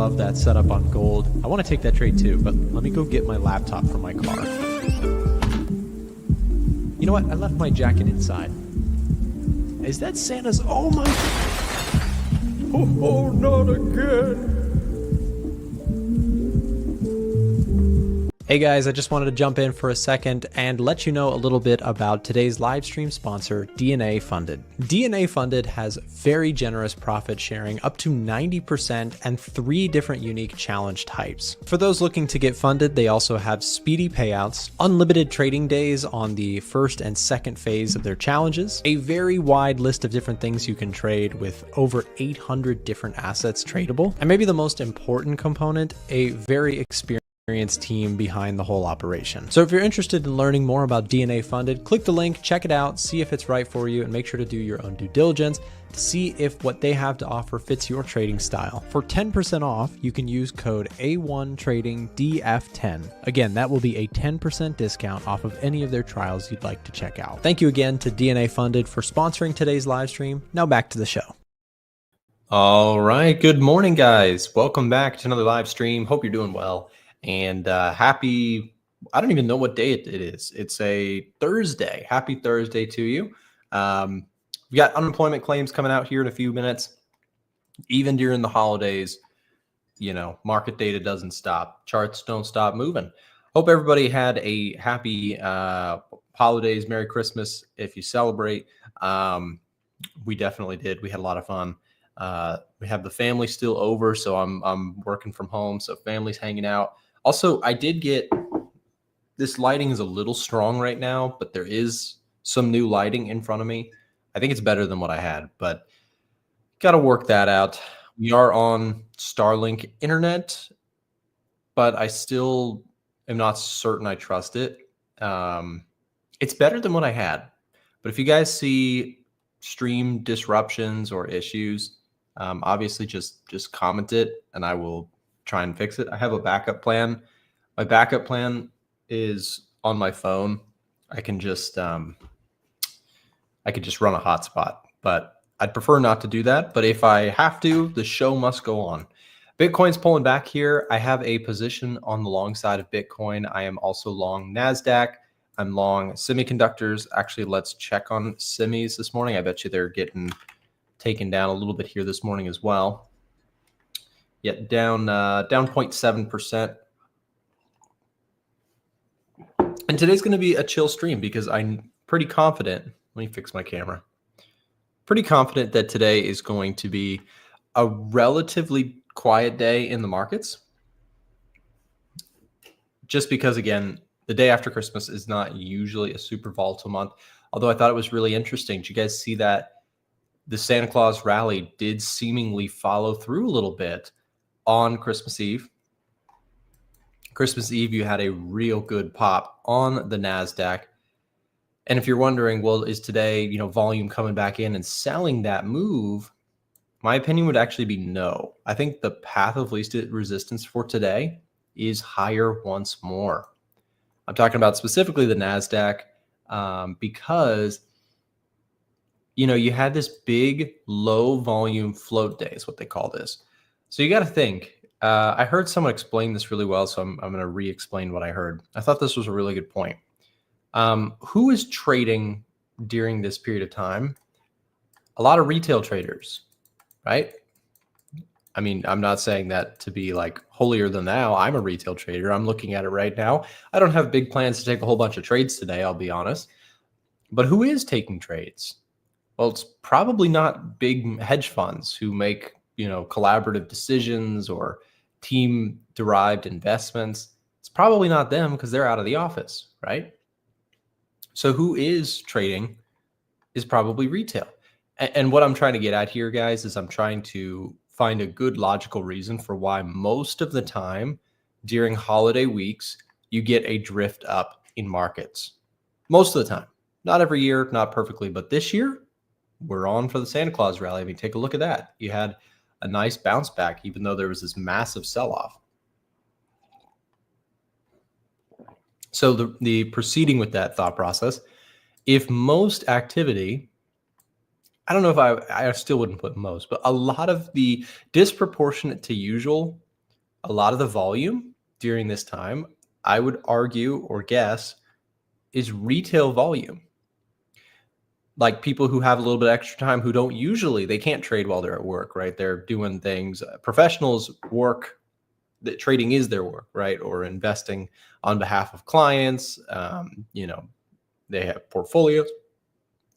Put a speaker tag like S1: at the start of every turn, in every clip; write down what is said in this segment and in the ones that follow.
S1: love that setup on gold. I want to take that trade too, but let me go get my laptop from my car. You know what? I left my jacket inside. Is that Santa's? Oh my! Oh, not again! Hey guys, I just wanted to jump in for a second and let you know a little bit about today's live stream sponsor, DNA Funded. DNA Funded has very generous profit sharing, up to 90%, and 3 different unique challenge types. For those looking to get funded, they also have speedy payouts, unlimited trading days on the first and second phase of their challenges, a very wide list of different things you can trade with over 800 different assets tradable, and maybe the most important component, a very experienced team behind the whole operation. So if you're interested in learning more about DNA Funded, click the link, check it out, see if it's right for you, and make sure to do your own due diligence to see if what they have to offer fits your trading style. For 10% off, you can use code A1TradingDF10. Again, that will be a 10% discount off of any of their trials you'd like to check out. Thank you again to DNA Funded for sponsoring today's live stream. Now back to the show.
S2: All right, good morning, guys. Welcome back to another live stream. Hope you're doing well. And happy, I don't even know what day it is. It's a Thursday. Happy Thursday to you. We got unemployment claims coming out here in a few minutes. Even during the holidays, you know, market data doesn't stop. Charts don't stop moving. Hope everybody had a happy holidays. Merry Christmas if you celebrate. We definitely did. We had a lot of fun. We have the family still over, so I'm working from home, so family's hanging out. Also, I did get, this lighting is a little strong right now, but there is some new lighting in front of me. I think it's better than what I had, but got to work that out. We are on Starlink internet, but I still am not certain I trust it. It's better than what I had, but if you guys see stream disruptions or issues, obviously just comment it and I will try and fix it. I have a backup plan. My backup plan is on my phone. I can just run a hotspot, but I'd prefer not to do that. But if I have to, the show must go on. Bitcoin's pulling back here. I have a position on the long side of Bitcoin. I am also long NASDAQ. I'm long semiconductors. Actually, let's check on semis this morning. I bet you they're getting taken down a little bit here this morning as well. Yet down 0.7%. And today's going to be a chill stream because I'm pretty confident. Let me fix my camera. Pretty confident that today is going to be a relatively quiet day in the markets. Just because, again, the day after Christmas is not usually a super volatile month. Although I thought it was really interesting. Did you guys see that the Santa Claus rally did seemingly follow through a little bit on Christmas Eve? Christmas Eve, you had a real good pop on the NASDAQ. And if you're wondering, well, is today, you know, volume coming back in and selling that move? My opinion would actually be no. I think the path of least resistance for today is higher once more. I'm talking about specifically the NASDAQ because, you know, you had this big low volume float day is what they call this. So you got to think, I heard someone explain this really well, so I'm going to re-explain what I heard. I thought this was a really good point. Who is trading during this period of time? A lot of retail traders, right? I mean, I'm not saying that to be like holier than thou. I'm a retail trader. I'm looking at it right now. I don't have big plans to take a whole bunch of trades today, I'll be honest. But who is taking trades? Well, it's probably not big hedge funds who make, you know, collaborative decisions or team-derived investments. It's probably not them because they're out of the office, right? So who is trading is probably retail. And what I'm trying to get at here, guys, is I'm trying to find a good logical reason for why most of the time during holiday weeks, you get a drift up in markets. Most of the time. Not every year, not perfectly, but this year, we're on for the Santa Claus rally. I mean, take a look at that. You had a nice bounce back, even though there was this massive sell-off. So the proceeding with that thought process, if most activity, I don't know if I still wouldn't put most, but a lot of the disproportionate to usual a lot of the volume during this time, I would argue or guess, is retail volume. Like people who have a little bit extra time who don't usually, they can't trade while they're at work, right? They're doing things. Professionals work, that trading is their work, right? Or investing on behalf of clients. They have portfolios.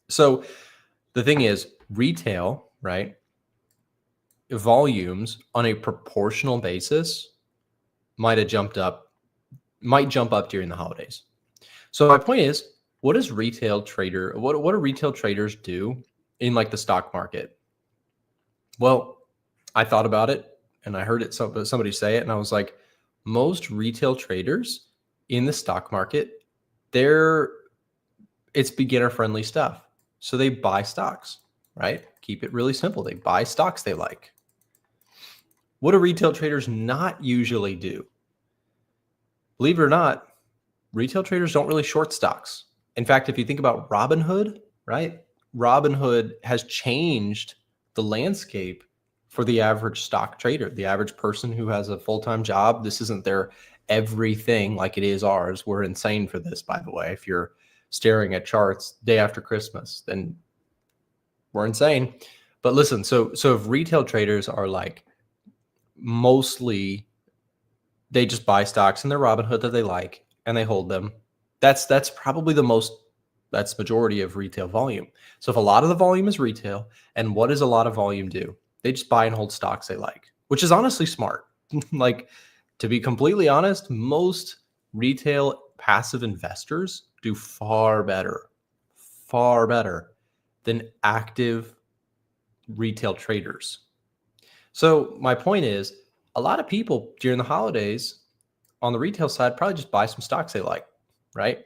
S2: So the thing is, retail, right? Volumes on a proportional basis might jump up during the holidays. So my point is, what do retail traders do in like the stock market? Well, I thought about it and I heard somebody say it, and I was like, most retail traders in the stock market, it's beginner friendly stuff. So they buy stocks, right? Keep it really simple. They buy stocks they like. What do retail traders not usually do? Believe it or not, retail traders don't really short stocks. In fact, if you think about Robinhood, right? Robinhood has changed the landscape for the average stock trader, the average person who has a full-time job. This isn't their everything like it is ours. We're insane for this, by the way. If you're staring at charts day after Christmas, then we're insane. But listen, so if retail traders are like mostly, they just buy stocks in their Robinhood that they like and they hold them. That's probably that's majority of retail volume. So if a lot of the volume is retail, and what does a lot of volume do? They just buy and hold stocks they like, which is honestly smart. Like, to be completely honest, most retail passive investors do far better than active retail traders. So my point is, a lot of people during the holidays on the retail side probably just buy some stocks they like, right?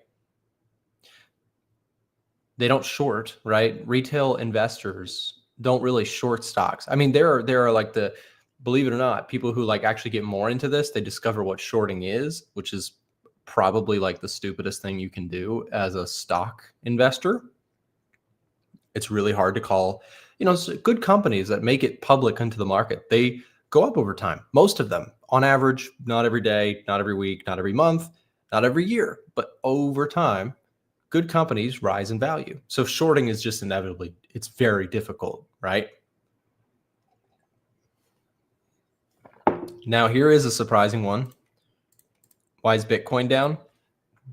S2: They don't short, right? Retail investors don't really short stocks. I mean, there are like believe it or not, people who like actually get more into this, they discover what shorting is, which is probably like the stupidest thing you can do as a stock investor. It's really hard to call, good companies that make it public into the market. They go up over time. Most of them, on average, not every day, not every week, not every month, not every year, but over time, good companies rise in value. So shorting is just inevitably, it's very difficult, right? Now, here is a surprising one. Why is Bitcoin down?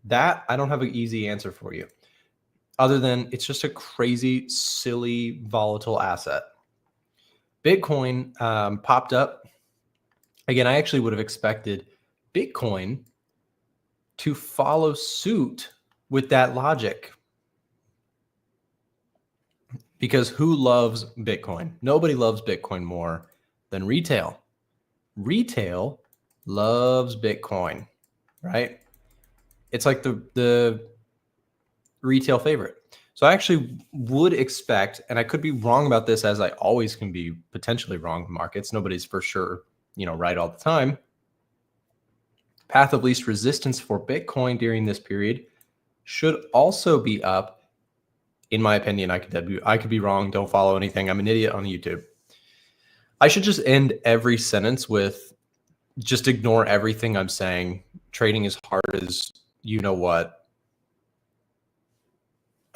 S2: That I don't have an easy answer for you, other than it's just a crazy, silly, volatile asset. Bitcoin popped up. Again, I actually would have expected Bitcoin to follow suit with that logic. Because who loves Bitcoin? Nobody loves Bitcoin more than retail. Retail loves Bitcoin, right? It's like the retail favorite. So I actually would expect, and I could be wrong about this, as I always can be potentially wrong in markets. Nobody's for sure, right all the time. Path of least resistance for Bitcoin during this period should also be up. In my opinion, I could be wrong. Don't follow anything. I'm an idiot on YouTube. I should just end every sentence with just ignore everything I'm saying. Trading is hard as you know what.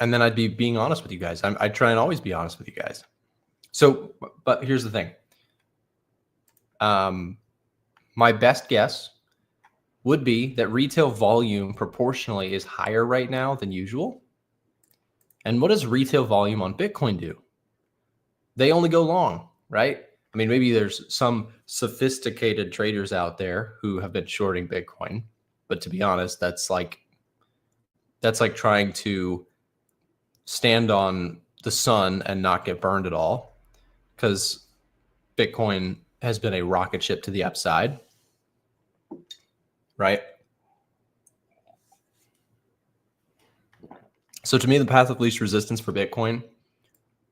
S2: And then I'd be being honest with you guys. I try and always be honest with you guys. So, but here's the thing. My best guess would be that retail volume proportionally is higher right now than usual. And what does retail volume on Bitcoin do? They only go long, right? I mean, maybe there's some sophisticated traders out there who have been shorting Bitcoin, but to be honest, that's like trying to stand on the sun and not get burned at all, because Bitcoin has been a rocket ship to the upside, right? So to me, the path of least resistance for Bitcoin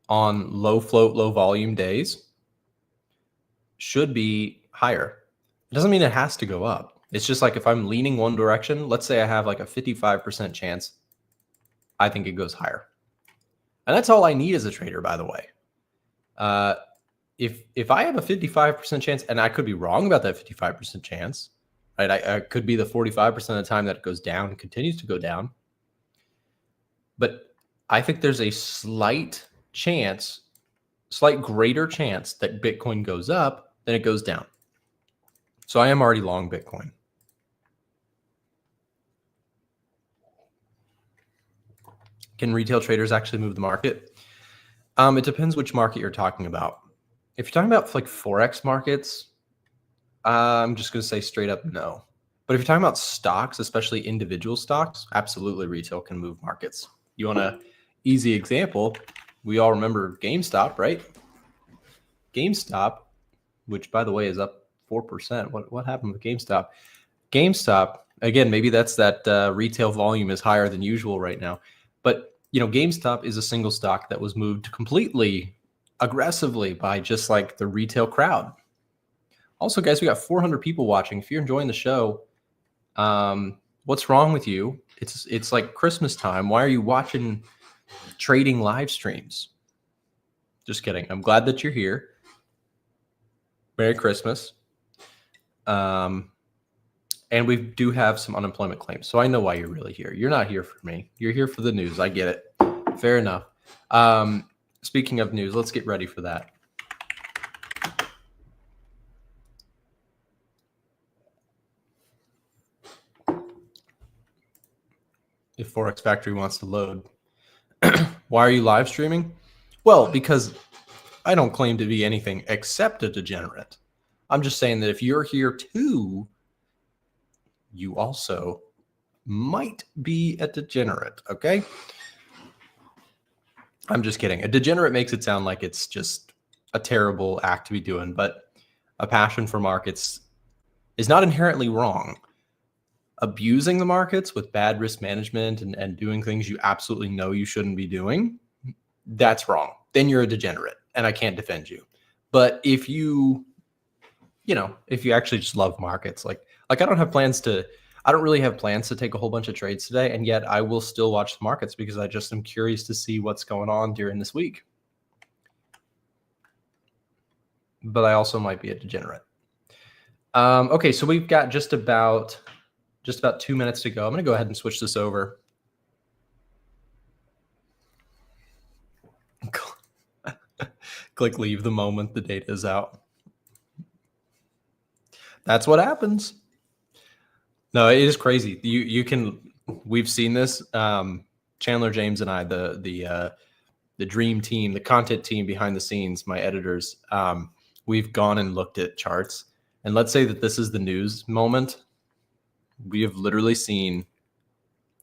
S2: on low float, low volume days should be higher. It doesn't mean it has to go up. It's just like if I'm leaning one direction, let's say I have like a 55% chance, I think it goes higher. And that's all I need as a trader, by the way. if I have a 55% chance, and I could be wrong about that 55% chance, right? I could be the 45% of the time that it goes down and continues to go down. But I think there's a slight greater chance that Bitcoin goes up than it goes down. So I am already long Bitcoin. Can retail traders actually move the market? It depends which market you're talking about. If you're talking about like Forex markets, I'm just going to say straight up no. But if you're talking about stocks, especially individual stocks, absolutely retail can move markets. You want an easy example? We all remember GameStop, right? GameStop, which by the way is up 4%. What happened with GameStop? GameStop, again, maybe that's that retail volume is higher than usual right now. But GameStop is a single stock that was moved completely aggressively by just like the retail crowd. Also, guys, we got 400 people watching. If you're enjoying the show, what's wrong with you? It's like Christmas time. Why are you watching trading live streams? Just kidding. I'm glad that you're here. Merry Christmas. And we do have some unemployment claims. So I know why you're really here. You're not here for me. You're here for the news. I get it. Fair enough. Speaking of news, let's get ready for that. If Forex Factory wants to load. Why are you live streaming? Well, because I don't claim to be anything except a degenerate. I'm just saying that if you're here too, you also might be a degenerate, okay? I'm just kidding. A degenerate makes it sound like it's just a terrible act to be doing, but a passion for markets is not inherently wrong. Abusing the markets with bad risk management and doing things you absolutely know you shouldn't be doing, that's wrong. Then you're a degenerate and I can't defend you. But if you actually just love markets, like I don't really have plans to take a whole bunch of trades today, and yet I will still watch the markets because I just am curious to see what's going on during this week. But I also might be a degenerate. Okay, so we've got just about 2 minutes to go. I'm going to go ahead and switch this over. Click leave the moment the data is out. That's what happens. No, it is crazy. We've seen this. Chandler James and I, the dream team, the content team behind the scenes, my editors, we've gone and looked at charts. And let's say that this is the news moment. We have literally seen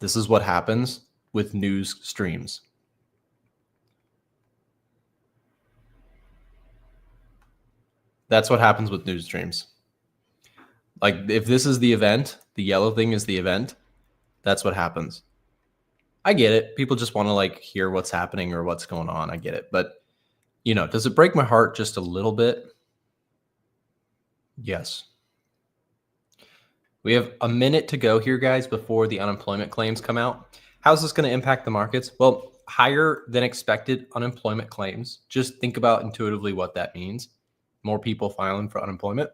S2: this is what happens with news streams. That's what happens with news streams. Like if this is the event, the yellow thing is the event, that's what happens. I get it. People just want to like hear what's happening or what's going on. I get it. But, does it break my heart just a little bit? Yes. We have a minute to go here, guys, before the unemployment claims come out. How's this going to impact the markets? Well, higher than expected unemployment claims. Just think about intuitively what that means. More people filing for unemployment.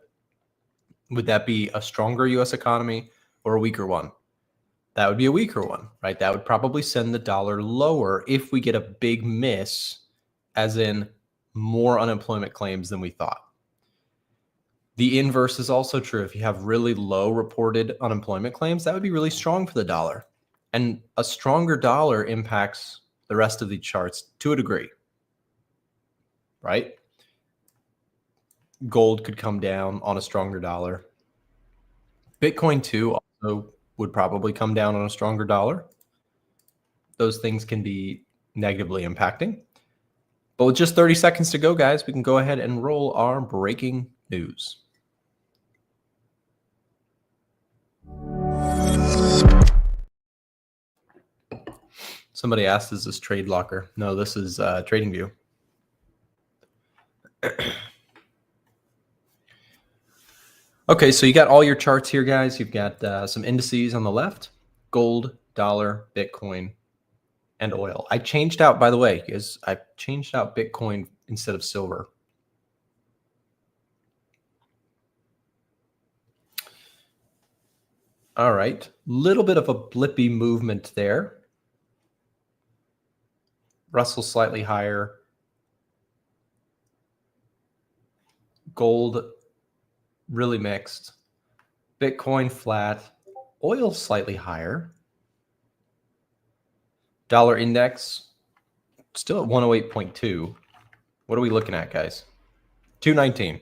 S2: Would that be a stronger U.S. economy or a weaker one? That would be a weaker one, right? That would probably send the dollar lower if we get a big miss, as in more unemployment claims than we thought. The inverse is also true. If you have really low reported unemployment claims, that would be really strong for the dollar. And a stronger dollar impacts the rest of the charts to a degree, right? Gold could come down on a stronger dollar. Bitcoin too also would probably come down on a stronger dollar. Those things can be negatively impacting. But with just 30 seconds to go, guys, we can go ahead and roll our breaking news. Somebody asked, is this Trade Locker? No, this is TradingView. Okay, so you got all your charts here, guys. You've got some indices on the left: gold, dollar, Bitcoin, and oil. I changed out, by the way, I changed out Bitcoin instead of silver. All right, little bit of a blippy movement there. Russell slightly higher. Gold really mixed. Bitcoin flat. Oil slightly higher. Dollar index still at 108.2. What are we looking at, guys? 219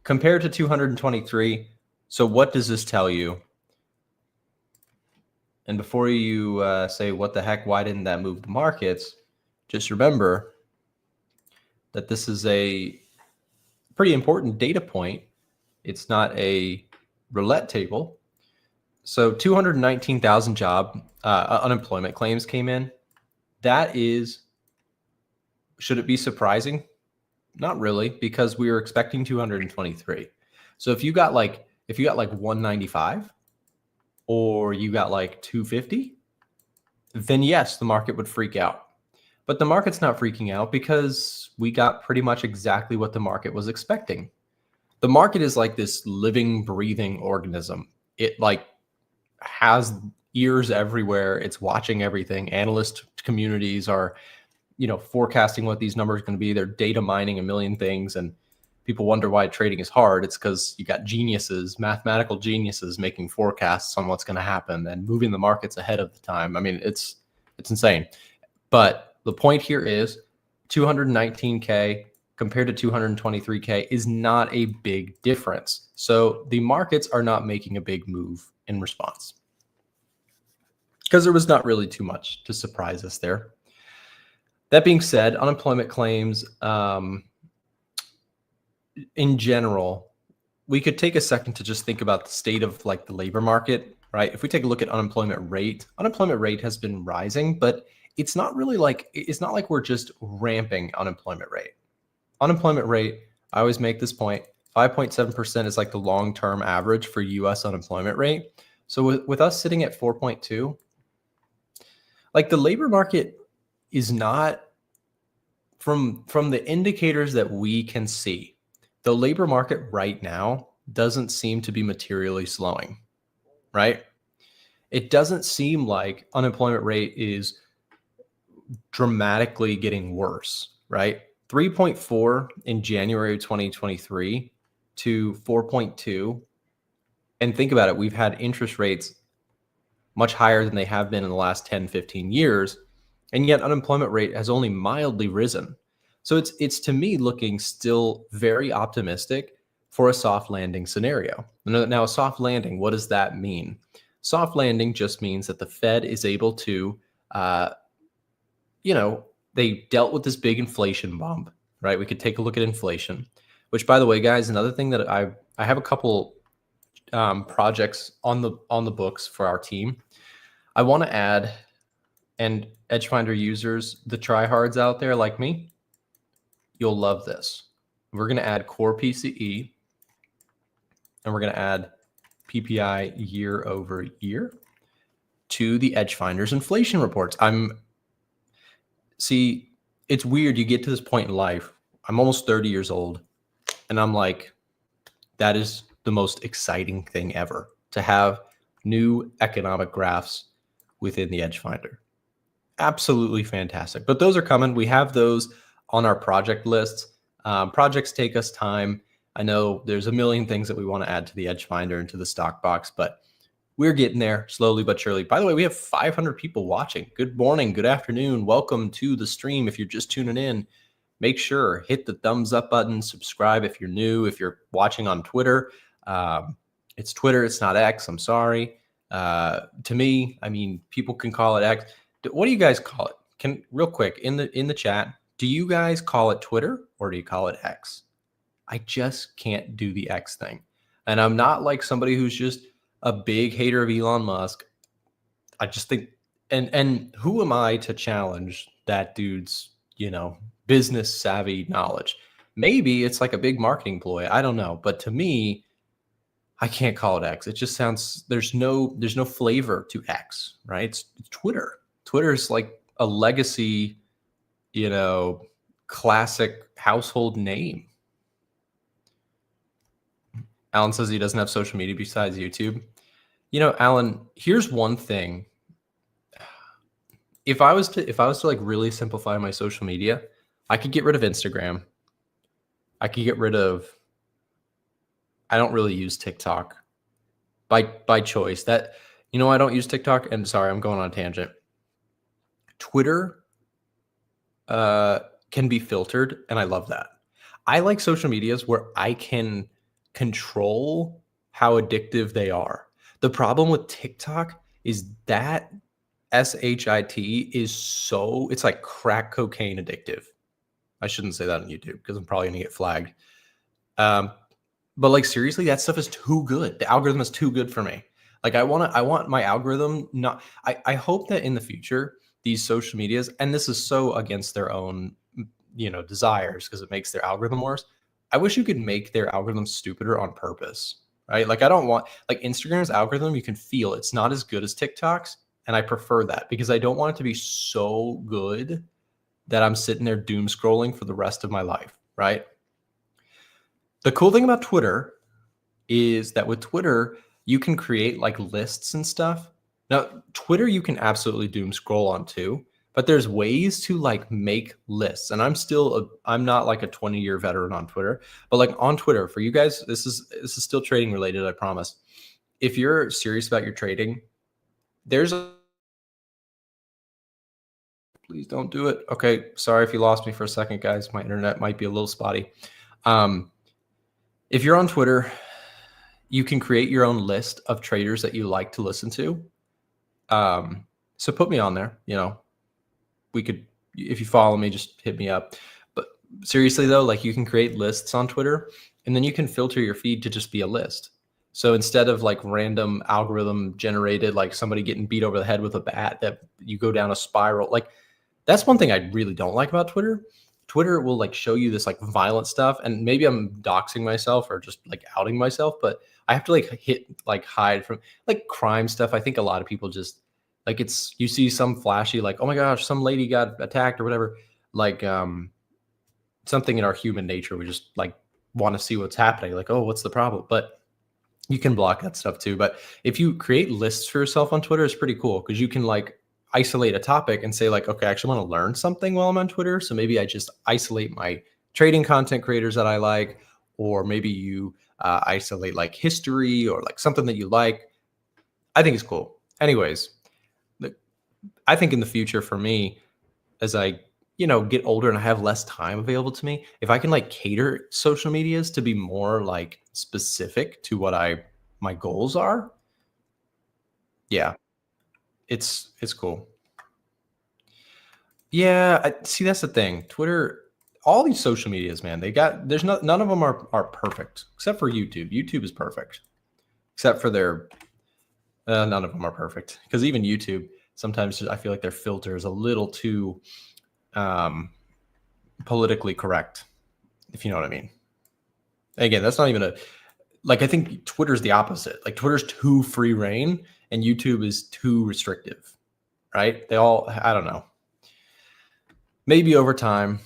S2: compared to 223. So what does this tell you? And before you say, what the heck, why didn't that move the markets? Just remember that this is a pretty important data point. It's not a roulette table. So 219,000 job unemployment claims came in. That is, should it be surprising? Not really, because we were expecting 223. So if you got like 195 or you got like 250, then yes, the market would freak out. But the market's not freaking out because we got pretty much exactly what the market was expecting. The market is like this living, breathing organism. It like has ears everywhere. It's watching everything. Analyst communities are, forecasting what these numbers are going to be. They're data mining a million things, and people wonder why trading is hard. It's because you got geniuses, mathematical geniuses, making forecasts on what's going to happen and moving the markets ahead of the time. I mean, it's insane. But the point here is 219K compared to 223K is not a big difference. So the markets are not making a big move in response because there was not really too much to surprise us there. That being said, unemployment claims in general, we could take a second to just think about the state of like the labor market, right? If we take a look at unemployment rate has been rising, but it's not like we're just ramping unemployment rate. Unemployment rate, I always make this point, 5.7% is like the long-term average for US unemployment rate. So with us sitting at 4.2, like the labor market is not, from the indicators that we can see, the labor market right now doesn't seem to be materially slowing, right? It doesn't seem like unemployment rate is dramatically getting worse, right? 3.4 in January of 2023 to 4.2. And think about it, we've had interest rates much higher than they have been in the last 10, 15 years. And yet unemployment rate has only mildly risen. So it's to me looking still very optimistic for a soft landing scenario. Now, a soft landing, what does that mean? Soft landing just means that the Fed is able to, they dealt with this big inflation bump, right? We could take a look at inflation, which, by the way, guys, another thing that I have a couple projects on the books for our team. I want to add, and Edgefinder users, the tryhards out there like me, you'll love this. We're going to add core PCE, and we're going to add PPI year over year to the Edgefinder's inflation reports. See, it's weird. You get to this point in life. I'm almost 30 years old, and I'm like, that is the most exciting thing ever, to have new economic graphs within the Edgefinder. Absolutely fantastic. But those are coming. We have those on our project lists. Projects take us time. I know there's a million things that we want to add to the Edgefinder and to the stock box, but we're getting there slowly but surely. By the way, we have 500 people watching. Good morning, good afternoon. Welcome to the stream. If you're just tuning in, make sure hit the thumbs up button, subscribe if you're new. If you're watching on Twitter, it's Twitter, it's not X. I'm sorry. To me, I mean, people can call it X. What do you guys call it? Real quick in the chat, do you guys call it Twitter or do you call it X? I just can't do the X thing. And I'm not like somebody who's just a big hater of Elon Musk. I just think, and who am I to challenge that dude's, business savvy knowledge? Maybe it's like a big marketing ploy. I don't know. But to me, I can't call it X. It just sounds, there's no flavor to X, right? It's Twitter. Twitter is like a legacy, classic household name. Alan says he doesn't have social media besides YouTube. Alan, here's one thing. If I was to like really simplify my social media, I could get rid of Instagram. I could get rid of, I don't really use TikTok by choice. That, I don't use TikTok, and sorry, I'm going on a tangent. Twitter can be filtered, and I love that. I like social medias where I can control how addictive they are. The problem with TikTok is that SHIT it's like crack cocaine addictive. I shouldn't say that on YouTube because I'm probably gonna get flagged. But like seriously, that stuff is too good. The algorithm is too good for me. Like I want my algorithm not. I hope that in the future these social medias, and this is so against their own desires because it makes their algorithm worse. I wish you could make their algorithm stupider on purpose, right? Like I don't want like Instagram's algorithm. You can feel it's not as good as TikTok's, and I prefer that because I don't want it to be so good that I'm sitting there doom scrolling for the rest of my life, right? The cool thing about Twitter is that with Twitter, you can create like lists and stuff. Now, Twitter, you can absolutely doom scroll on too, but there's ways to like make lists. And I'm not like a 20-year veteran on Twitter, but like on Twitter for you guys, this is still trading related, I promise. If you're serious about your trading, please don't do it. Okay. Sorry if you lost me for a second, guys. My internet might be a little spotty. If you're on Twitter, you can create your own list of traders that you like to listen to. So put me on there, we could, if you follow me, just hit me up. But seriously though, like you can create lists on Twitter and then you can filter your feed to just be a list. So instead of like random algorithm generated, like somebody getting beat over the head with a bat, that you go down a spiral. Like that's one thing I really don't like about Twitter. Twitter will like show you this like violent stuff, and maybe I'm doxing myself or just like outing myself, but I have to like hide from like crime stuff. I think a lot of people just like you see some flashy like, oh my gosh, some lady got attacked or whatever. Like something in our human nature, we just like want to see what's happening. Like, oh, what's the problem? But you can block that stuff too. But if you create lists for yourself on Twitter, it's pretty cool because you can like isolate a topic and say like, okay, I actually want to learn something while I'm on Twitter. So maybe I just isolate my trading content creators that I like, or maybe you isolate like history or like something that you like. I think it's cool. Anyways, I think in the future for me, as I get older and I have less time available to me, if I can like cater social medias to be more like specific to what my goals are, yeah, it's cool. Yeah, see that's the thing. Twitter, all these social medias, man, none of them are perfect except for YouTube. YouTube is perfect, except for none of them are perfect because even YouTube sometimes I feel like their filter is a little too politically correct, if you know what I mean. Again, that's not even I think Twitter's the opposite. Like Twitter's too free reign and YouTube is too restrictive, right? I don't know. Maybe over time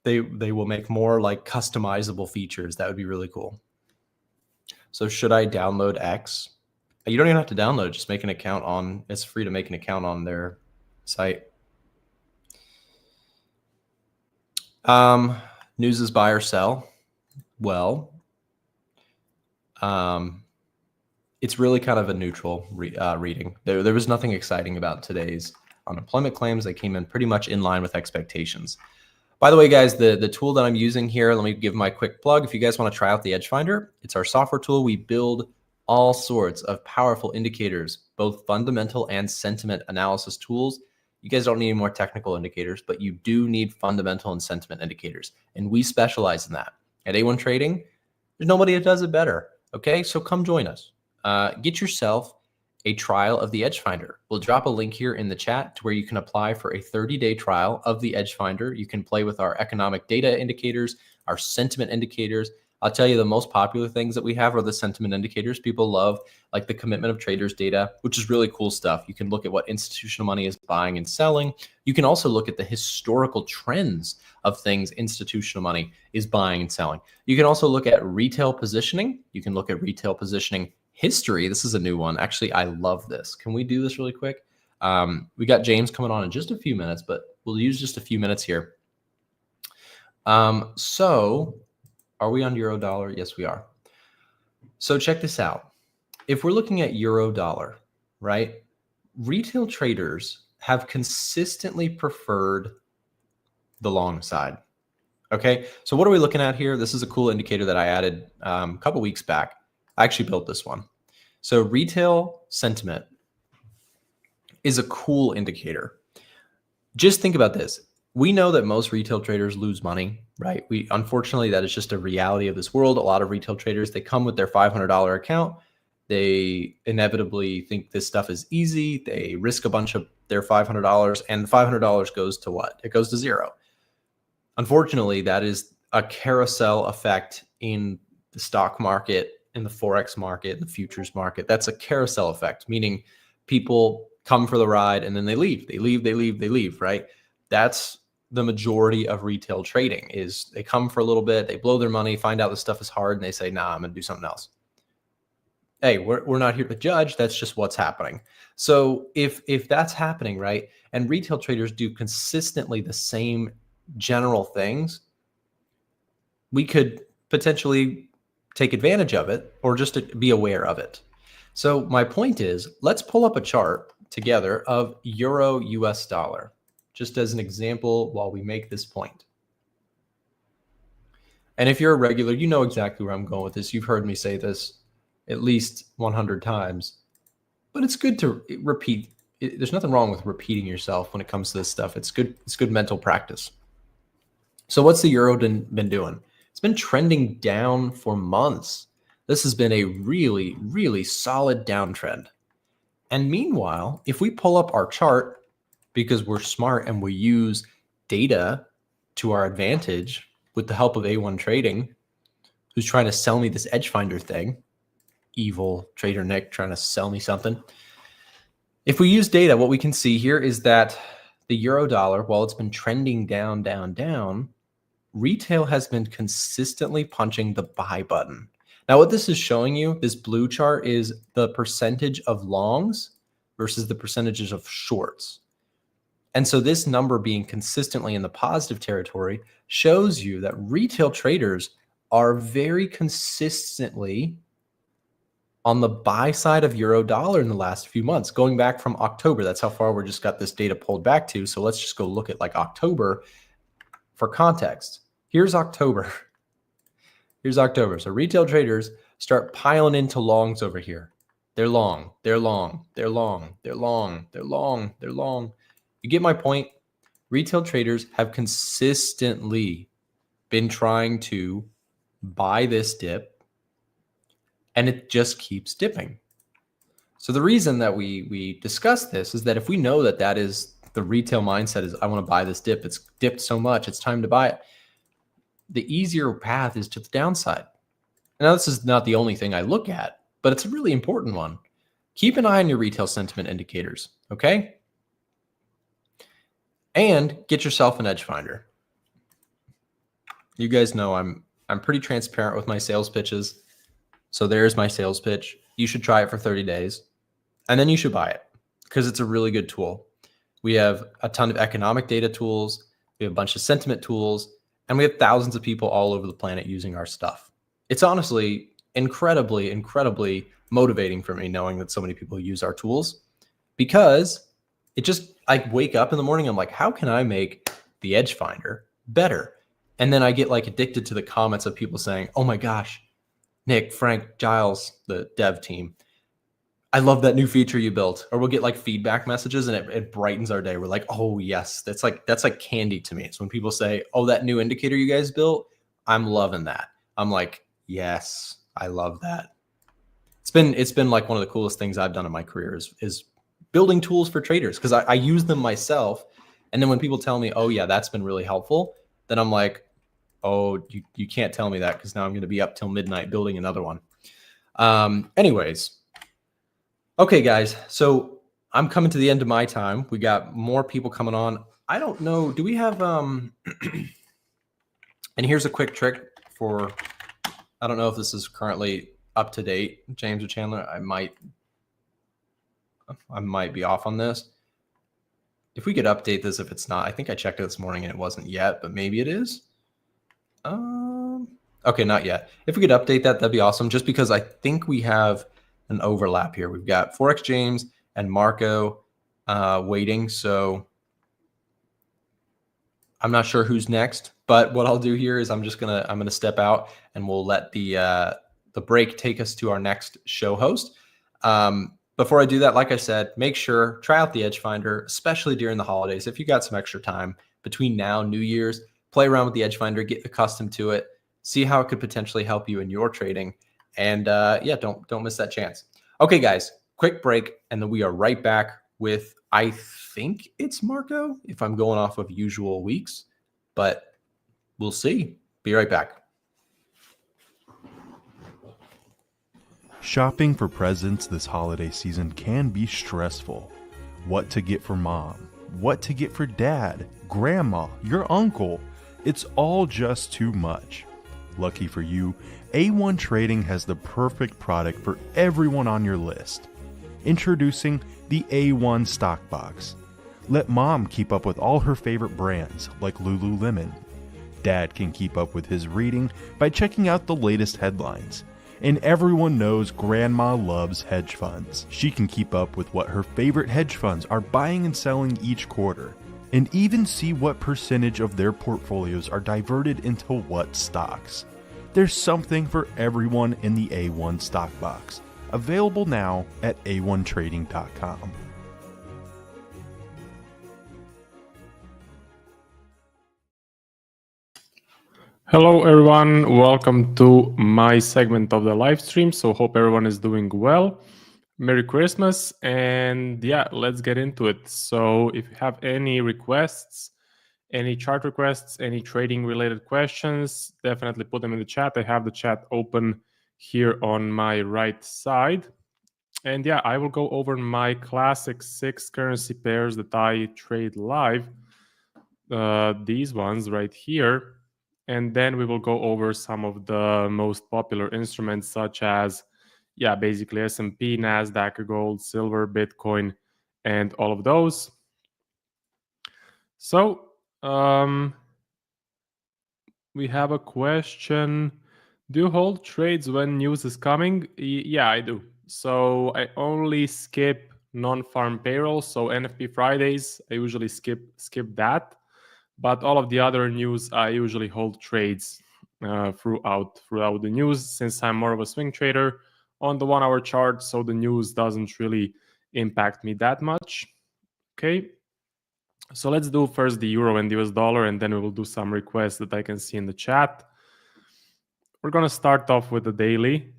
S2: they will make more like customizable features. That would be really cool. So should I download X? You don't even have to download it. Just make an account it's free to make an account on their site. News is buy or sell. Well, it's really kind of a neutral reading. There was nothing exciting about today's unemployment claims. They came in pretty much in line with expectations. By the way, guys, the tool that I'm using here, let me give my quick plug. If you guys want to try out the Edge Finder, it's our software tool. We build all sorts of powerful indicators, both fundamental and sentiment analysis tools. You guys don't need any more technical indicators, but you do need fundamental and sentiment indicators. And we specialize in that. At A1 Trading, there's nobody that does it better. Okay, so come join us. Get yourself a trial of the Edge Finder. We'll drop a link here in the chat to where you can apply for a 30-day trial of the Edge Finder. You can play with our economic data indicators, our sentiment indicators. I'll tell you the most popular things that we have are the sentiment indicators. People love like the commitment of traders data, which is really cool stuff. You can look at what institutional money is buying and selling. You can also look at the historical trends of things institutional money is buying and selling. You can also look at retail positioning. You can look at retail positioning history. This is a new one. Actually, I love this. Can we do this really quick? We got James coming on in just a few minutes, but we'll use just a few minutes here. So are we on euro dollar? Yes, we are. So check this out. If we're looking at euro dollar, right? Retail traders have consistently preferred the long side. Okay, so what are we looking at here? This is a cool indicator that I added a couple weeks back. I actually built this one. So retail sentiment is a cool indicator. Just think about this. We know that most retail traders lose money, right? Unfortunately, that is just a reality of this world. A lot of retail traders, they come with their $500 account. They inevitably think this stuff is easy. They risk a bunch of their $500, and the $500 goes to what? It goes to zero. Unfortunately, that is a carousel effect in the stock market, in the Forex market, in the futures market. That's a carousel effect, meaning people come for the ride and then they leave. They leave, right? That's the majority of retail trading is they come for a little bit, they blow their money, find out the stuff is hard, and they say, nah, I'm going to do something else. Hey, we're not here to judge. That's just what's happening. So if that's happening, right, and retail traders do consistently the same general things, we could potentially take advantage of it or just be aware of it. So my point is, let's pull up a chart together of euro US dollar, just as an example while we make this point. And if you're a regular, you know exactly where I'm going with this. You've heard me say this at least 100 times, but it's good to repeat. There's nothing wrong with repeating yourself when it comes to this stuff. It's good. It's good mental practice. So what's the euro been doing? It's been trending down for months. This has been a really, really solid downtrend. And meanwhile, if we pull up our chart, because we're smart and we use data to our advantage with the help of A1 Trading, who's trying to sell me this edge finder thing, evil trader Nick trying to sell me something. If we use data, what we can see here is that the euro dollar, while it's been trending down, retail has been consistently punching the buy button. Now, what this is showing you, this blue chart, is the percentage of longs versus the percentages of shorts. And so this number being consistently in the positive territory shows you that retail traders are very consistently on the buy side of euro dollar in the last few months, going back from October. That's how far we just got this data pulled back to. So let's just go look at like October for context. Here's October. Here's October. So retail traders start piling into longs over here. They're long, they're long, they're long, they're long, they're long, they're long. You get my point? Retail traders have consistently been trying to buy this dip, and it just keeps dipping. So the reason that we discuss this is that if we know that that is the retail mindset is, I want to buy this dip, it's dipped so much, it's time to buy it, the easier path is to the downside. Now, this is not the only thing I look at, but it's a really important one. Keep an eye on your retail sentiment indicators, okay? And get yourself an edge finder. You guys know I'm pretty transparent with my sales pitches. So there's my sales pitch. You should try it for 30 days, and then you should buy it because it's a really good tool. We have a ton of economic data tools. We have a bunch of sentiment tools, and we have thousands of people all over the planet using our stuff. It's honestly incredibly, incredibly motivating for me knowing that so many people use our tools, because it just, I wake up in the morning, I'm like, how can I make the edge finder better? And then I get like addicted to the comments of people saying, oh my gosh, Nick, Frank, Giles, the dev team, I love that new feature you built. Or we'll get like feedback messages and it brightens our day. We're like, oh yes, that's like candy to me. It's when people say, oh, that new indicator you guys built, I'm loving that. I'm like, yes, I love that. It's been like one of the coolest things I've done in my career is building tools for traders, because I use them myself. And then when people tell me, oh yeah, that's been really helpful, then I'm like, oh, you can't tell me that, because now I'm going to be up till midnight building another one. Anyways. Okay, guys, so I'm coming to the end of my time. We got more people coming on. I don't know. Do we have, and here's a quick trick for, I don't know if this is currently up to date, James or Chandler. I might be off on this. If we could update this, if it's not, I think I checked it this morning and it wasn't yet, but maybe it is. Okay, not yet. If we could update that, that'd be awesome. Just because I think we have an overlap here. We've got Forex James and Marco waiting, so I'm not sure who's next. But what I'll do here is I'm gonna step out and we'll let the break take us to our next show host. Before I do that, like I said, make sure try out the Edge Finder, especially during the holidays. If you got some extra time between now and New Year's, play around with the Edge Finder, get accustomed to it, see how it could potentially help you in your trading, and yeah, don't miss that chance. Okay, guys, quick break, and then we are right back with, I think it's Marco, if I'm going off of usual weeks, but we'll see. Be right back.
S3: Shopping for presents this holiday season can be stressful. What to get for mom? What to get for dad, grandma, your uncle? It's all just too much. Lucky for you, A1 Trading has the perfect product for everyone on your list. Introducing the A1 Stock Box. Let mom keep up with all her favorite brands like Lululemon. Dad can keep up with his reading by checking out the latest headlines. And everyone knows Grandma loves hedge funds. She can keep up with what her favorite hedge funds are buying and selling each quarter, and even see what percentage of their portfolios are diverted into what stocks. There's something for everyone in the A1 Stock Box, available now at a1trading.com.
S4: Hello everyone, welcome to my segment of the live stream. So hope everyone is doing well. Merry Christmas, and yeah, let's get into it. So if you have any requests, any chart requests, any trading related questions, definitely put them in the chat. I have the chat open here on my right side. And yeah, I will go over my classic 6 currency pairs that I trade live. These ones right here. And then we will go over some of the most popular instruments, such as, yeah, basically S&P, NASDAQ, gold, silver, Bitcoin, and all of those. So we have a question. Do you hold trades when news is coming? Yeah, I do. So I only skip non-farm payroll. So NFP Fridays, I usually skip that. But all of the other news, I usually hold trades throughout the news, since I'm more of a swing trader on the 1 hour chart. So the news doesn't really impact me that much. Okay. So let's do first the euro and US dollar, and then we will do some requests that I can see in the chat. We're going to start off with the daily,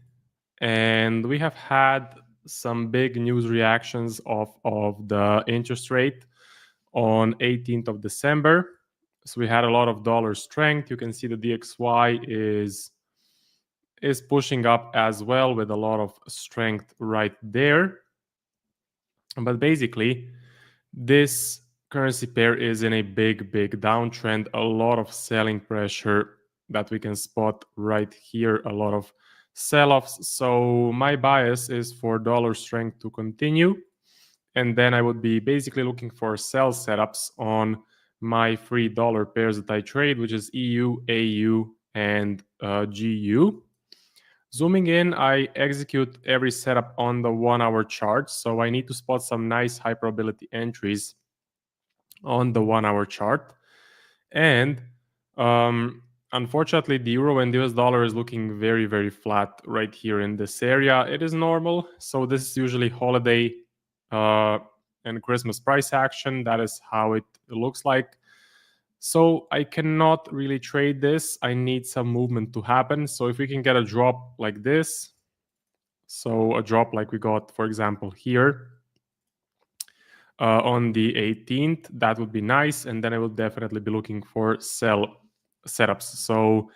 S4: and we have had some big news reactions of the interest rate on 18th of December. So we had a lot of dollar strength. You can see the DXY is pushing up as well, with a lot of strength right there. But basically, this currency pair is in a big downtrend. A lot of selling pressure that we can spot right here. A lot of sell-offs. So my bias is for dollar strength to continue. And then I would be basically looking for sell setups on my $3 pairs that I trade, which is EU, AU, and GU. Zooming in, I execute every setup on the 1 hour chart. So I need to spot some nice high probability entries on the 1 hour chart. And unfortunately, the euro and US dollar is looking very flat right here in this area. It is normal. So this is usually holiday and Christmas price action. That is how it looks like. So I cannot really trade this. I need some movement to happen. So if we can get a drop like this, so a drop like we got, for example, here on the 18th, that would be nice. And then I will definitely be looking for sell setups. So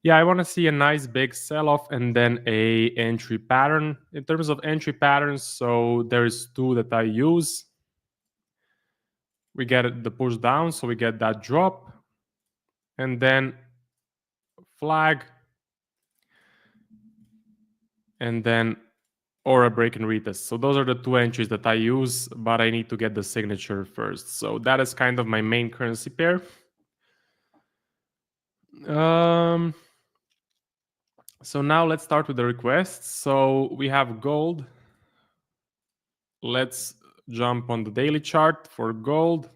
S4: yeah, I want to see a nice big sell-off and then a entry pattern. In terms of entry patterns, so there's 2 that I use. We get the push down, so we get that drop, and then flag, and then or a break and retest. So those are the two entries that I use, but I need to get the signature first. So that is kind of my main currency pair. So now let's start with the requests. So we have gold. Let's jump on the daily chart for gold.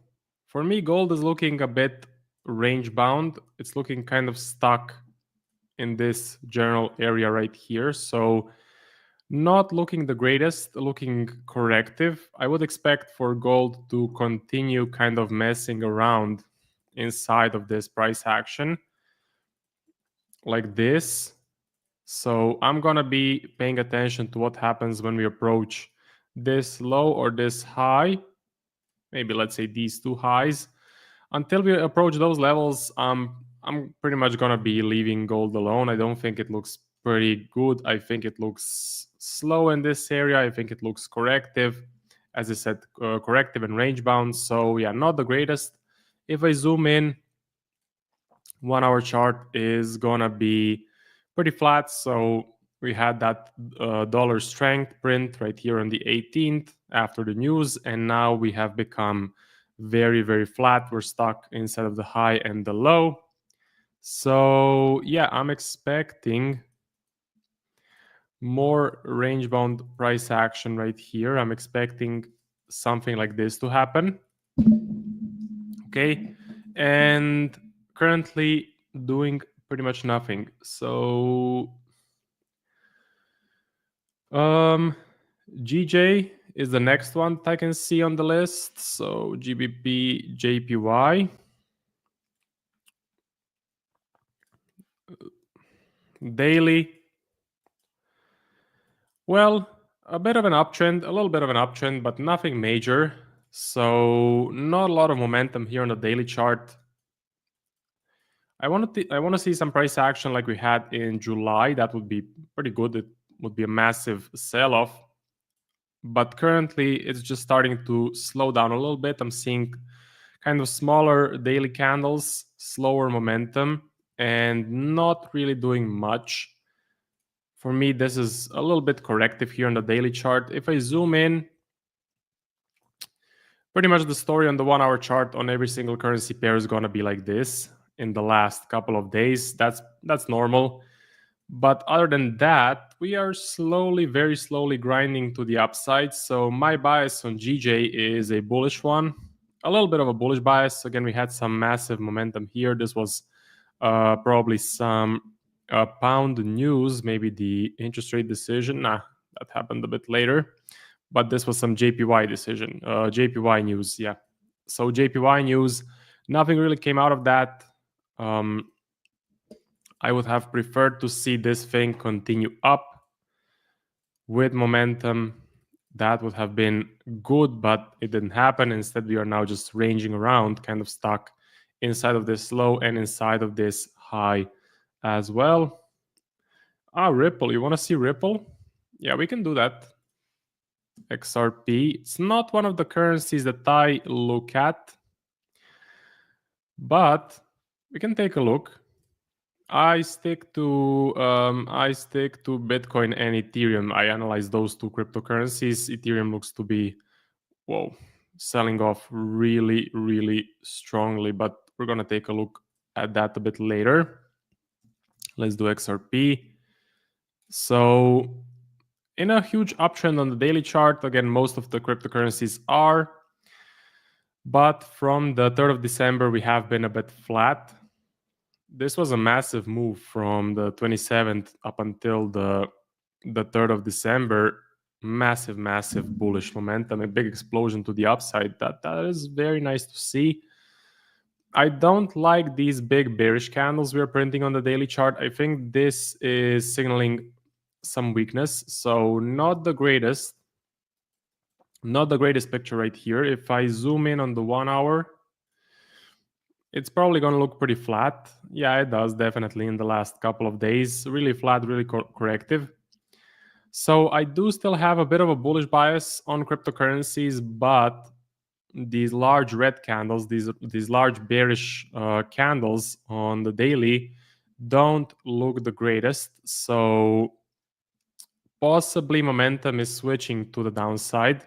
S4: For me, gold is looking a bit range bound. It's looking kind of stuck in this general area right here. So not looking the greatest, looking corrective. I would expect for gold to continue kind of messing around inside of this price action like this. So I'm gonna be paying attention to what happens when we approach this low or this high. Maybe let's say these two highs. Until we approach those levels, I'm pretty much gonna be leaving gold alone. I don't think it looks pretty good. I think it looks slow in this area. I think it looks corrective. As I said, corrective and range bound. So yeah, not the greatest. If I zoom in, 1 hour chart is gonna be pretty flat. So we had that dollar strength print right here on the 18th after the news, and now we have become very, very flat. We're stuck inside of the high and the low. So yeah, I'm expecting more range bound price action right here. I'm expecting something like this to happen. Okay, and currently doing pretty much nothing. So GJ is the next one that I can see on the list. So GBP, JPY. Daily. Well, a bit of an uptrend, a little bit of an uptrend, but nothing major. So not a lot of momentum here on the daily chart. I want to see some price action like we had in July. That would be pretty good. It would be a massive sell-off. But currently, it's just starting to slow down a little bit. I'm seeing kind of smaller daily candles, slower momentum, and not really doing much. For me, this is a little bit corrective here on the daily chart. If I zoom in, pretty much the story on the 1 hour chart on every single currency pair is going to be like this in the last couple of days. That's normal. But other than that, we are slowly, very slowly grinding to the upside. So my bias on GJ is a bullish one, a little bit of a bullish bias. Again, we had some massive momentum here. This was probably some pound news, maybe the interest rate decision. That happened a bit later. But this was some JPY decision, JPY news, yeah. So JPY news, nothing really came out of that. I would have preferred to see this thing continue up with momentum. That would have been good, but it didn't happen. Instead, we are now just ranging around, kind of stuck inside of this low and inside of this high as well. Ripple. You want to see Ripple? Yeah, we can do that. XRP. It's not one of the currencies that I look at, but we can take a look. I stick to Bitcoin and Ethereum. I analyze those two cryptocurrencies. Ethereum looks to be, selling off really, really strongly, but we're gonna take a look at that a bit later. Let's do XRP. So in a huge uptrend on the daily chart, again, most of the cryptocurrencies are, but from the 3rd of December, we have been a bit flat. This was a massive move from the 27th up until the 3rd of December. Massive bullish momentum, a big explosion to the upside. That is very nice to see. I don't like these big bearish candles we're printing on the daily chart. I think this is signaling some weakness. So not the greatest picture right here. If I zoom in on the 1 hour, it's probably going to look pretty flat. Yeah, it does, definitely, in the last couple of days. Really flat, really corrective. So I do still have a bit of a bullish bias on cryptocurrencies, but these large red candles, these large bearish candles on the daily don't look the greatest. So possibly momentum is switching to the downside.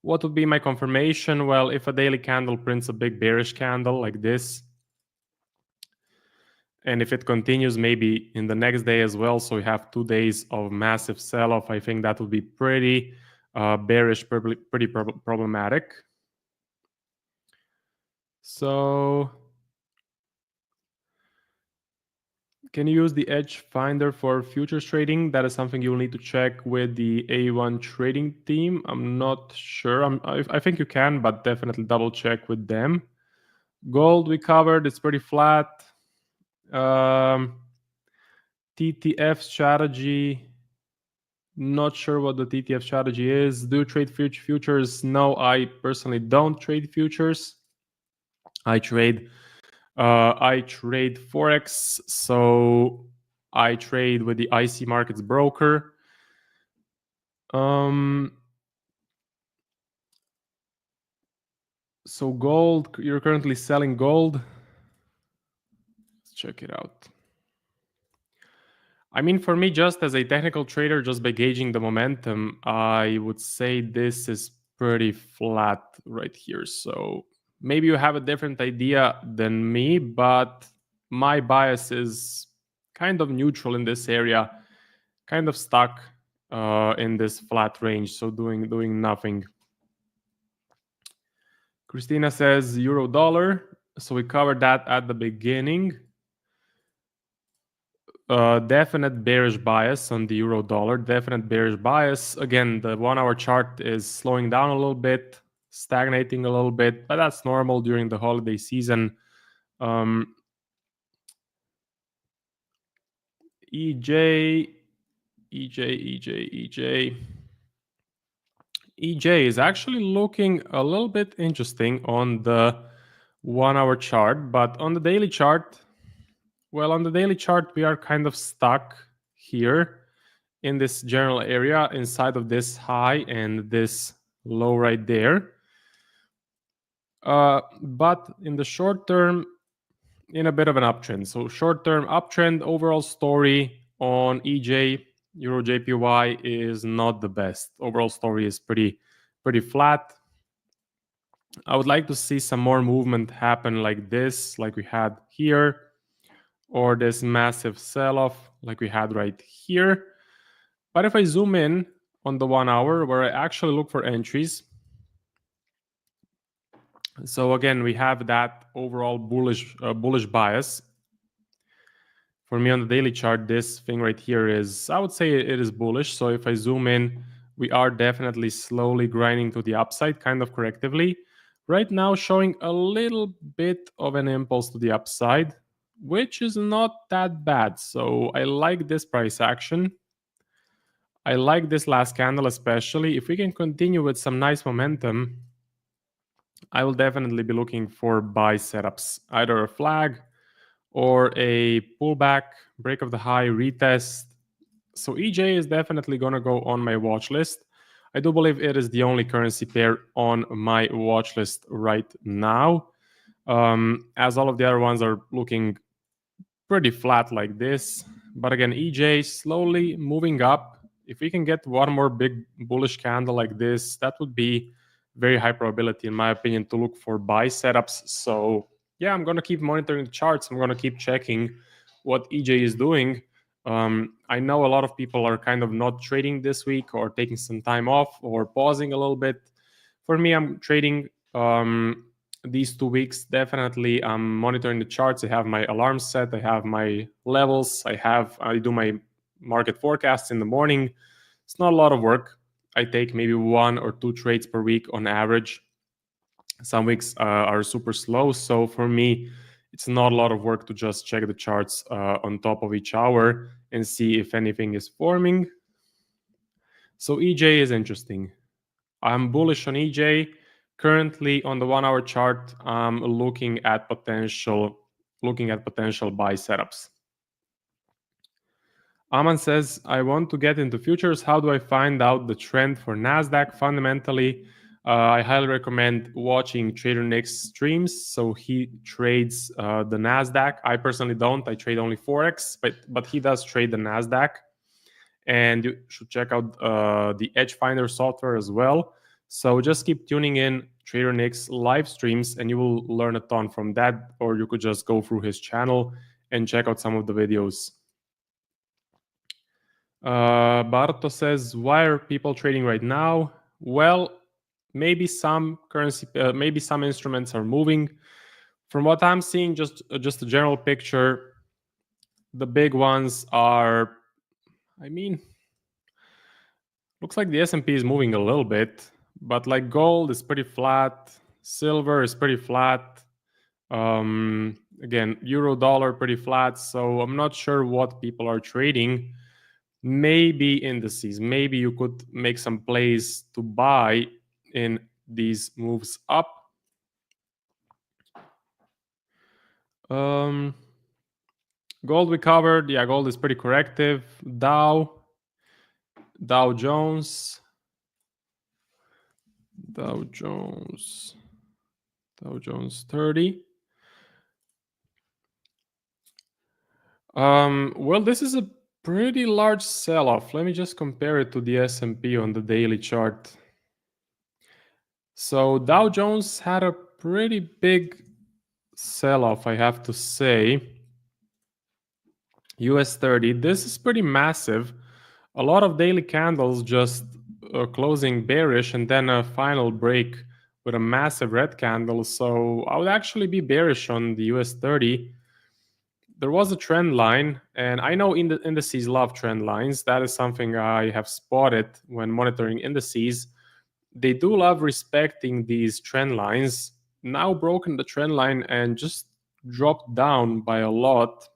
S4: What would be my confirmation? Well, if a daily candle prints a big bearish candle like this, and if it continues maybe in the next day as well, so we have 2 days of massive sell-off, I think that would be pretty bearish, pretty problematic. So can you use the edge finder for futures trading? That is something you'll need to check with the A1 trading team. I'm not sure. I think you can, but definitely double check with them. Gold we covered. It's pretty flat. TTF strategy. Not sure what the TTF strategy is. Do you trade futures? No, I personally don't trade futures. I trade Forex, so I trade with the IC Markets broker. So gold, you're currently selling gold. Let's check it out. I mean, for me, just as a technical trader, just by gauging the momentum, I would say this is pretty flat right here. So maybe you have a different idea than me, but my bias is kind of neutral in this area, kind of stuck in this flat range, so doing nothing. Christina says euro dollar, so we covered that at the beginning. Definite bearish bias on the euro dollar, definite bearish bias. Again, the 1 hour chart is slowing down a little bit, stagnating a little bit, but that's normal during the holiday season. EJ is actually looking a little bit interesting on the 1 hour chart, but on the daily chart, well, on the daily chart, we are kind of stuck here in this general area inside of this high and this low right there. But in the short term, in a bit of an uptrend. So short-term uptrend, overall story on EJ, Euro JPY is not the best. Overall story is pretty flat. I would like to see some more movement happen like this, like we had here, or this massive sell-off like we had right here. But if I zoom in on the 1 hour where I actually look for entries, so again, we have that overall bullish bias. For me on the daily chart, this thing right here is, I would say it is bullish. So if I zoom in, we are definitely slowly grinding to the upside, kind of correctively. Right now showing a little bit of an impulse to the upside, which is not that bad. So I like this price action. I like this last candle especially. If we can continue with some nice momentum, I will definitely be looking for buy setups, either a flag or a pullback, break of the high, retest. So EJ is definitely going to go on my watch list. I do believe it is the only currency pair on my watch list right now, as all of the other ones are looking pretty flat like this. But again, EJ slowly moving up. If we can get one more big bullish candle like this, that would be very high probability, in my opinion, to look for buy setups. So yeah, I'm going to keep monitoring the charts. I'm going to keep checking what EJ is doing. I know a lot of people are kind of not trading this week or taking some time off or pausing a little bit. For me, I'm trading these 2 weeks. Definitely, I'm monitoring the charts. I have my alarms set. I have my levels. I do my market forecasts in the morning. It's not a lot of work. I take maybe 1 or 2 trades per week on average. Some weeks are super slow. So for me, it's not a lot of work to just check the charts on top of each hour and see if anything is forming. So EJ is interesting. I'm bullish on EJ. Currently on the 1 hour chart, I'm looking at potential buy setups. Aman says, I want to get into futures. How do I find out the trend for NASDAQ? Fundamentally, I highly recommend watching Trader Nick's streams. So he trades the NASDAQ. I personally don't. I trade only Forex, but he does trade the NASDAQ. and you should check out the Edge Finder software as well. So just keep tuning in Trader Nick's live streams and you will learn a ton from that, or you could just go through his channel and check out some of the videos. Barto says, why are people trading right now? Well, maybe some currency, maybe some instruments are moving. From what I'm seeing, just a general picture, the big ones are, I mean, looks like the S&P is moving a little bit, but like gold is pretty flat, silver is pretty flat. Again, euro dollar pretty flat. So I'm not sure what people are trading. Maybe indices. Maybe you could make some plays to buy in these moves up. Gold we covered. Yeah, gold is pretty corrective. Dow Jones 30. Well, this is a pretty large sell-off. Let me just compare it to the S&P on the daily chart. So Dow Jones had a pretty big sell-off, I have to say. US 30, this is pretty massive. A lot of daily candles just closing bearish and then a final break with a massive red candle. So I would actually be bearish on the US 30. There was a trend line, and I know indices love trend lines. That is something I have spotted when monitoring indices. They do love respecting these trend lines. Now broken the trend line and just dropped down by a lot.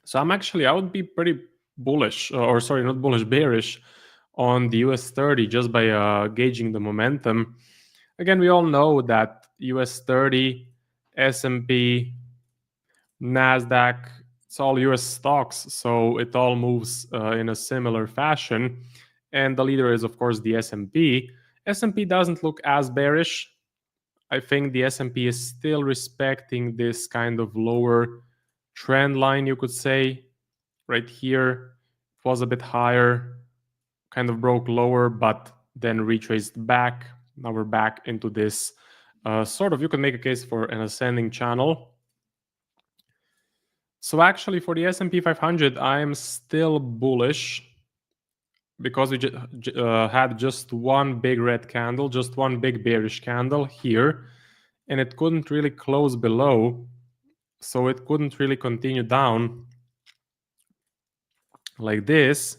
S4: So I would be pretty bullish, or sorry, not bullish, bearish on the US 30 just by gauging the momentum. Again, we all know that US 30, S&P, NASDAQ, it's all US stocks, so it all moves in a similar fashion. And the leader is, of course, the S&P. S&P doesn't look as bearish. I think the S&P is still respecting this kind of lower trend line, you could say. Right here, it was a bit higher, kind of broke lower, but then retraced back. Now we're back into this sort of, you can make a case for an ascending channel. So actually for the S&P 500, I am still bullish because we had just one big red candle, just one big bearish candle here, and it couldn't really close below, so it couldn't really continue down like this.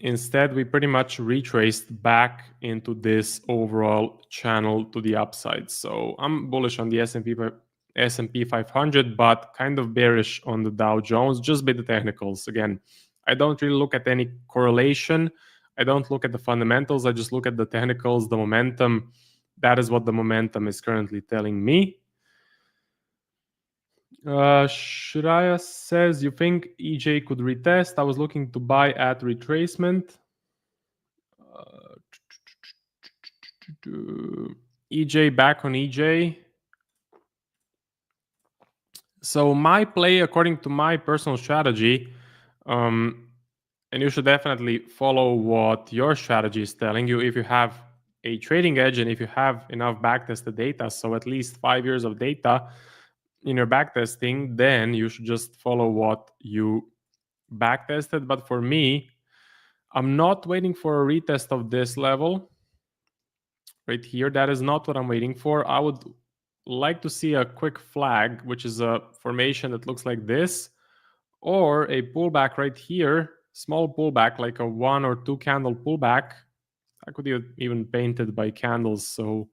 S4: Instead, we pretty much retraced back into this overall channel to the upside. So I'm bullish on the S&P 500, but kind of bearish on the Dow Jones, just by the technicals. Again, I don't really look at any correlation. I don't look at the fundamentals. I just look at the technicals, the momentum. That is what the momentum is currently telling me. Shreya says, you think EJ could retest? I was looking to buy at retracement. EJ, back on EJ. So my play, according to my personal strategy, and you should definitely follow what your strategy is telling you if you have a trading edge and if you have enough backtested data, so at least 5 years of data in your backtesting, then you should just follow what you backtested. But for me, I'm not waiting for a retest of this level right here. That is not what I'm waiting for. I would like to see a quick flag, which is a formation that looks like this, or a pullback right here, small pullback, like a 1 or 2 candle pullback. I could even paint it by candles. So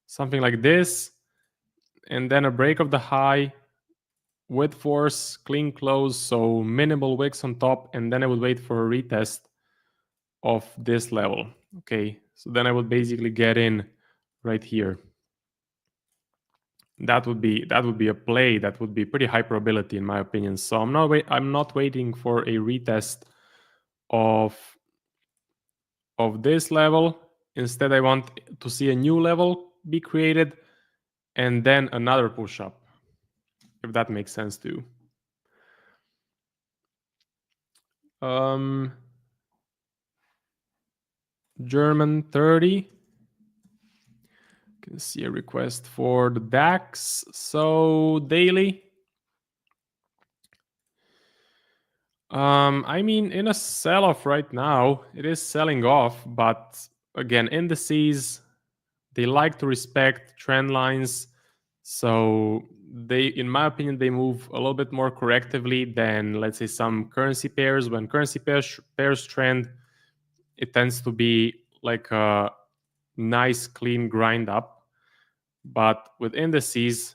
S4: something like this, and then a break of the high with force, clean close, so minimal wicks on top, and then I would wait for a retest of this level. Okay, so then I would basically get in right here. That would be a play that would be pretty high probability in my opinion. So I'm not waiting for a retest of this level. Instead, I want to see a new level be created and then another push up, if that makes sense to you. German 30. You can see a request for the DAX. So daily. I mean, in a sell-off right now, it is selling off, but again, indices, they like to respect trend lines. So they, in my opinion, they move a little bit more correctively than, let's say, some currency pairs. When currency pairs trend, it tends to be like a nice, clean grind up. But with indices,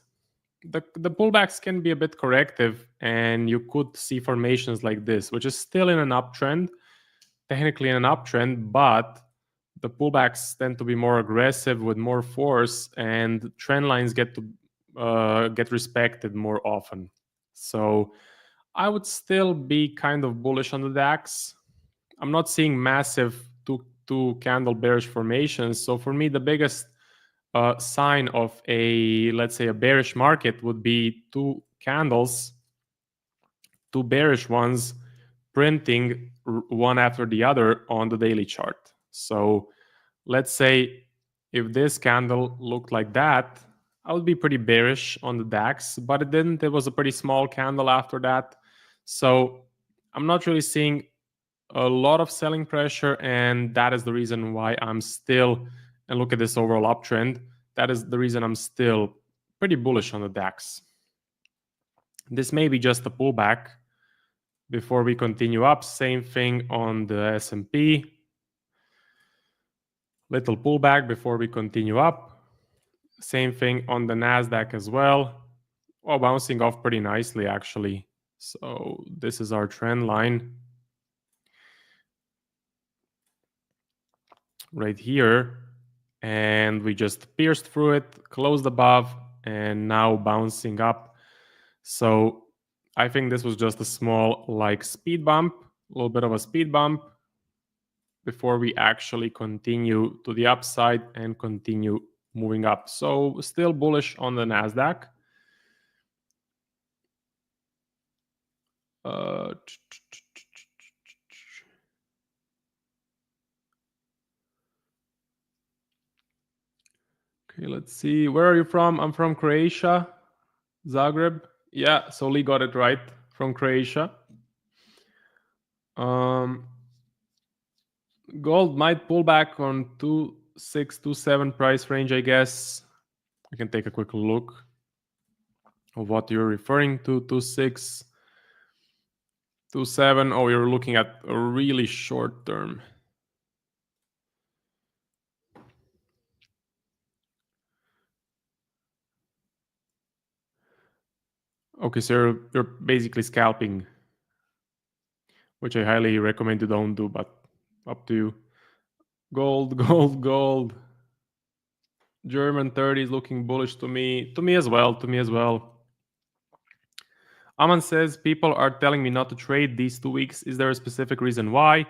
S4: the pullbacks can be a bit corrective, and you could see formations like this, which is still in an uptrend, technically in an uptrend, but the pullbacks tend to be more aggressive with more force, and trend lines get to get respected more often. So I would still be kind of bullish on the DAX. I'm not seeing massive two candle bearish formations. So for me, the biggest sign of a, let's say, a bearish market would be two candles, two bearish ones, printing one after the other on the daily chart. So let's say if this candle looked like that, I would be pretty bearish on the DAX, but it didn't. It was a pretty small candle after that. So I'm not really seeing a lot of selling pressure, and that is the reason why I'm still, and look at this overall uptrend, that is the reason I'm still pretty bullish on the DAX. This may be just a pullback before we continue up. Same thing on the S&P. Little pullback before we continue up. Same thing on the NASDAQ as well. Oh, bouncing off pretty nicely, actually. So this is our trend line right here. And we just pierced through it, closed above, and now bouncing up. So I think this was just a small like speed bump, a little bit of a speed bump before we actually continue to the upside and continue moving up. So still bullish on the NASDAQ. Okay, let's see. Where are you from? I'm from Croatia, Zagreb. Yeah, so Lee got it right, from Croatia. Gold might pull back on 2627 price range, I guess. I can take a quick look of what you're referring to. 2627. Oh, you're looking at a really short term. Okay, so you're basically scalping, which I highly recommend you don't do, but up to you. Gold, gold, gold. German 30 is looking bullish to me. To me as well. Aman says, people are telling me not to trade these 2 weeks. Is there a specific reason why?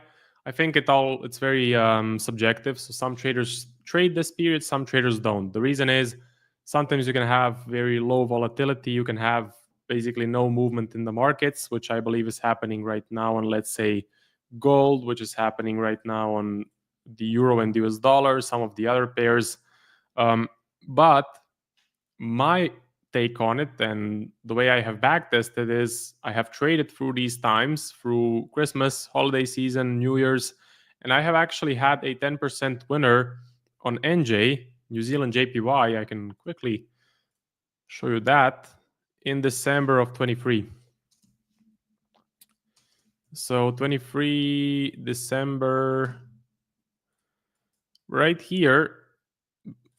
S4: I think it's very subjective. So some traders trade this period, some traders don't. The reason is sometimes you can have very low volatility. You can have basically no movement in the markets, which I believe is happening right now on, let's say, gold, which is happening right now on the euro and US dollar, some of the other pairs. But my take on it and the way I have backtested is I have traded through these times, through Christmas, holiday season, New Year's, and I have actually had a 10% winner on NJ, New Zealand JPY. I can quickly show you that in December of 23. So 23 December, right here.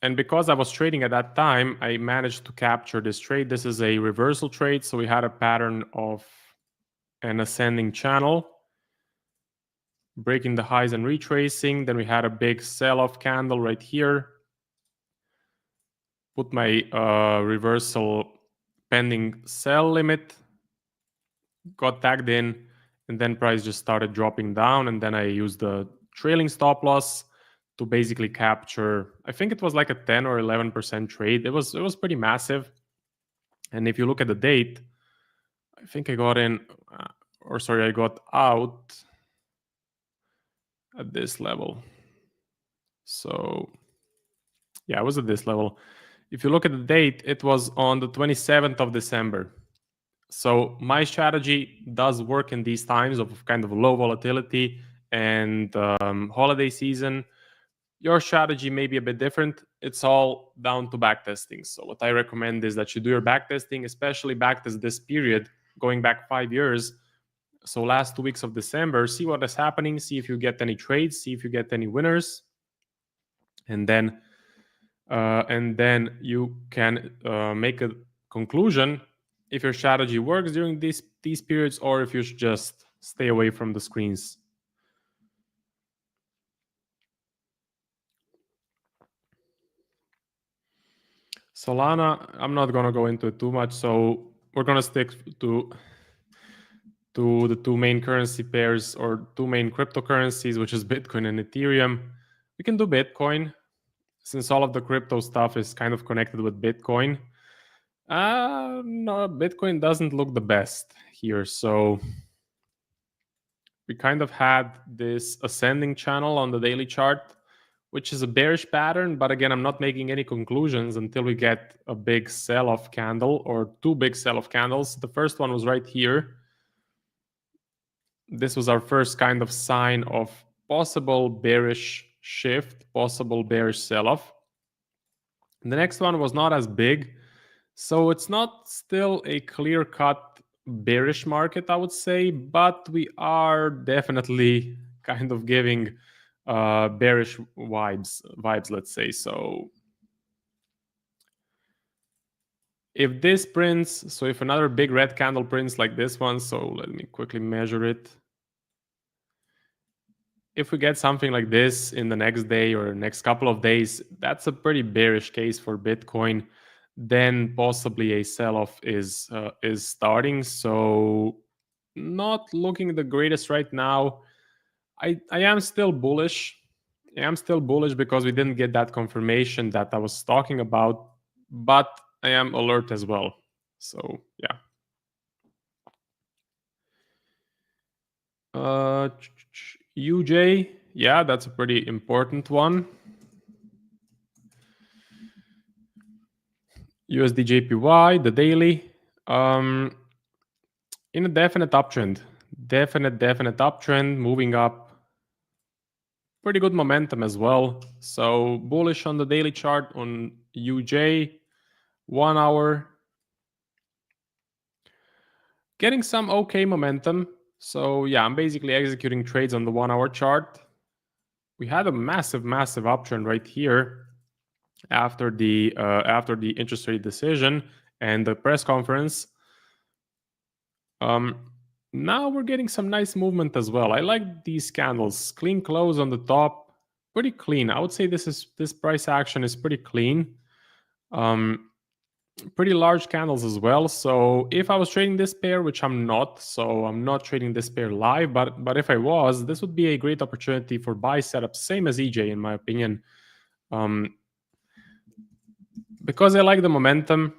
S4: And because I was trading at that time, I managed to capture this trade. This is a reversal trade. So we had a pattern of an ascending channel, breaking the highs and retracing. Then we had a big sell-off candle right here. Put my reversal pending sell limit, got tagged in, and then price just started dropping down. And then I used the trailing stop loss to basically capture, I think it was like a 10 or 11% trade. It was pretty massive. And if you look at the date, I think I got in, I got out at this level. So yeah, it was at this level. If you look at the date, it was on the 27th of December. So my strategy does work in these times of kind of low volatility and holiday season. Your strategy may be a bit different. It's all down to backtesting. So what I recommend is that you do your backtesting, especially backtest this period, going back 5 years. So last 2 weeks of December, see what is happening, see if you get any trades, see if you get any winners, and then you can make a conclusion if your strategy works during these periods or if you should just stay away from the screens. Solana, I'm not going to go into it too much, so we're going to stick to the two main currency pairs or two main cryptocurrencies, which is Bitcoin and Ethereum. We can do Bitcoin since all of the crypto stuff is kind of connected with Bitcoin. No, Bitcoin doesn't look the best here. So we kind of had this ascending channel on the daily chart, which is a bearish pattern. But again, I'm not making any conclusions until we get a big sell-off candle or two big sell-off candles. The first one was right here. This was our first kind of sign of possible bearish shift, possible bearish sell-off. The next one was not as big. So it's not still a clear-cut bearish market, I would say, but we are definitely kind of giving bearish vibes, let's say. So if this prints, so if another big red candle prints like this one, so let me quickly measure it. If we get something like this in the next day or next couple of days, that's a pretty bearish case for Bitcoin. Then possibly a sell-off is starting. So not looking the greatest right now. I am still bullish. I am still bullish because we didn't get that confirmation that I was talking about, but I am alert as well. So yeah. UJ, yeah, that's a pretty important one. USD JPY, the daily, in a definite uptrend. Definite uptrend, moving up. Pretty good momentum as well. So bullish on the daily chart on UJ, 1 hour. Getting some okay momentum. So yeah, I'm basically executing trades on the 1 hour chart. We had a massive uptrend right here after the interest rate decision and the press conference. Now we're getting some nice movement as well. I like these candles. Clean close on the top, pretty clean. I would say this price action is pretty clean. Pretty large candles as well. So if I was trading this pair, which I'm not, so I'm not trading this pair live, but if I was, this would be a great opportunity for buy setup, same as EJ in my opinion. Because I like the momentum,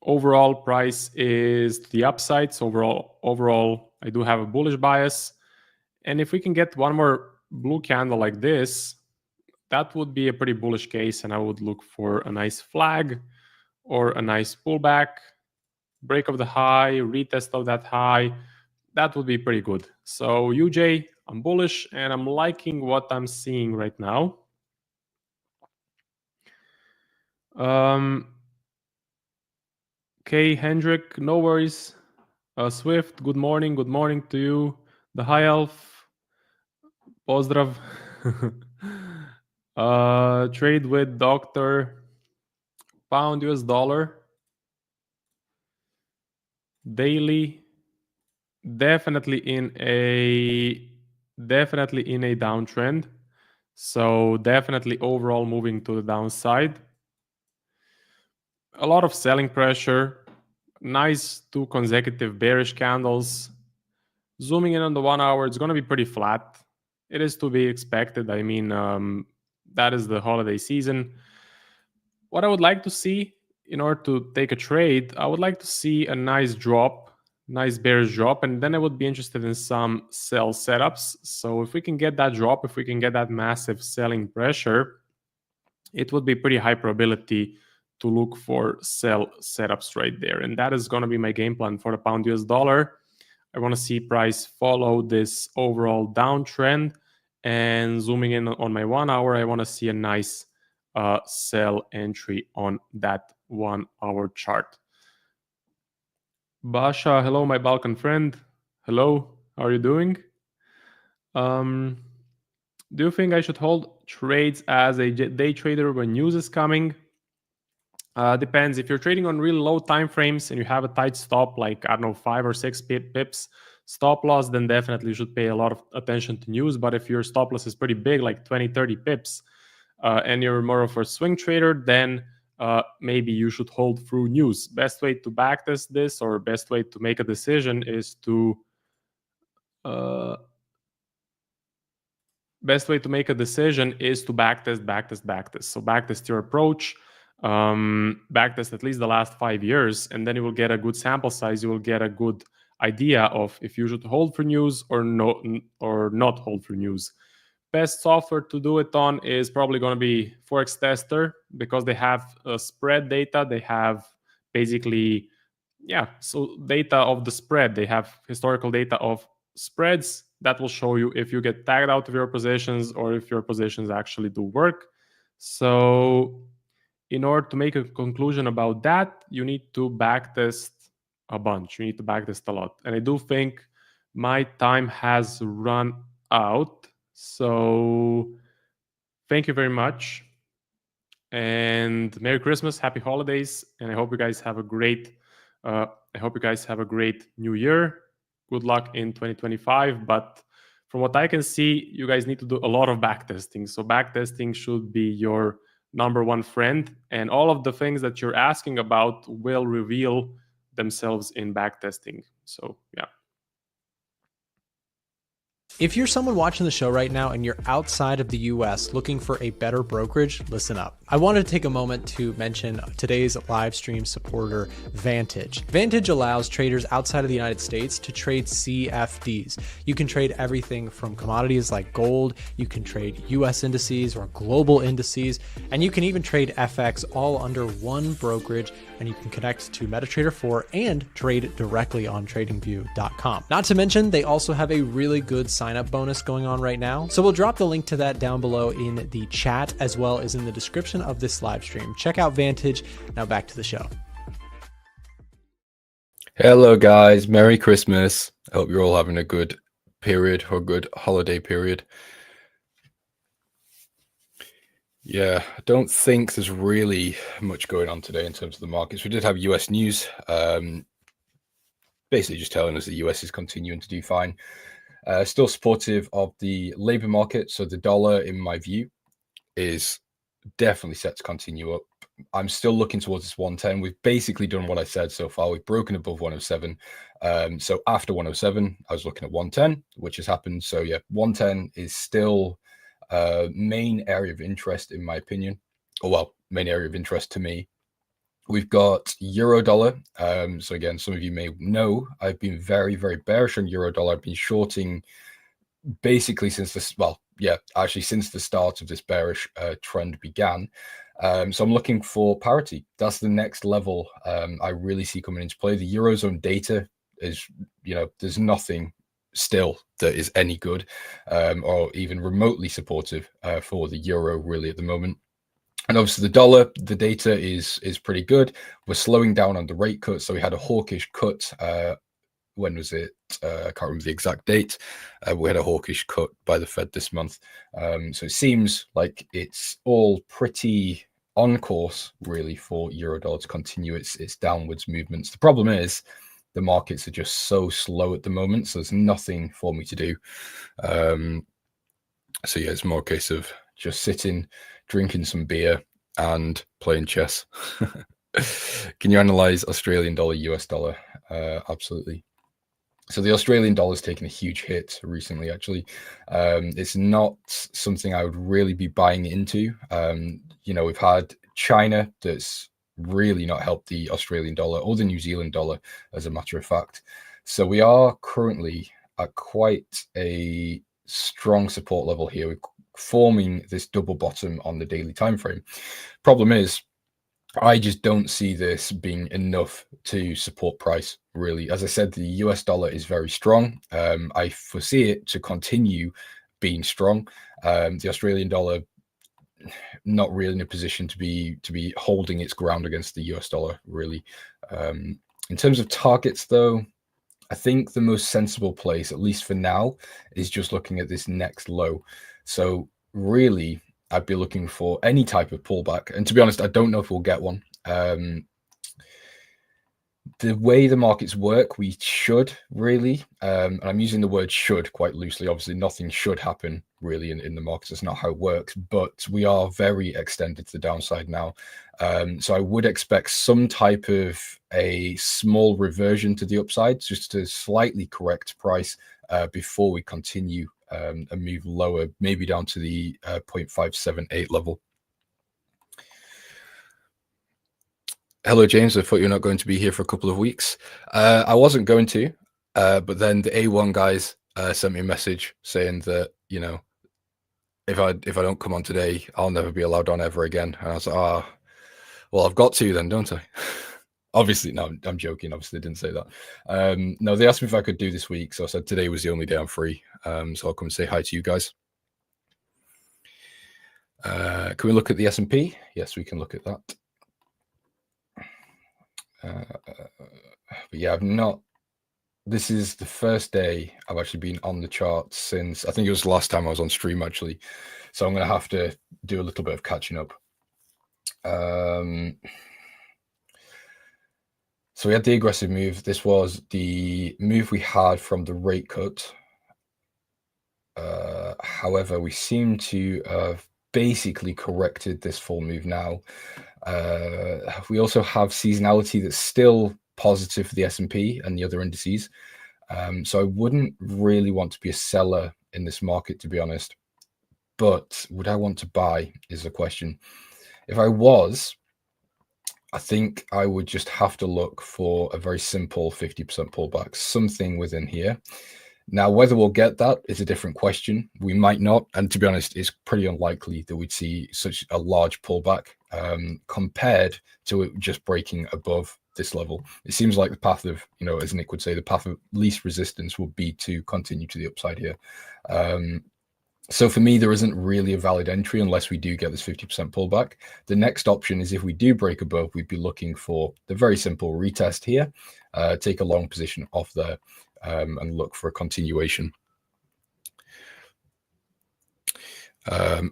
S4: overall price is to the upside. So overall, I do have a bullish bias. And if we can get one more blue candle like this, that would be a pretty bullish case. And I would look for a nice flag or a nice pullback, break of the high, retest of that high. That would be pretty good. So UJ, I'm bullish and I'm liking what I'm seeing right now. Okay, Hendrik, no worries. Swift, good morning to you. The High Elf, pozdrav. Trade with Dr. Pound US dollar. Daily, definitely in a downtrend. So definitely overall moving to the downside. A lot of selling pressure. Nice 2 consecutive bearish candles. Zooming in on the 1 hour, it's going to be pretty flat. It is to be expected. I mean, that is the holiday season. What I would like to see in order to take a trade, I would like to see a nice drop nice bearish drop, and then I would be interested in some sell setups. So if we can get that drop, if we can get that massive selling pressure, it would be pretty high probability to look for sell setups right there. And that is going to be my game plan for the pound US dollar. I want to see price follow this overall downtrend, and zooming in on my 1 hour, I want to see a nice sell entry on that 1 hour chart. Basha, hello, my Balkan friend. Hello, how are you doing? Do you think I should hold trades as a day trader when news is coming? Depends. If you're trading on really low time frames and you have a tight stop, like, I don't know, 5 or 6 pips stop loss, then definitely you should pay a lot of attention to news. But if your stop loss is pretty big, like 20, 30 pips, and you're more of a swing trader, then maybe you should hold through news. Best way to backtest this, or best way to make a decision, is to backtest. So backtest your approach, backtest at least the last 5 years, and then you will get a good sample size. You will get a good idea of if you should hold for news or not hold for news. Best software to do it on is probably going to be Forex Tester, because they have spread data. They have basically, so data of the spread. They have historical data of spreads that will show you if you get tagged out of your positions or if your positions actually do work. So in order to make a conclusion about that, you need to backtest a bunch. You need to backtest a lot. And I do think my time has run out. So thank you very much. And Merry Christmas, Happy Holidays. And I hope you guys have a great new year. Good luck in 2025. But from what I can see, you guys need to do a lot of backtesting. So backtesting should be your number one friend. And all of the things that you're asking about will reveal themselves in backtesting. So, yeah.
S1: If you're someone watching the show right now and you're outside of the US looking for a better brokerage, listen up. I wanted to take a moment to mention today's live stream supporter, Vantage. Vantage allows traders outside of the United States to trade CFDs. You can trade everything from commodities like gold, you can trade US indices or global indices, and you can even trade FX all under one brokerage, and you can connect to MetaTrader 4 and trade directly on tradingview.com. Not to mention, they also have a really good sign-up bonus going on right now. So we'll drop the link to that down below in the chat, as well as in the description of this live stream. Check out Vantage. Now back to the show.
S5: Hello guys, Merry Christmas. I hope you're all having a good period, or good holiday period. Yeah, I don't think there's really much going on today in terms of the markets. We did have US news, basically just telling us the US is continuing to do fine. Still supportive of the labor market. So the dollar, in my view, is definitely set to continue up. I'm still looking towards this 110. We've basically done what I said so far. We've broken above 107. So after 107, I was looking at 110, which has happened. So yeah, 110 is still main area of interest, in my opinion. Or well, main area of interest to me. We've got euro dollar. So again, some of you may know I've been very, very bearish on euro dollar. I've been shorting basically since this, since the start of this bearish trend began. So I'm looking for parity. That's the next level I really see coming into play. The Eurozone data is, there's nothing still that is any good or even remotely supportive for the euro really at the moment. And obviously the dollar, the data is pretty good. We're slowing down on the rate cut. So we had a hawkish cut. When was it? I can't remember the exact date. We had a hawkish cut by the Fed this month. So it seems like it's all pretty on course really for Eurodollar to continue its downwards movements. The problem is the markets are just so slow at the moment. So there's nothing for me to do. So yeah, it's more a case of just sitting, drinking some beer and playing chess. Can you analyze Australian dollar, US dollar? Absolutely. So the Australian dollar has taken a huge hit recently, actually. It's not something I would really be buying into. We've had China that's really not helped the Australian dollar or the New Zealand dollar, as a matter of fact. So we are currently at quite a strong support level here. We're forming this double bottom on the daily time frame. Problem is, I just don't see this being enough to support price, really. As I said, the US dollar is very strong. I foresee it to continue being strong. The Australian dollar not really in a position to be holding its ground against the US dollar, really. In terms of targets, though, I think the most sensible place, at least for now, is just looking at this next low. So really, I'd be looking for any type of pullback. And to be honest, I don't know if we'll get one. The way the markets work, we should really, and I'm using the word should quite loosely. Obviously, nothing should happen really in the markets. That's not how it works, but we are very extended to the downside now. So I would expect some type of a small reversion to the upside, just to slightly correct price before we continue a move lower, maybe down to the 0.578 level. Hello, James. I thought you were not going to be here for a couple of weeks. I wasn't going to, but then the A1 guys sent me a message saying that, you know, if I don't come on today, I'll never be allowed on ever again. And I was like, well, I've got to then, don't I? Obviously, no, I'm joking. Obviously, I didn't say that. No, they asked me if I could do this week. So I said today was the only day I'm free. So I'll come and say hi to you guys. Can we look at the S&P? Yes, we can look at that. But yeah, I've not. This is the first day I've actually been on the chart since, I think it was the last time I was on stream actually. So I'm going to have to do a little bit of catching up. So we had the aggressive move. This was the move we had from the rate cut. However, we seem to have basically corrected this full move now. We also have seasonality that's still positive for the S&P and the other indices. So I wouldn't really want to be a seller in this market, to be honest. But would I want to buy is the question. If I was, I think I would just have to look for a very simple 50% pullback, something within here. Now, whether we'll get that is a different question. We might not. And to be honest, it's pretty unlikely that we'd see such a large pullback compared to it just breaking above this level. It seems like the path of, you know, as Nick would say, the path of least resistance would be to continue to the upside here. So for me, there isn't really a valid entry unless we do get this 50% pullback. The next option is if we do break above, we'd be looking for the very simple retest here, take a long position off there, and look for a continuation.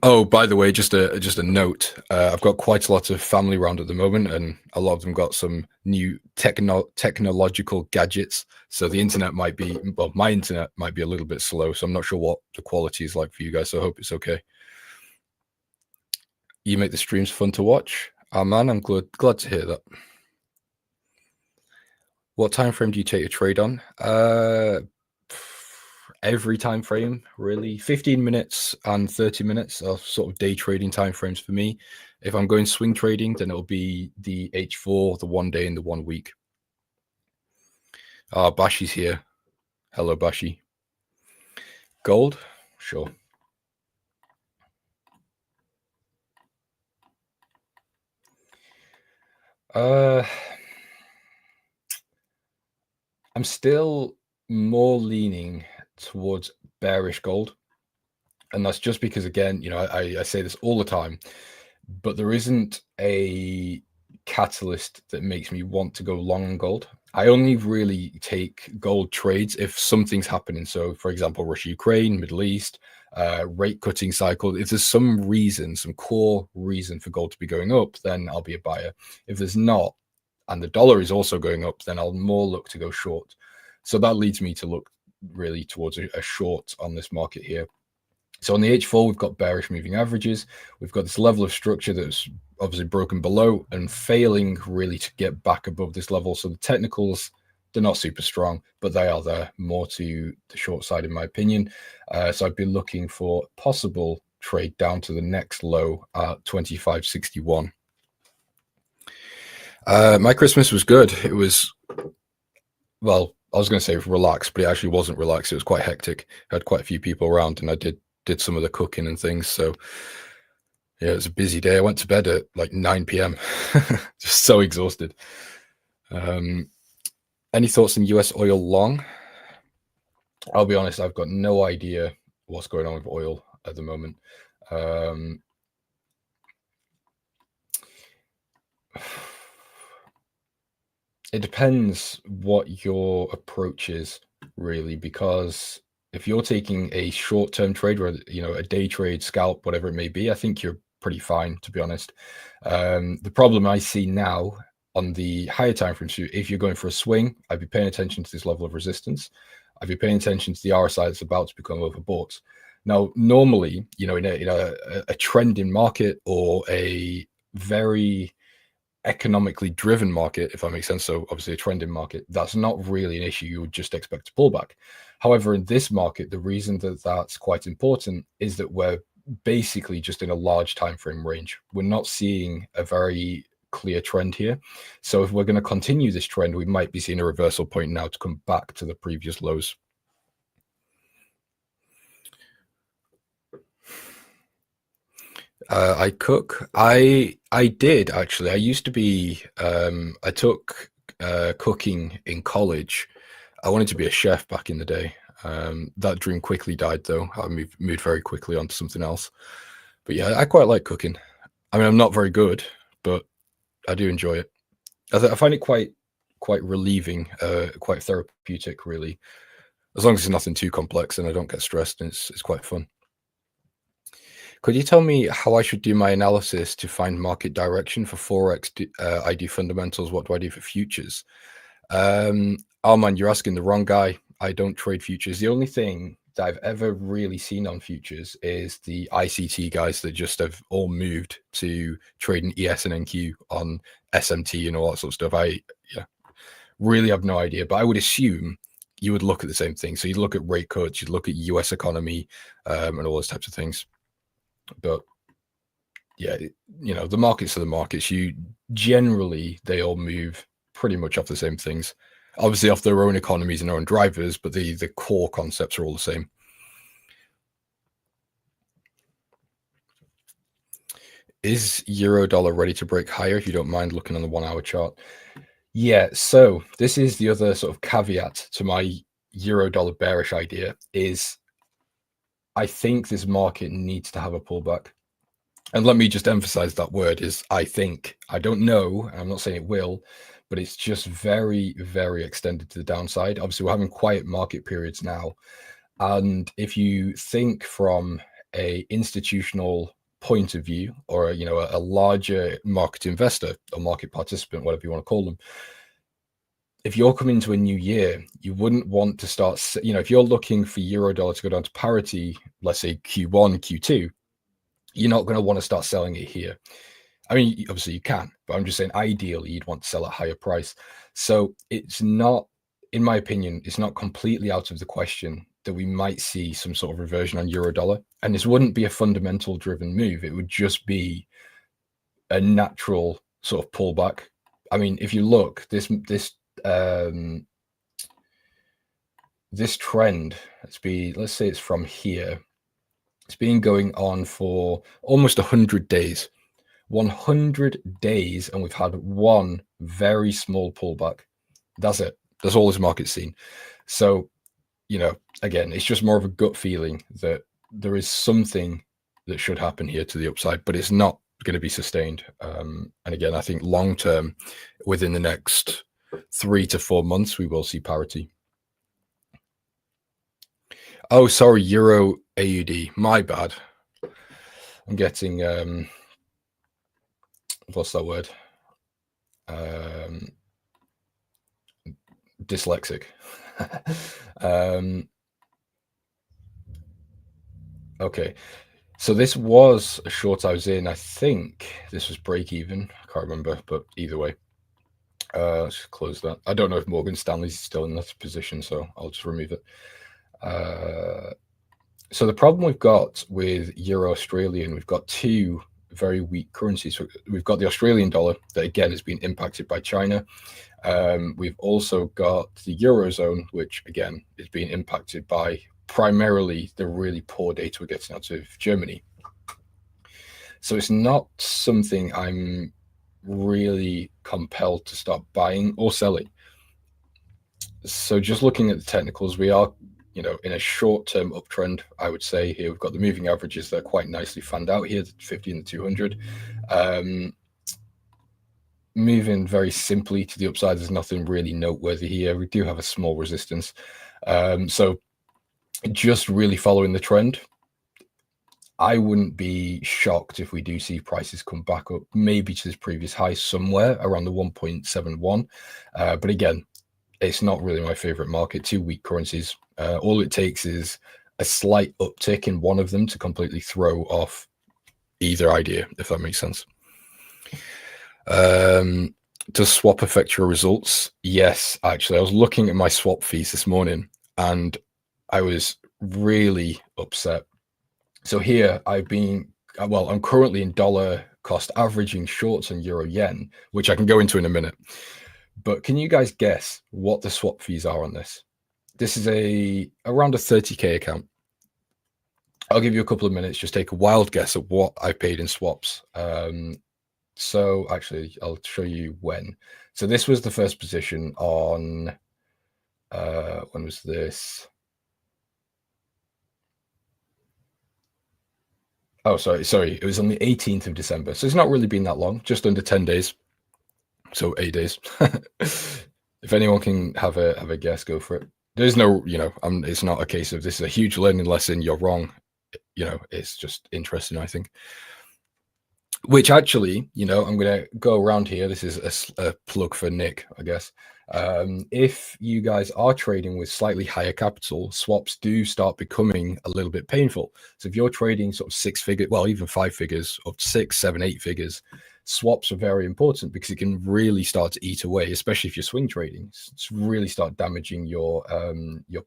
S5: Oh, by the way, just a note. I've got quite a lot of family around at the moment, and a lot of them got some new technological gadgets. So the internet might be, well, my internet might be a little bit slow. So I'm not sure what the quality is like for you guys. So I hope it's okay. You make the streams fun to watch. Oh man, I'm glad to hear that. What time frame do you take a trade on? Every time frame, really. 15 minutes and 30 minutes are sort of day trading time frames for me. If I'm going swing trading, then it'll be the H4, the 1 day and the 1 week. Bashi's here. Hello, Bashi. Gold? Sure. I'm still more leaning towards bearish gold. And that's just because, again, you know, I say this all the time, but there isn't a catalyst that makes me want to go long on gold. I only really take gold trades if something's happening. So, for example, Russia, Ukraine, Middle East, rate cutting cycle. If there's some reason, some core reason for gold to be going up, then I'll be a buyer. If there's not, and the dollar is also going up, then I'll more look to go short. So that leads me to look really towards a short on this market here. So on the H4, we've got bearish moving averages. We've got this level of structure that's obviously broken below and failing really to get back above this level. So the technicals, they're not super strong, but they are there more to the short side, in my opinion. So I'd be looking for possible trade down to the next low at 25.61. My Christmas was good. It was, well, I was going to say relaxed, but it actually wasn't relaxed. It was quite hectic. I had quite a few people around, and I did some of the cooking and things. So yeah, it was a busy day. I went to bed at like 9 p.m. Just so exhausted. Any thoughts on US oil long? I'll be honest, I've got no idea what's going on with oil at the moment. It depends what your approach is, really, because if you're taking a short-term trade, or a day trade, scalp, whatever it may be, I think you're pretty fine, to be honest. The problem I see now on the higher time frame, so if you're going for a swing, I'd be paying attention to this level of resistance. I'd be paying attention to the RSI that's about to become overbought. Now, normally, in a trending market or a very economically driven market, if that makes sense, so obviously a trending market, that's not really an issue. You would just expect a pullback. However, in this market, the reason that that's quite important is that we're basically just in a large time frame range. We're not seeing a very clear trend here. So if we're going to continue this trend, we might be seeing a reversal point now to come back to the previous lows. I cook. I did actually. I used to be. I took cooking in college. I wanted to be a chef back in the day. That dream quickly died, though. I moved very quickly onto something else. But yeah, I quite like cooking. I mean, I'm not very good, but I do enjoy it. I find it quite relieving, quite therapeutic, really. As long as it's nothing too complex and I don't get stressed, and it's quite fun. Could you tell me how I should do my analysis to find market direction for Forex? I do fundamentals. What do I do for futures? Armand, you're asking the wrong guy. I don't trade futures. The only thing that I've ever really seen on futures is the ICT guys that just have all moved to trading ES and NQ on SMT and all that sort of stuff. I really have no idea, but I would assume you would look at the same thing. So you'd look at rate cuts, you'd look at US economy, and all those types of things. But yeah, the markets are the markets. They all move pretty much off the same things, obviously off their own economies and their own drivers, but the core concepts are all the same. Is euro dollar ready to break higher? If you don't mind looking on the 1 hour chart. Yeah, so this is the other sort of caveat to my euro dollar bearish idea is I think this market needs to have a pullback. And let me just emphasize that word is I think. I don't know, and I'm not saying it will, but it's just very, very extended to the downside. Obviously, we're having quiet market periods now. And if you think from a institutional point of view, or a larger market investor or market participant, whatever you want to call them, if you're coming to a new year, you wouldn't want to start, if you're looking for euro dollar to go down to parity, let's say Q1, Q2, you're not going to want to start selling it here. I mean, obviously you can, but I'm just saying ideally you'd want to sell at a higher price. So it's not, in my opinion, it's not completely out of the question that we might see some sort of reversion on euro dollar. And this wouldn't be a fundamental driven move. It would just be a natural sort of pullback. I mean, if you look, this trend, let's say it's from here. It's been going on for almost 100 days. 100 days, and we've had one very small pullback. That's it. That's all this market's seen. So, again, it's just more of a gut feeling that there is something that should happen here to the upside, but it's not going to be sustained. And again, I think long term, within the next 3 to 4 months, we will see parity. Oh, sorry, Euro AUD. My bad. I'm getting what's that word? Dyslexic. Okay. So this was a short I was in. I think this was break even. I can't remember, but either way. Let's just close that. I don't know if Morgan Stanley's still in that position, so I'll just remove it. So the problem we've got with Euro Australian, we've got two very weak currencies. So we've got the Australian dollar that again has been impacted by China. We've also got the Eurozone, which again is being impacted by primarily the really poor data we're getting out of Germany. So it's not something I'm really compelled to start buying or selling. So just looking at the technicals, we are, in a short-term uptrend, I would say. Here we've got the moving averages that are quite nicely fanned out here, the 50 and the 200. Moving very simply to the upside, there's nothing really noteworthy here. We do have a small resistance. So just really following the trend. I wouldn't be shocked if we do see prices come back up, maybe to this previous high somewhere around the 1.71. But again, it's not really my favorite market. Two weak currencies. All it takes is a slight uptick in one of them to completely throw off either idea, if that makes sense. Does swap affect your results? Yes, actually. I was looking at my swap fees this morning and I was really upset. So here I'm currently in dollar cost averaging shorts and euro yen, which I can go into in a minute. But can you guys guess what the swap fees are on this? This is around a 30K account. I'll give you a couple of minutes, just take a wild guess at what I paid in swaps. So actually, I'll show you when. So this was the first position on, when was this? Oh, sorry. It was on the 18th of December. So it's not really been that long, just under 10 days. So 8 days. If anyone can have a guess, go for it. There's no, it's not a case of this is a huge learning lesson, you're wrong. It's just interesting, I think. Which actually, I'm going to go around here. This is a plug for Nick, I guess. If you guys are trading with slightly higher capital, swaps do start becoming a little bit painful. So if you're trading sort of 6 figures, well, even 5 figures, up to 6, 7, 8 figures, swaps are very important because it can really start to eat away, especially if you're swing trading. It's really start damaging your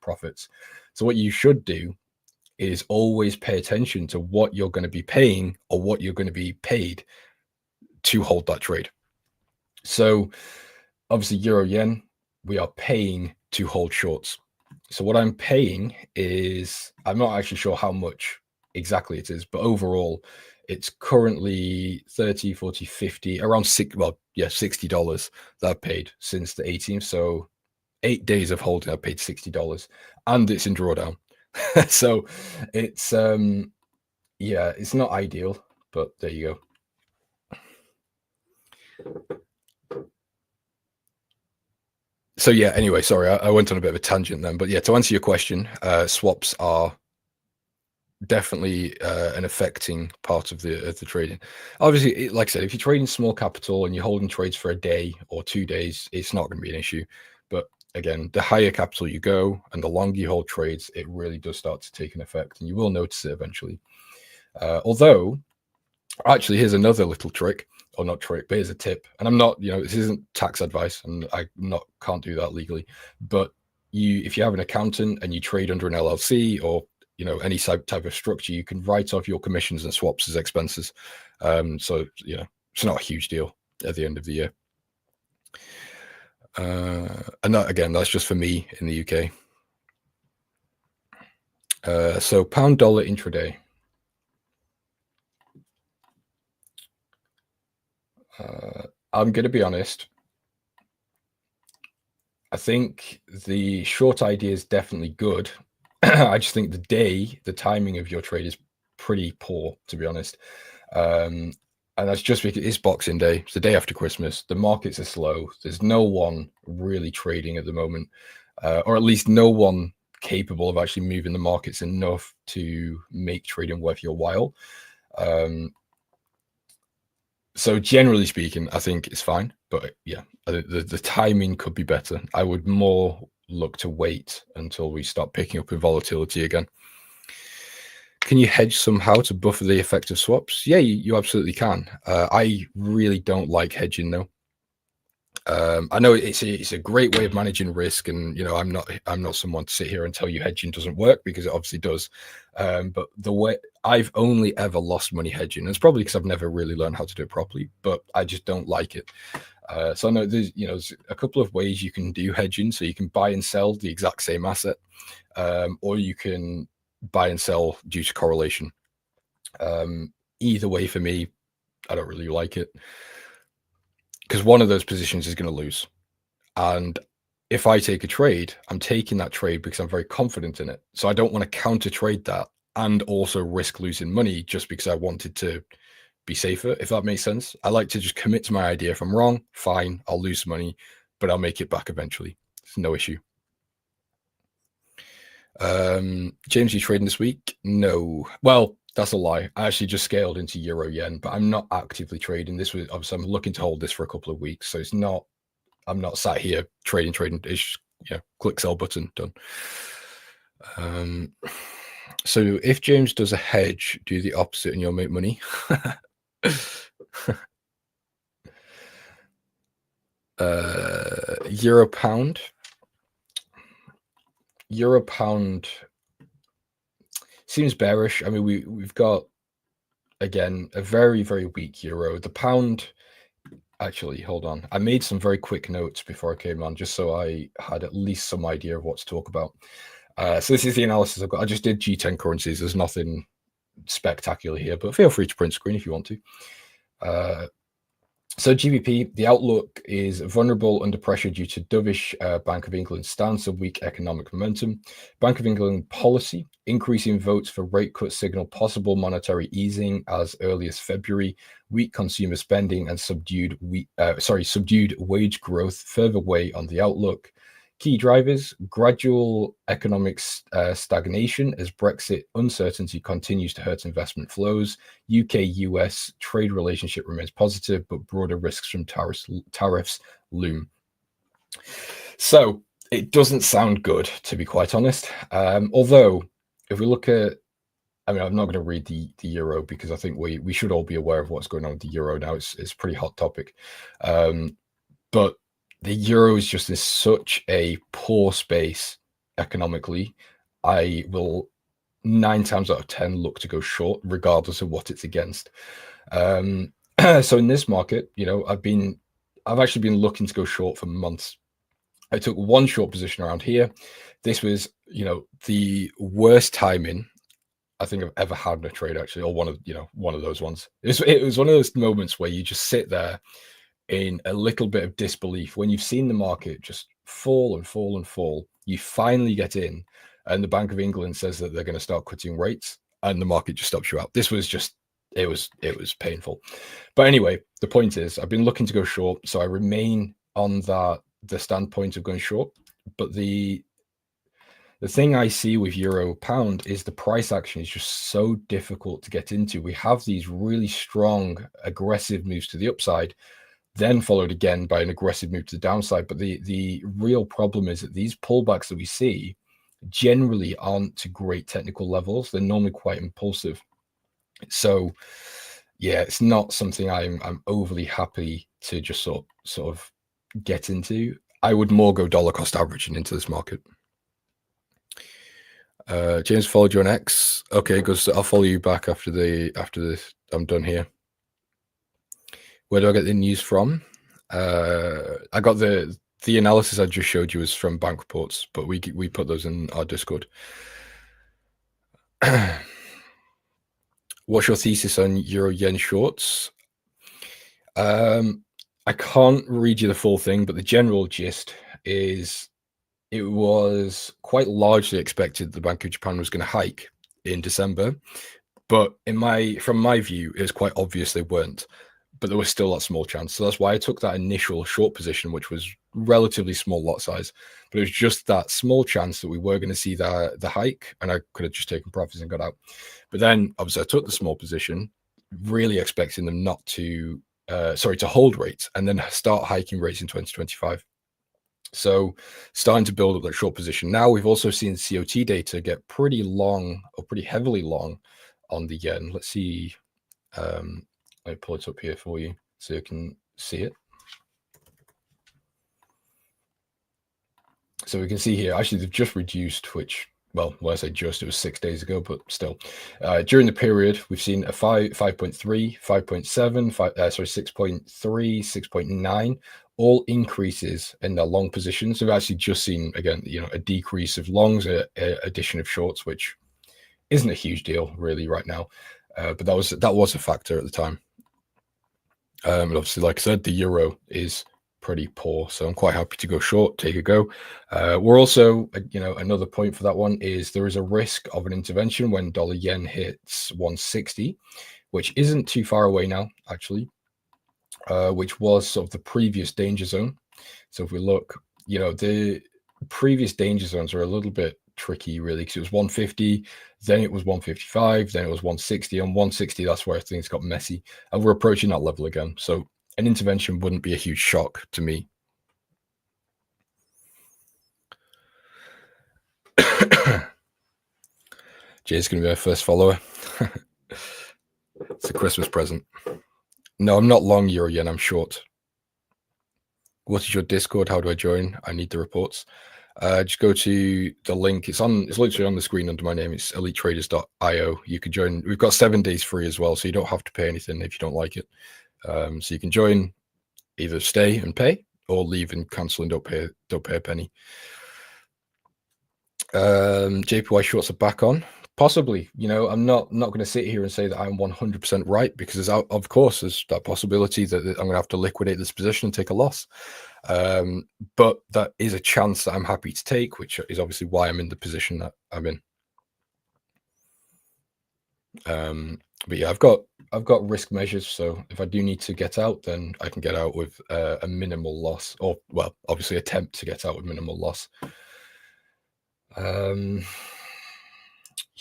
S5: profits. So what you should do is always pay attention to what you're going to be paying or what you're going to be paid to hold that trade. So obviously euro yen, we are paying to hold shorts. So what I'm paying is, I'm not actually sure how much exactly it is, but overall it's currently 30, 40, 50, around $60 that I've paid since the 18th. So 8 days of holding, I paid $60 and it's in drawdown. So it's it's not ideal, but there you go. So yeah, anyway, sorry, I went on a bit of a tangent then, but yeah, to answer your question, swaps are definitely an affecting part of the trading. Obviously, like I said, if you're trading small capital and you're holding trades for a day or 2 days, it's not going to be an issue. But again, the higher capital you go and the longer you hold trades, it really does start to take an effect, and you will notice it eventually. Although, actually, here's another little trick, or not trick, but here's a tip. And I'm not, this isn't tax advice, and I can't do that legally. But if you have an accountant and you trade under an LLC or any type of structure, you can write off your commissions and swaps as expenses. So it's not a huge deal at the end of the year. And that, again, that's just for me in the UK. So pound dollar intraday. I'm going to be honest. I think the short idea is definitely good. I just think the timing of your trade is pretty poor, to be honest. And that's just because it's Boxing Day. It's the day after Christmas. The markets are slow. There's no one really trading at the moment, or at least no one capable of actually moving the markets enough to make trading worth your while. So generally speaking, I think it's fine. But yeah, the timing could be better. I would more look to wait until we start picking up in volatility again. Can you hedge somehow to buffer the effect of swaps? Yeah, you absolutely can. I really don't like hedging though. I know it's a great way of managing risk, and I'm not someone to sit here and tell you hedging doesn't work, because it obviously does. But the way I've only ever lost money hedging, and it's probably because I've never really learned how to do it properly, but I just don't like it. So I know there's a couple of ways you can do hedging. So you can buy and sell the exact same asset, or you can buy and sell due to correlation. Either way, for me, I don't really like it, because one of those positions is going to lose. And if I take a trade, I'm taking that trade because I'm very confident in it. So I don't want to counter trade that and also risk losing money just because I wanted to be safer, if that makes sense. I like to just commit to my idea. If I'm wrong, fine, I'll lose money, but I'll make it back eventually. It's no issue. James, you trading this week? No. Well, that's a lie. I actually just scaled into euro yen, but I'm not actively trading. This was obviously, I'm looking to hold this for a couple of weeks, so it's not, I'm not sat here trading. It's just, click sell button, done. So if James does a hedge, do the opposite and you'll make money. Euro pound seems bearish. I mean, we've got, again, a very, very weak euro. The pound, actually, hold on. I made some very quick notes before I came on, just so I had at least some idea of what to talk about. So this is the analysis I've got. I just did G10 currencies. There's nothing spectacular here, but feel free to print screen if you want to. So GBP, the outlook is vulnerable under pressure due to dovish Bank of England stance of weak economic momentum. Bank of England policy, increasing votes for rate cut signal possible monetary easing as early as February. Weak consumer spending and subdued wage growth further weigh on the outlook. Key drivers: gradual economic stagnation as Brexit uncertainty continues to hurt investment flows. UK-US trade relationship remains positive, but broader risks from tariffs loom. So it doesn't sound good, to be quite honest. Although, if we look at, I mean, I'm not going to read the euro, because I think we should all be aware of what's going on with the euro now. It's a pretty hot topic. But the euro is just in such a poor space economically. I will 9 times out of 10 look to go short, regardless of what it's against. So in this market, I've actually been looking to go short for months. I took one short position around here. This was, the worst timing I think I've ever had in a trade, actually, or one of those ones. It was one of those moments where you just sit there in a little bit of disbelief when you've seen the market just fall and fall and fall. You finally get in, and the Bank of England says that they're going to start cutting rates, and the market just stops you out. This was just, it was painful. But anyway, the point is, I've been looking to go short, so I remain on the standpoint of going short. But the thing I see with euro pound is the price action is just so difficult to get into. We have these really strong, aggressive moves to the upside, then followed again by an aggressive move to the downside. But the real problem is that these pullbacks that we see generally aren't to great technical levels. They're normally quite impulsive. So yeah, it's not something I'm overly happy to just sort of get into. I would more go dollar cost averaging into this market. James followed you on X. Okay, good. So I'll follow you back after this. I'm done here. Where do I get the news from? I got the analysis I just showed you was from bank reports, but we put those in our Discord. What's your thesis on euro yen shorts? I can't read you the full thing, but the general gist is it was quite largely expected the Bank of Japan was going to hike in December, but from my view, it was quite obvious they weren't. But there was still that small chance. So that's why I took that initial short position, which was relatively small lot size. But it was just that small chance that we were going to see the hike, and I could have just taken profits and got out. But then, obviously, I took the small position, really expecting them not to, to hold rates and then start hiking rates in 2025. So starting to build up that short position. Now we've also seen COT data get pretty long, or pretty heavily long, on the yen. Let's see. Let me pull it up here for you so you can see it. So we can see here, actually, they've just reduced, which, well, when I say just, it was 6 days ago, but still. During the period, we've seen a 5.3, 5.7, 6.3, 6.9, all increases in their long positions. We've actually just seen, again, a decrease of longs, a addition of shorts, which isn't a huge deal really right now. But that was a factor at the time. And obviously, like I said, the euro is pretty poor, so I'm quite happy to go short, take a go. We're also, another point for that one is there is a risk of an intervention when dollar yen hits 160, which isn't too far away now, actually, which was sort of the previous danger zone. So if we look, the previous danger zones are a little bit tricky, really, because it was 150, then it was 155, then it was 160. On 160, that's where things got messy, and we're approaching that level again. So an intervention wouldn't be a huge shock to me. Jay's going to be our first follower. It's a Christmas present. No, I'm not long euro yen, I'm short. What is your Discord? How do I join? I need the reports. Just go to the link. It's literally on the screen under my name. It's elitetraders.io. You can join. We've got 7 days free as well, so you don't have to pay anything if you don't like it. So you can join, either stay and pay, or leave and cancel and don't pay a penny. JPY shorts are back on. Possibly, I'm not going to sit here and say that I'm 100% right, because of course there's that possibility that I'm going to have to liquidate this position and take a loss. But that is a chance that I'm happy to take, which is obviously why I'm in the position that I'm in. But yeah, I've got risk measures, so if I do need to get out, then I can get out with a minimal loss, or, well, obviously attempt to get out with minimal loss.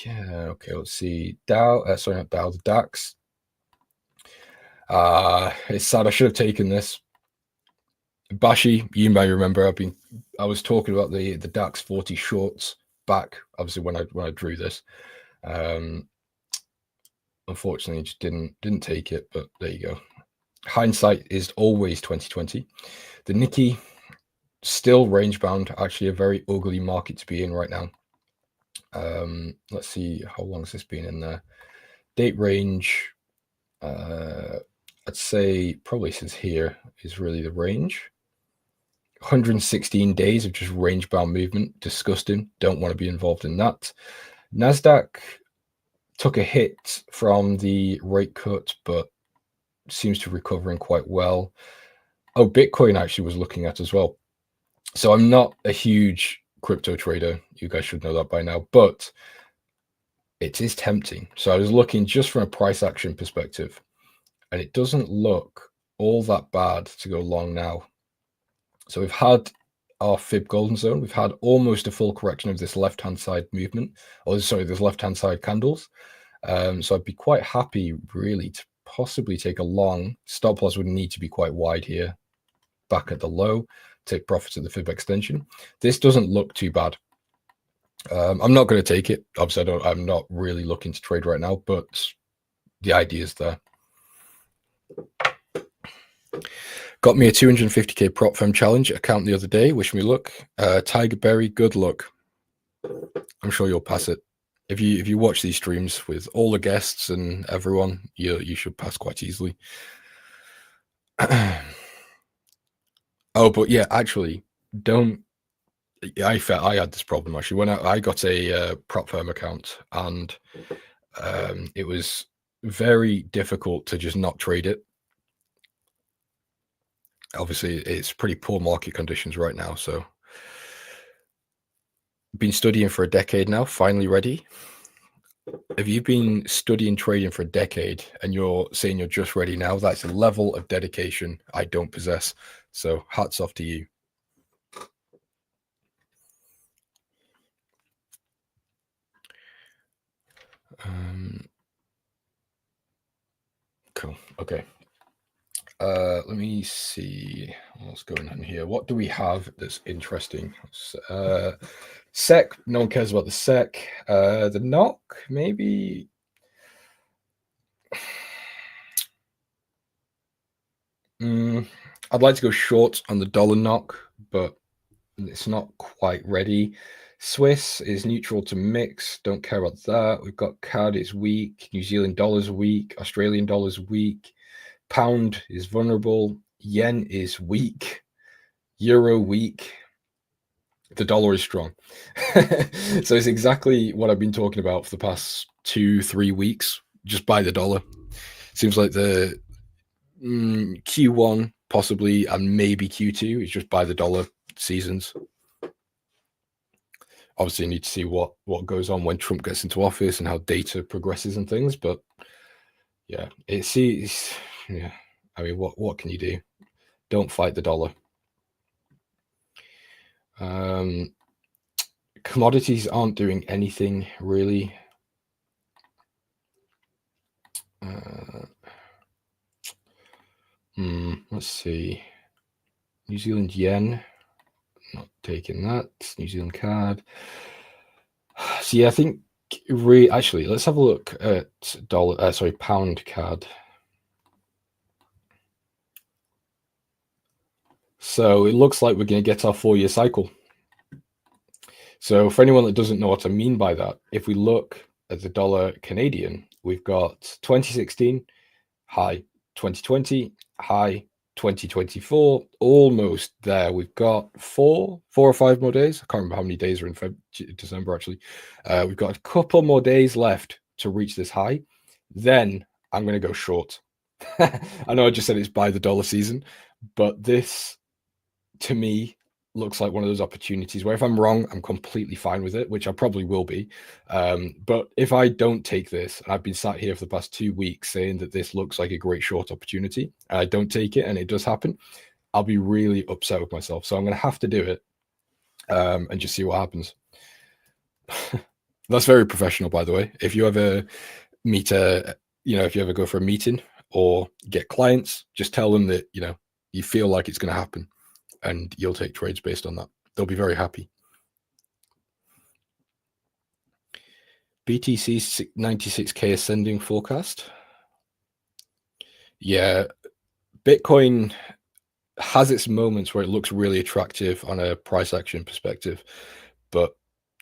S5: Yeah, okay, let's see. The DAX. It's sad. I should have taken this. Bashi, you may remember I was talking about the DAX 40 shorts back, obviously, when I drew this. Unfortunately, just didn't take it, but there you go. Hindsight is always 2020. The Nikkei, still range bound, actually a very ugly market to be in right now. Let's see, how long has this been in there? Date range, I'd say probably since here is really the range. 116 days of just range bound movement. Disgusting. Don't want to be involved in that. NASDAQ took a hit from the rate cut, but seems to be recovering quite well. Oh, Bitcoin actually was looking at as well. So I'm not a huge crypto trader. You guys should know that by now, but it is tempting. So I was looking just from a price action perspective, and it doesn't look all that bad to go long now. So we've had our fib golden zone. We've had almost a full correction of this left-hand side movement, or sorry, this left-hand side candles. So I'd be quite happy really to possibly take a long. Stop loss would need to be quite wide here, back at the low, take profits at the fib extension. This doesn't look too bad. I'm not going to take it. Obviously, I'm not really looking to trade right now, but the idea is there. Got me a 250k prop firm challenge account the other day. Wish me luck. Tiger Berry, good luck. I'm sure you'll pass it. If you watch these streams with all the guests and everyone, you should pass quite easily. Oh, but yeah, actually, don't. I had this problem actually when I got a prop firm account, and it was very difficult to just not trade it. Obviously, it's pretty poor market conditions right now, so been studying for a decade now, finally ready. If you've been studying trading for a decade and you're saying you're just ready now, that's a level of dedication I don't possess. So hats off to you. Cool. Okay. Let me see what's going on here. What do we have that's interesting? SEC. No one cares about the SEC. The NOK, maybe. I'd like to go short on the dollar NOK, but It's not quite ready. Swiss is neutral to mix. Don't care about that. We've got CAD is weak. New Zealand dollar's weak. Australian dollar's weak. Pound is vulnerable. Yen is weak. Euro weak. The dollar is strong. So it's exactly what I've been talking about for the past 2-3 weeks. Just buy the dollar. Seems like the Q1 possibly and maybe Q2 is just buy the dollar seasons. Obviously, you need to see what goes on when Trump gets into office and how data progresses and things. But yeah, yeah. I mean, what can you do? Don't fight the dollar. Commodities aren't doing anything really. Let's see. New Zealand yen, not taking that. New Zealand CAD. So yeah, I think actually let's have a look at pound CAD. So it looks like we're going to get our 4-year cycle. So for anyone that doesn't know what I mean by that, if we look at the dollar Canadian, we've got 2016 high, 2020 high, 2024 almost there. We've got 4 or 5 more days. I can't remember how many days are in December actually. We've got a couple more days left to reach this high. Then I'm going to go short. I know I just said it's buy the dollar season, but this to me looks like one of those opportunities where if I'm wrong, I'm completely fine with it, which I probably will be. But if I don't take this, and I've been sat here for the past 2 weeks saying that this looks like a great short opportunity, and I don't take it and it does happen, I'll be really upset with myself. So I'm going to have to do it and just see what happens. That's very professional, by the way. If you ever meet if you ever go for a meeting or get clients, just tell them that, you feel like it's going to happen. And you'll take trades based on that. They'll be very happy. BTC 96K ascending forecast. Yeah, Bitcoin has its moments where it looks really attractive on a price action perspective, but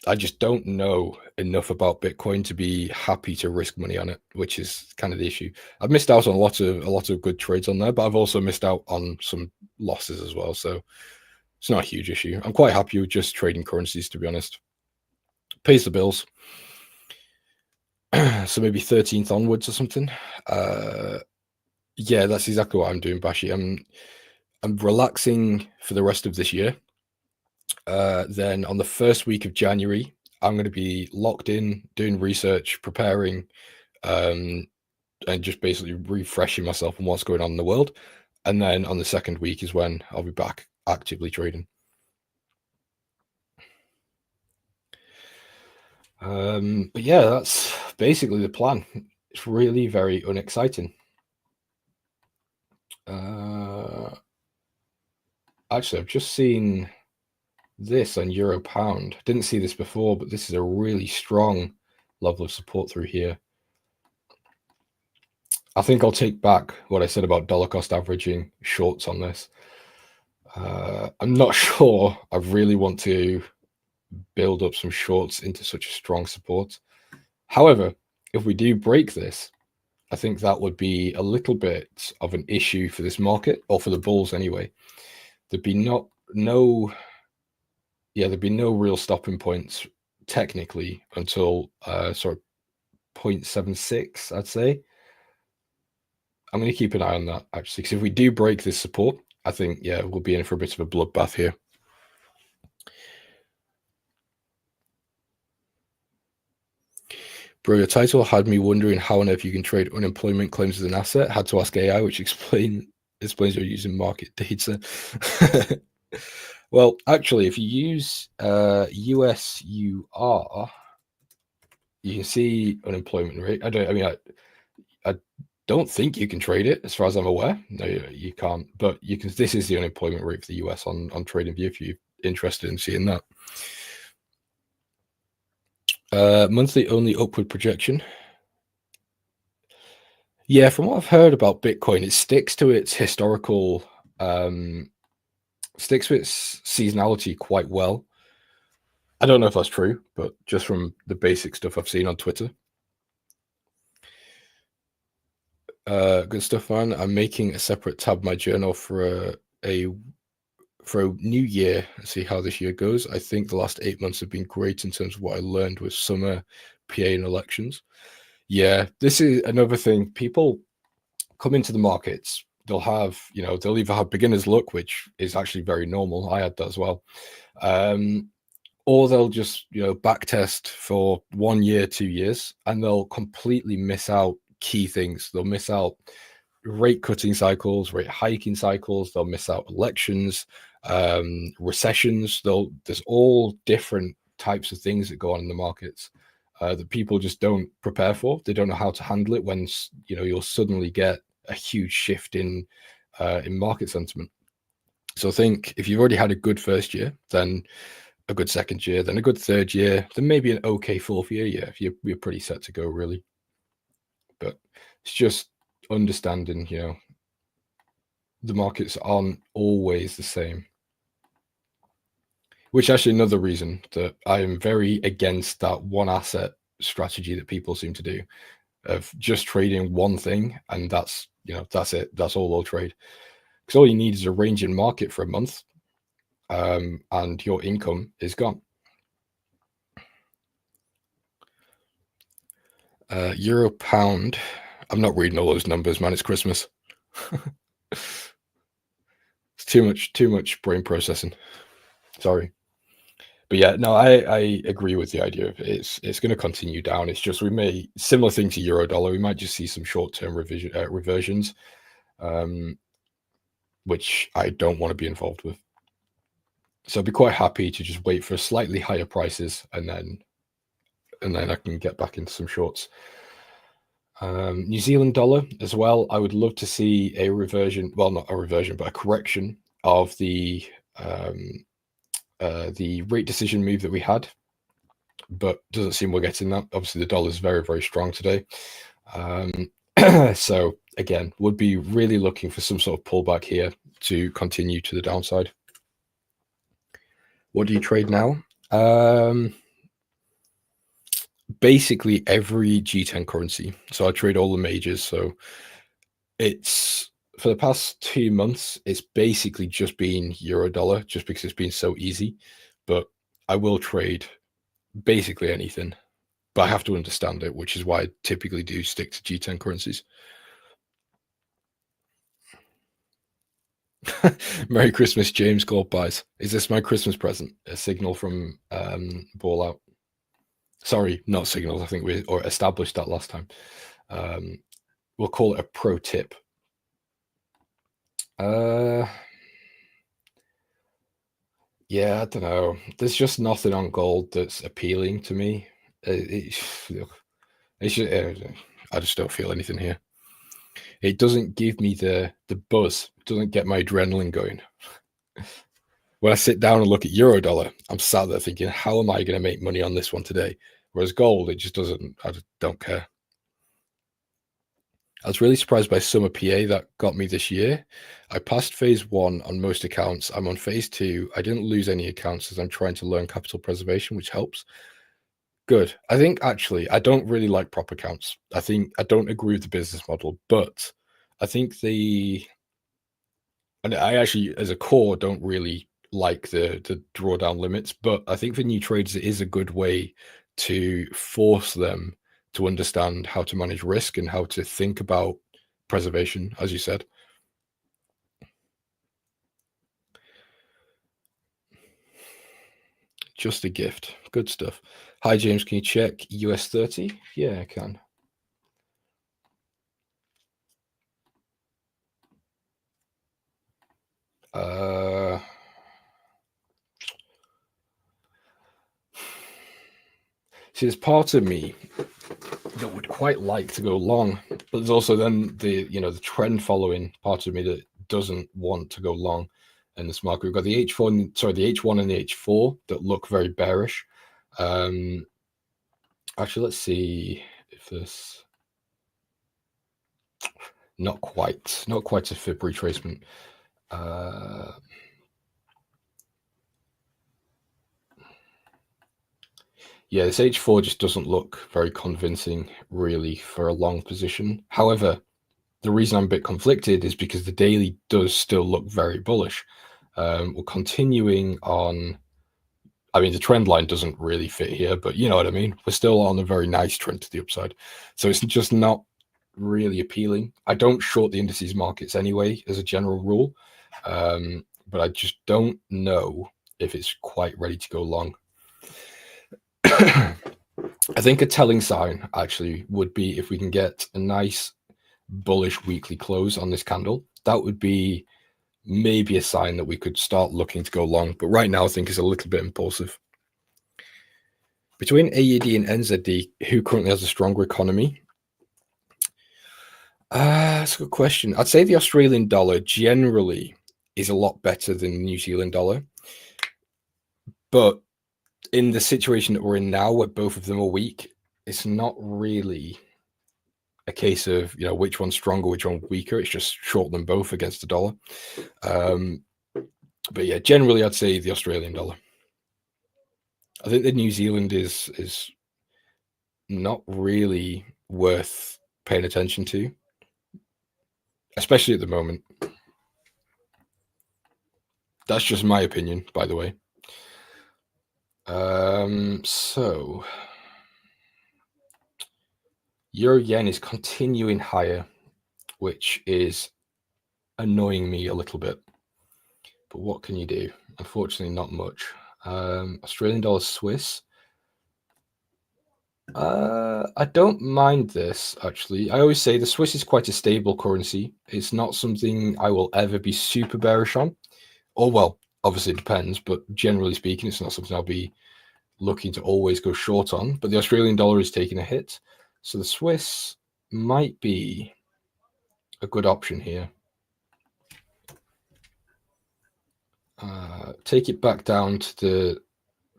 S5: I just don't know enough about Bitcoin to be happy to risk money on it, which is kind of the issue. I've missed out on a lot of good trades on there, but I've also missed out on some losses as well. So it's not a huge issue. I'm quite happy with just trading currencies, to be honest. Pays the bills. So maybe 13th onwards or something. Yeah, that's exactly what I'm doing, Bashi. I'm relaxing for the rest of this year. Then on the first week of January, I'm going to be locked in, doing research, preparing, and just basically refreshing myself on what's going on in the world. And then on the second week is when I'll be back actively trading. But yeah, that's basically the plan. It's really very unexciting. Actually, I've just seen this on Euro Pound. Didn't see this before, but this is a really strong level of support through here. I think I'll take back what I said about dollar cost averaging shorts on this. I'm not sure I really want to build up some shorts into such a strong support. However, if we do break this, I think that would be a little bit of an issue for this market, or for the bulls anyway. There'd be no real stopping points technically until sort of 0.76, I'd say. I'm going to keep an eye on that actually, because if we do break this support, I think we'll be in for a bit of a bloodbath here. Bro, your title had me wondering how on earth you can trade unemployment claims as an asset. Had to ask AI, which explains you're using market data. Well, actually, if you use USUR, you can see unemployment rate. I don't think you can trade it, as far as I'm aware. No, you can't. But you can. This is the unemployment rate for the US on TradingView if you're interested in seeing that. Monthly only upward projection. Yeah, from what I've heard about Bitcoin, it sticks to its historical sticks with seasonality quite well. I don't know if that's true, but just from the basic stuff I've seen on Twitter. Good stuff, man. I'm making a separate tab in my journal for a new year. See how this year goes. I think the last 8 months have been great in terms of what I learned with summer, PA, and elections. Yeah, this is another thing. People come into the markets. They'll have, they'll either have beginner's luck, which is actually very normal. I had that as well. Or they'll just, back test for 1 year, 2 years, and they'll completely miss out key things. They'll miss out rate cutting cycles, rate hiking cycles. They'll miss out elections, recessions. There's all different types of things that go on in the markets that people just don't prepare for. They don't know how to handle it when you'll suddenly get a huge shift in market sentiment. So I think if you've already had a good first year, then a good second year, then a good third year, then maybe an okay fourth year. Yeah, you're pretty set to go, really. But it's just understanding, the markets aren't always the same. Which actually another reason that I am very against that one asset strategy that people seem to do, of just trading one thing and that's it. That's all they'll trade. Because all you need is a range in market for a month, and your income is gone. Euro pound. I'm not reading all those numbers, man. It's Christmas. It's too much brain processing. Sorry. But yeah, no, I agree with the idea of it's going to continue down. It's just we may, similar thing to euro dollar, we might just see some short-term reversions, which I don't want to be involved with. So I'd be quite happy to just wait for slightly higher prices and then I can get back into some shorts. New Zealand dollar as well. I would love to see a reversion. Well, not a reversion, but a correction of the rate decision move that we had, but doesn't seem we're getting that. Obviously, the dollar is very, very strong today. So again, would be really looking for some sort of pullback here to continue to the downside. What do you trade now? Basically every G10 currency. So I trade all the majors. So it's for the past 2 months, it's basically just been euro dollar, just because it's been so easy. But I will trade basically anything, but I have to understand it, which is why I typically do stick to G10 currencies. Merry Christmas, James Gold buys. Is this my Christmas present? A signal from Ball Out. Sorry, not signals. I think we established that last time. We'll call it a pro tip. Yeah, I don't know. There's just nothing on gold that's appealing to me. I just don't feel anything here. It doesn't give me the buzz. It doesn't get my adrenaline going. When I sit down and look at euro dollar, I'm sat there thinking, how am I going to make money on this one today? Whereas gold, it just doesn't. I just don't care. I was really surprised by summer PA that got me this year. I passed phase 1 on most accounts. I'm on phase 2. I didn't lose any accounts as I'm trying to learn capital preservation, which helps. Good. I think actually I don't really like prop accounts. I think I don't agree with the business model, but I think and I actually as a core don't really like the drawdown limits, but I think for new traders it is a good way to force them to understand how to manage risk and how to think about preservation, as you said. Just a gift. Good stuff. Hi, James. Can you check US 30? Yeah, I can. See, there's part of me that would quite like to go long, but there's also then the trend following part of me that doesn't want to go long in this market. We've got the H1 and the H4 that look very bearish. Actually, let's see if this not quite a fib retracement. Yeah, this H4 just doesn't look very convincing, really, for a long position. However, the reason I'm a bit conflicted is because the daily does still look very bullish. We're continuing on. I mean, the trend line doesn't really fit here, but you know what I mean. We're still on a very nice trend to the upside, so it's just not really appealing. I don't short the indices markets anyway, as a general rule, but I just don't know if it's quite ready to go long. I think a telling sign actually would be if we can get a nice bullish weekly close on this candle. That would be maybe a sign that we could start looking to go long, but right now I think it's a little bit impulsive. Between AUD and NZD, who currently has a stronger economy? That's a good question. I'd say the Australian dollar generally is a lot better than the New Zealand dollar, but in the situation that we're in now, where both of them are weak, it's not really a case of, you know, which one's stronger, which one's weaker. It's just short them both against the dollar. But yeah, generally, I'd say the Australian dollar. I think the New Zealand is not really worth paying attention to, especially at the moment. That's just my opinion, by the way. So Euro Yen is continuing higher, which is annoying me a little bit. But what can you do? Unfortunately, not much. Australian dollar Swiss. I don't mind this, actually. I always say the Swiss is quite a stable currency. It's not something I will ever be super bearish on. Or, well, obviously it depends, but generally speaking, it's not something I'll be looking to always go short on. But the Australian dollar is taking a hit. So the Swiss might be a good option here. Take it back down to the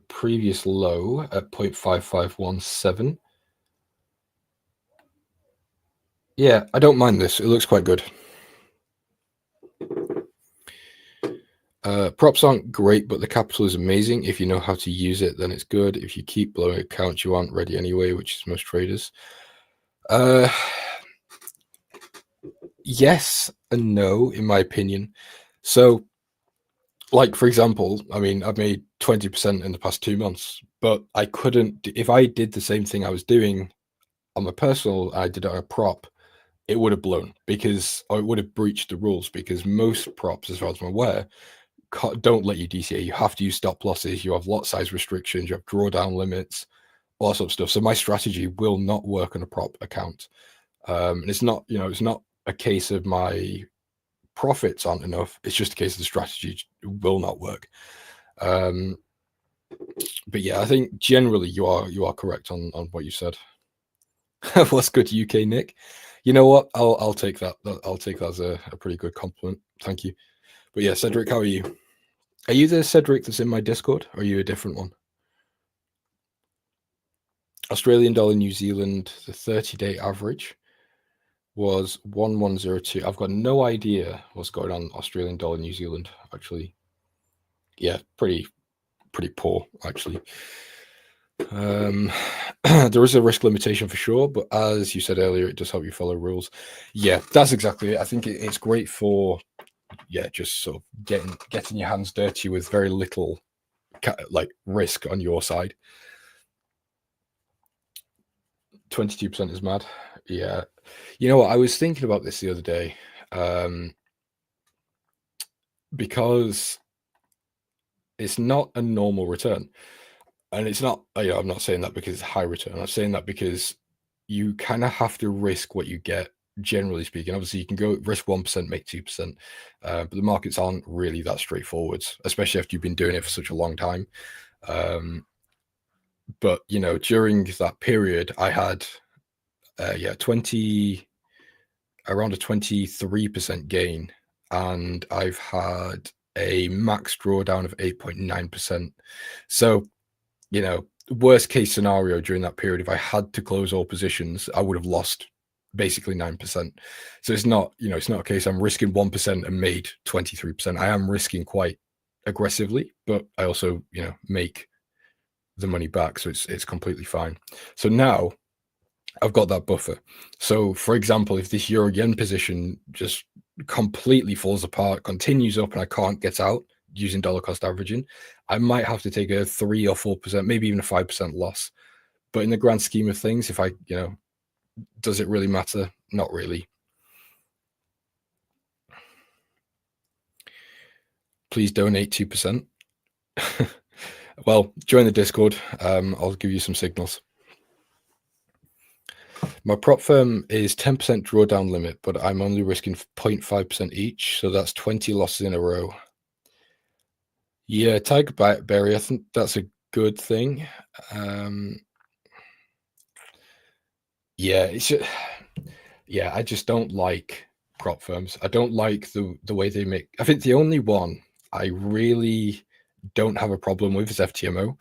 S5: previous low at 0.5517. Yeah, I don't mind this. It looks quite good. Props aren't great, but the capital is amazing. If you know how to use it, then it's good. If you keep blowing accounts, you aren't ready anyway, which is most traders. Yes and no, in my opinion. So, like, for example, I mean, I've made 20% in the past 2 months, but I couldn't, if I did the same thing I was doing on my personal, I did it on a prop, it would have blown because, or it would have breached the rules, because most props, as far as I'm aware, don't let you DCA. You have to use stop losses. You have lot size restrictions. You have drawdown limits, all that sort of stuff. So my strategy will not work on a prop account. And it's not, you know, it's not a case of my profits aren't enough. It's just a case of the strategy will not work. But yeah, I think generally you are correct on what you said. What's good, UK Nick? You know what? I'll take that. I'll take that as a pretty good compliment. Thank you. But yeah, Cedric, how are you? Are you the Cedric that's in my Discord, or are you a different one? Australian dollar, New Zealand, the 30-day average was 1102. I've got no idea what's going on Australian dollar, New Zealand, actually. Yeah, pretty poor, actually. There is a risk limitation for sure, but as you said earlier, it does help you follow rules. Yeah, that's exactly it. I think it's great for, yeah, just sort of getting your hands dirty with very little like risk on your side. 22% is mad. Yeah. You know what? I was thinking about this the other day, because it's not a normal return. And it's not, you know, I'm not saying that because it's high return. I'm saying that because you kind of have to risk what you get, generally speaking. Obviously, you can go risk 1%, make 2%, but the markets aren't really that straightforward, especially after you've been doing it for such a long time. But, you know, during that period, I had, around a 23% gain, and I've had a max drawdown of 8.9%. So, you know, worst case scenario during that period, if I had to close all positions, I would have lost basically 9%. So it's not, you know, it's not a case I'm risking 1% and made 23%. I am risking quite aggressively, but I also, you know, make the money back, so it's completely fine. So now I've got that buffer. So for example, if this euro yen position just completely falls apart, continues up, and I can't get out using dollar cost averaging, I might have to take a 3 or 4%, maybe even a 5% loss. But in the grand scheme of things, if I, does it really matter? Not really. Please donate 2%. Well, join the Discord. I'll give you some signals. My prop firm is 10% drawdown limit, but I'm only risking 0.5% each. So that's 20 losses in a row. Yeah, Tiger Berry, I think that's a good thing. Yeah, I just don't like prop firms. I don't like the way they make. I think the only one I really don't have a problem with is FTMO.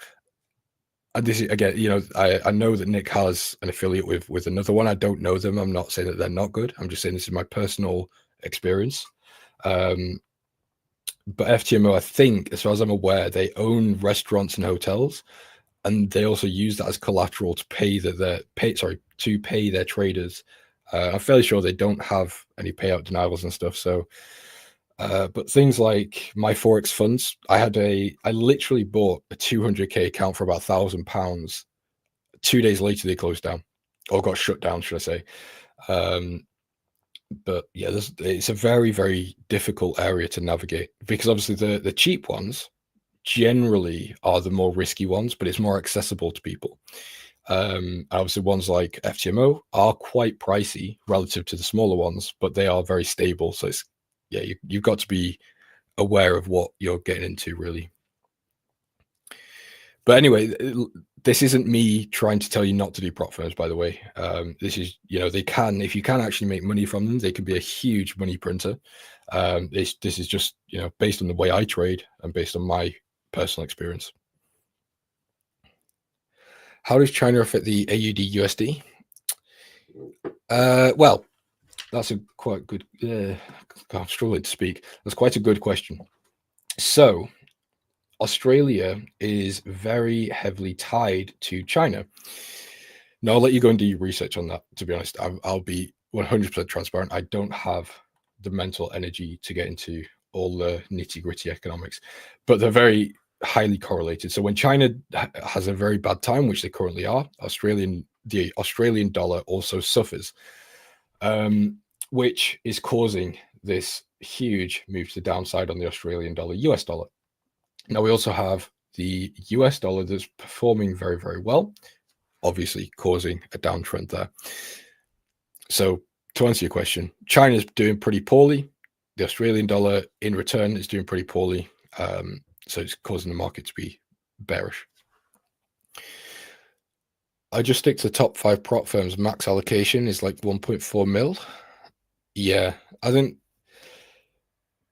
S5: And this is, again, I know that Nick has an affiliate with another one. I don't know them. I'm not saying that they're not good. I'm just saying this is my personal experience. But FTMO, I think, as far as I'm aware, they own restaurants and hotels, and they also use that as collateral to pay their traders. I'm fairly sure they don't have any payout denials and stuff. So, but things like my Forex funds, I literally bought a 200k account for about £1,000. 2 days later, they closed down, or got shut down, should I say? But yeah, it's a very, very difficult area to navigate, because obviously the cheap ones generally are the more risky ones, but it's more accessible to people. Obviously, ones like FTMO are quite pricey relative to the smaller ones, but they are very stable. So you've got to be aware of what you're getting into, really. But anyway, this isn't me trying to tell you not to do prop firms, by the way. This is, if you can actually make money from them, they can be a huge money printer. This is just, based on the way I trade and based on my personal experience. How does China affect the AUD USD? Well, that's a quite good. I'm struggling to speak. That's quite a good question. So, Australia is very heavily tied to China. Now, I'll let you go and do your research on that. To be honest, I'll be 100% transparent. I don't have the mental energy to get into all the nitty-gritty economics, but they're very highly correlated. So when China has a very bad time, which they currently are, the Australian dollar also suffers, which is causing this huge move to the downside on the Australian dollar, US dollar. Now we also have the US dollar that's performing very, very well, obviously causing a downtrend there. So to answer your question, China's doing pretty poorly. The Australian dollar in return is doing pretty poorly. So it's causing the market to be bearish. I just stick to the top 5 prop firms. Max allocation is like 1.4 mil. Yeah, I think,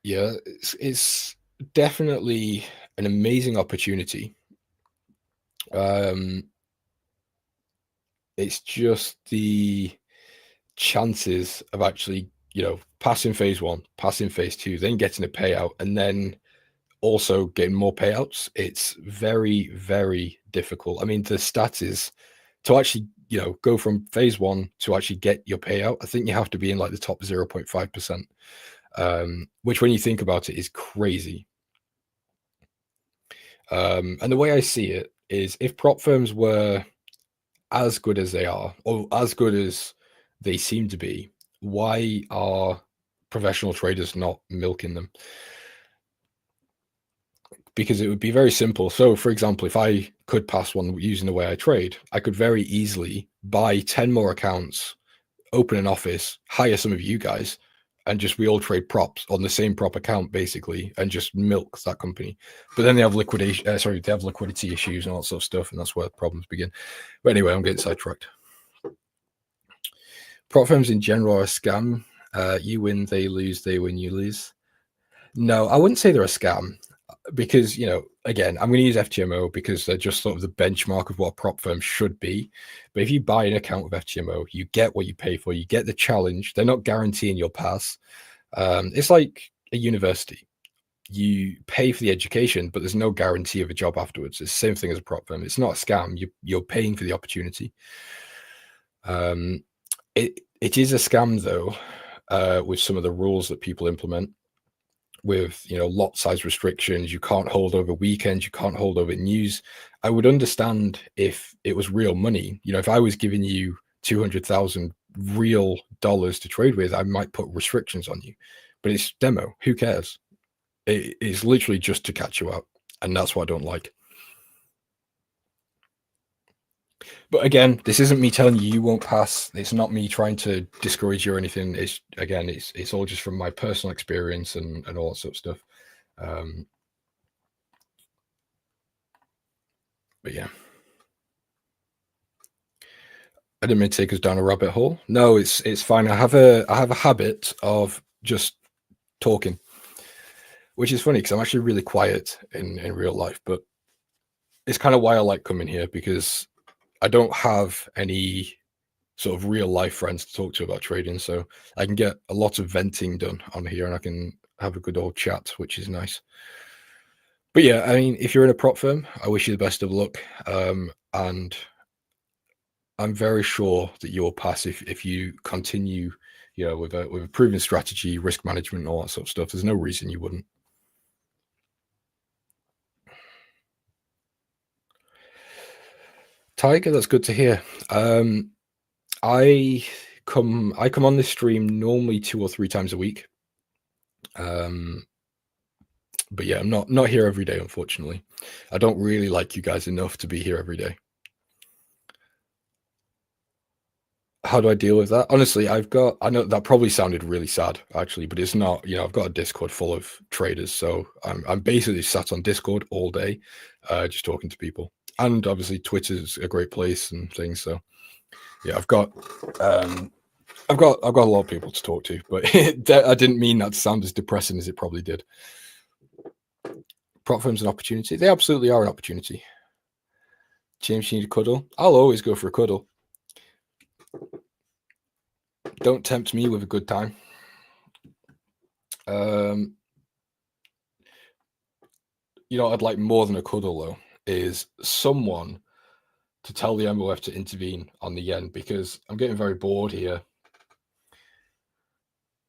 S5: it's definitely an amazing opportunity. It's just the chances of actually, passing phase 1, passing phase 2, then getting a payout, and then also getting more payouts. It's very, very difficult. I mean, the stat is to actually, go from phase 1 to actually get your payout. I think you have to be in like the top 0.5%, which when you think about it is crazy. And the way I see it is, if prop firms were as good as they are, or as good as they seem to be, why are professional traders not milking them? Because it would be very simple. So, for example, if I could pass one using the way I trade, I could very easily buy 10 more accounts, open an office, hire some of you guys, and we all trade props on the same prop account, basically, and just milk that company. But then they have liquidity issues and all that sort of stuff, and that's where problems begin. But anyway, I'm getting sidetracked. Prop firms in general are a scam. You win, they lose, they win, you lose. No, I wouldn't say they're a scam, because, again, I'm going to use FTMO because they're just sort of the benchmark of what a prop firm should be. But if you buy an account with FTMO, you get what you pay for. You get the challenge. They're not guaranteeing you'll pass. It's like a university. you pay for the education, but there's no guarantee of a job afterwards. It's the same thing as a prop firm. It's not a scam. You're paying for the opportunity. It is a scam though, with some of the rules that people implement, with lot size restrictions. You can't hold over weekends. You can't hold over news. I would understand if it was real money. If I was giving you 200,000 real dollars to trade with, I might put restrictions on you. But it's demo. Who cares? It is literally just to catch you out, and that's what I don't like. But again, this isn't me telling you won't pass. It's not me trying to discourage you or anything. It's all just from my personal experience and all that sort of stuff. But yeah, I didn't mean to take us down a rabbit hole. No, it's fine. I have a habit of just talking, which is funny because I'm actually really quiet in real life. But it's kind of why I like coming here, because I don't have any sort of real life friends to talk to about trading, so I can get a lot of venting done on here, and I can have a good old chat, which is nice. But yeah, I mean, if you're in a prop firm, I wish you the best of luck, and I'm very sure that you'll pass if you continue, with a proven strategy, risk management, and all that sort of stuff. There's no reason you wouldn't. Tiger, that's good to hear. I come on this stream normally 2 or 3 times a week. But yeah, I'm not here every day, unfortunately. I don't really like you guys enough to be here every day. How do I deal with that? Honestly, I know that probably sounded really sad, actually, but it's not. I've got a Discord full of traders, so I'm basically sat on Discord all day, just talking to people. And obviously, Twitter's a great place and things. So yeah, I've got a lot of people to talk to, but I didn't mean that to sound as depressing as it probably did. Prop firms an opportunity. They absolutely are an opportunity. James, you need a cuddle? I'll always go for a cuddle. Don't tempt me with a good time. I'd like more than a cuddle, though, is someone to tell the MOF to intervene on the yen, because I'm getting very bored here.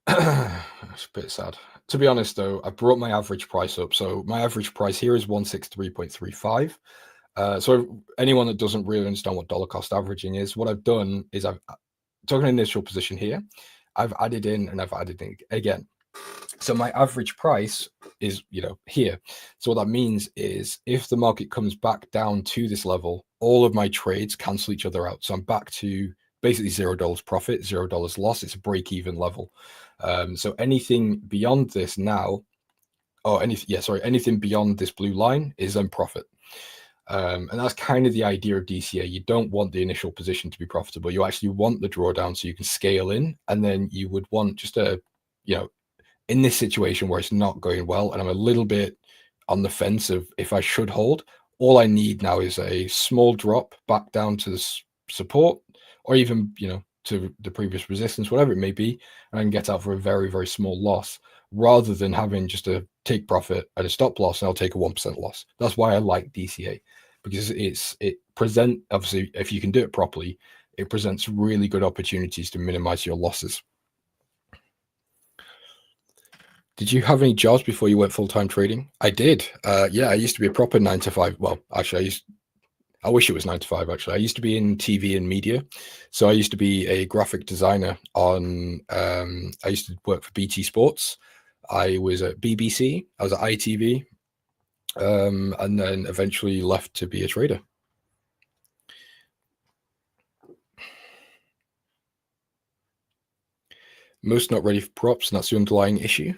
S5: It's a bit sad. To be honest, though, I brought my average price up. So my average price here is 163.35. So anyone that doesn't really understand what dollar cost averaging is, what I've done is I've took an initial position here. I've added in and I've added in again. So my average price is, here. So what that means is if the market comes back down to this level, all of my trades cancel each other out. So I'm back to basically $0 profit, $0 loss. It's a break-even level. So anything beyond this now, anything beyond this blue line is then profit. And that's kind of the idea of DCA. You don't want the initial position to be profitable. You actually want the drawdown so you can scale in, and then you would want just in this situation where it's not going well and I'm a little bit on the fence of if I should hold, all I need now is a small drop back down to the support, or even, to the previous resistance, whatever it may be, and I can get out for a very, very small loss, rather than having just a take profit at a stop loss and I'll take a 1% loss. That's why I like DCA, because obviously, if you can do it properly, it presents really good opportunities to minimize your losses. Did you have any jobs before you went full-time trading? I did. Yeah, I used to be a proper 9 to 5. Well, actually, I wish it was 9 to 5, actually. I used to be in TV and media. So I used to be a graphic designer I used to work for BT Sports. I was at BBC. I was at ITV. And then eventually left to be a trader. Most not ready for props, and that's the underlying issue.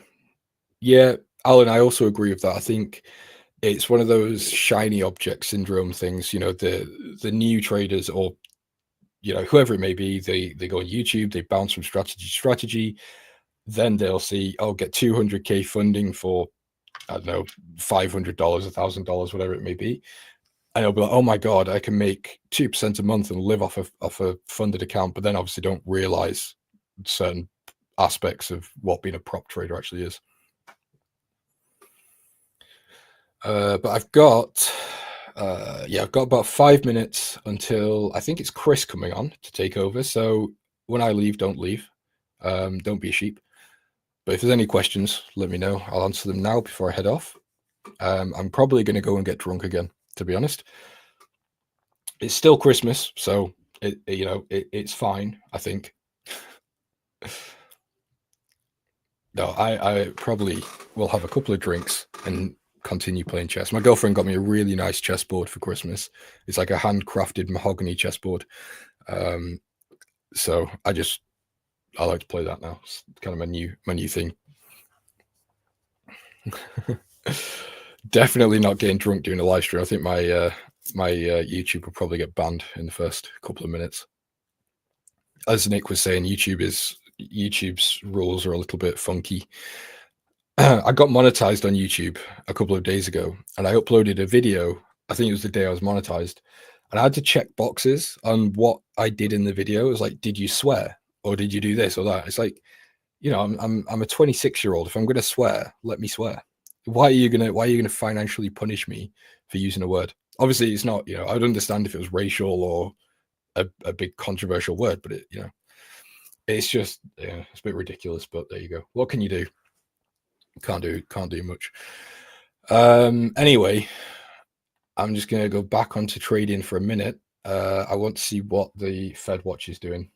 S5: Yeah, Alan, I also agree with that. I think it's one of those shiny object syndrome things. The new traders, or whoever it may be, they go on YouTube, they bounce from strategy to strategy, then they'll see, get 200K funding for, I don't know, $500, $1,000, whatever it may be, and they'll be like, oh my god, I can make 2% a month and live off a funded account, but then obviously don't realize certain aspects of what being a prop trader actually is. But I've got about 5 minutes until I think it's Chris coming on to take over. So when I leave, don't leave. Don't be a sheep. But if there's any questions, let me know. I'll answer them now before I head off. I'm probably going to go and get drunk again, to be honest. It's still Christmas, so it's fine, I think. No, I probably will have a couple of drinks and continue playing chess. My girlfriend got me a really nice chessboard for Christmas. It's like a handcrafted mahogany chessboard. So I like to play that now. It's kind of my new thing. Definitely not getting drunk during a live stream. I think my YouTube will probably get banned in the first couple of minutes. As Nick was saying, YouTube's rules are a little bit funky. I got monetized on YouTube a couple of days ago, and I uploaded a video. I think it was the day I was monetized, and I had to check boxes on what I did in the video. It was like, did you swear, or did you do this or that? It's like, I'm a 26-year-old. If I'm going to swear, let me swear. Why are you gonna financially punish me for using a word? Obviously, it's not. I'd understand if it was racial or a big controversial word, but it's just it's a bit ridiculous. But there you go. What can you do? Can't do much. Anyway, I'm just gonna go back onto trading for a minute. I want to see what the Fed Watch is doing.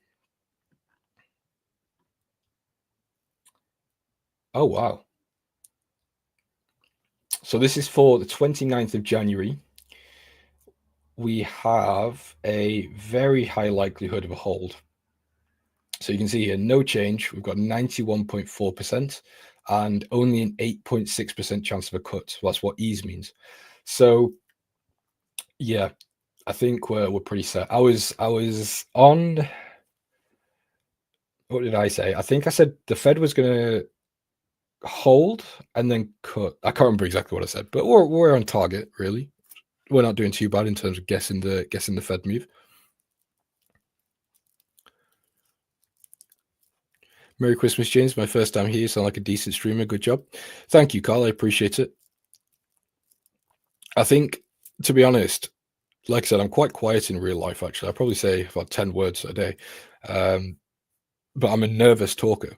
S5: Oh wow. So this is for the 29th of January. We have a very high likelihood of a hold. So you can see here, no change. We've got 91.4% and only an 8.6% chance of a cut. Well, that's what ease means. So yeah, I think we're pretty set. I was on, what did I say? I think I said the Fed was going to hold and then cut. I can't remember exactly what I said, but we're on target, really. We're not doing too bad in terms of guessing the Fed move. Merry Christmas, James. My first time here. You sound like a decent streamer. Good job. Thank you, Carl. I appreciate it. I think, to be honest, like I said, I'm quite quiet in real life, actually. I probably say about 10 words a day. But I'm a nervous talker.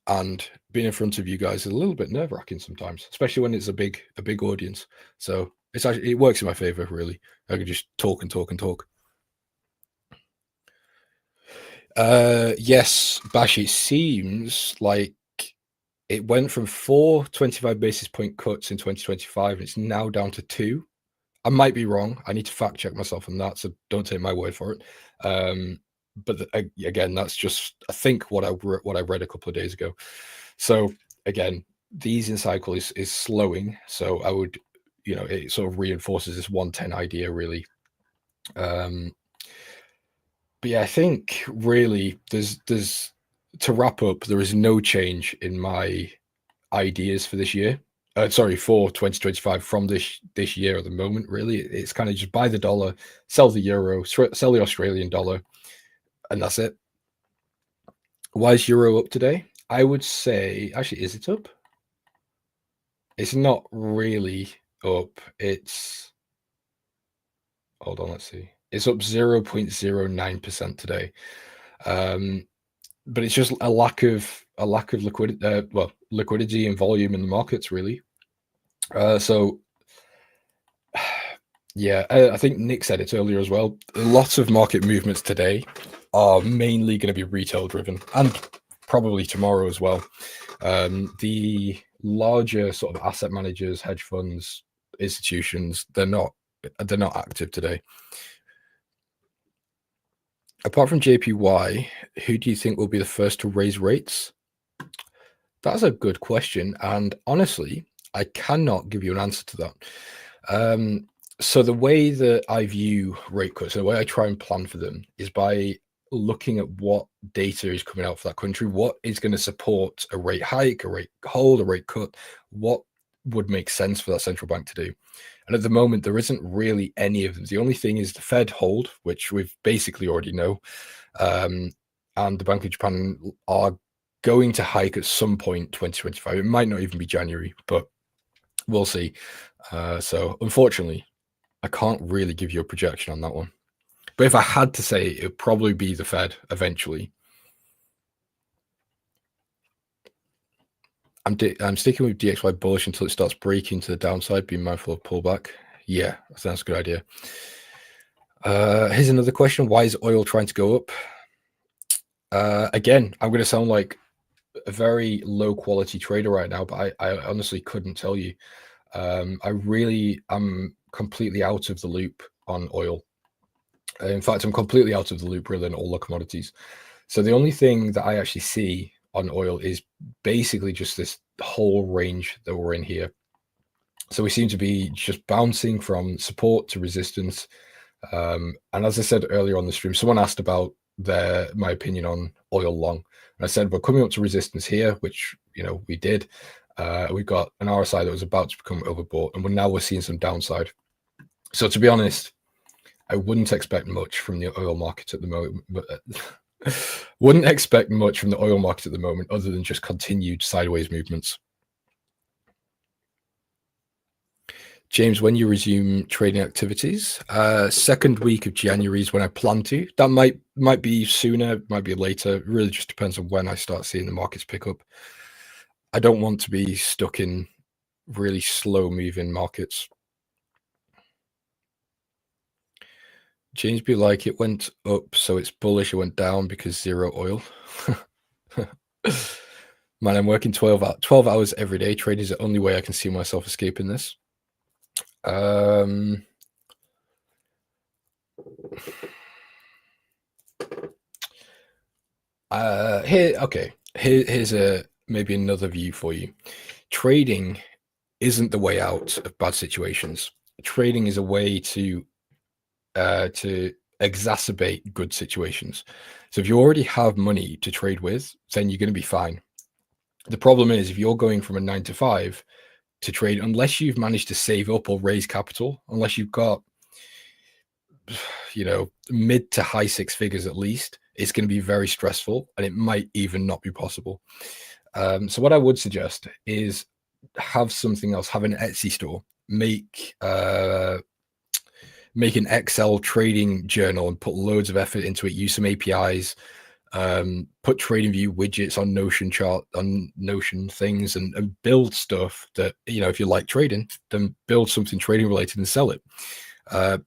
S5: And being in front of you guys is a little bit nerve-wracking sometimes, especially when it's a big audience. So it works in my favor, really. I can just talk and talk and talk. Yes, Bash, it seems like it went from 4 25 basis point cuts in 2025, and it's now down to 2. I might be wrong. I need to fact check myself on that, so don't take my word for it. But again, that's just, I think, what I read a couple of days ago. So again, the easing cycle is slowing. So I would, it sort of reinforces this 110 idea, really. But yeah, I think really there's to wrap up, there is no change in my ideas for this year. For 2025 from this year at the moment. Really, it's kind of just buy the dollar, sell the euro, sell the Australian dollar, and that's it. Why is euro up today? I would say, actually, is it up? It's not really up. Hold on, let's see. It's up 0.09% today. But it's just a lack of liquidity, liquidity and volume in the markets, really. So yeah, I think Nick said it earlier as well. Lots of market movements today are mainly going to be retail driven, and probably tomorrow as well. The larger sort of asset managers, hedge funds, institutions, they're not active today. Apart from JPY, who do you think will be the first to raise rates? That's a good question, and honestly, I cannot give you an answer to that. So the way that I view rate cuts, and the way I try and plan for them, is by looking at what data is coming out for that country, what is going to support a rate hike, a rate hold, a rate cut, what would make sense for that central bank to do. And at the moment, there isn't really any of them. The only thing is the Fed hold, which we've basically already know, and the Bank of Japan are going to hike at some point 2025. It might not even be January, but We'll see. So unfortunately, I can't really give you a projection on that one. But if I had to say, it would probably be the Fed eventually. I'm sticking with DXY bullish until it starts breaking to the downside. Be mindful of pullback. Yeah, I think that's a good idea. Here's another question. Why is oil trying to go up? Again, I'm going to sound like a very low quality trader right now, but I honestly couldn't tell you. I really am completely out of the loop on oil. In fact, I'm completely out of the loop really on all the commodities. So the only thing that I actually see on oil is basically just this whole range that we're in here. So we seem to be just bouncing from support to resistance. And as I said earlier on the stream, someone asked about my opinion on oil long. And I said, we're coming up to resistance here, which, we did. We've got an RSI that was about to become overbought, and we're seeing some downside. So to be honest, I wouldn't expect much from the oil market at the moment. Wouldn't expect much from the oil market at the moment other than just continued sideways movements. James, when you resume trading activities, second week of January is when I plan to. That might be sooner, might be later. It really just depends on when I start seeing the markets pick up. I don't want to be stuck in really slow moving markets. James be like, it went up, so it's bullish. It went down because zero oil. Man, I'm working 12 hours every day. Trading is the only way I can see myself escaping this. Here's maybe another view for you. Trading isn't the way out of bad situations. Trading is a way to exacerbate good situations. So if you already have money to trade with, then you're going to be fine. The problem is if you're going from a 9 to 5 to trade, unless you've managed to save up or raise capital, unless you've got, mid to high six figures at least, it's going to be very stressful, and it might even not be possible. So what I would suggest is have something else, have an Etsy store, make an Excel trading journal and put loads of effort into it, use some APIs, put TradingView widgets on Notion things, and build stuff that, if you like trading, then build something trading related and sell it.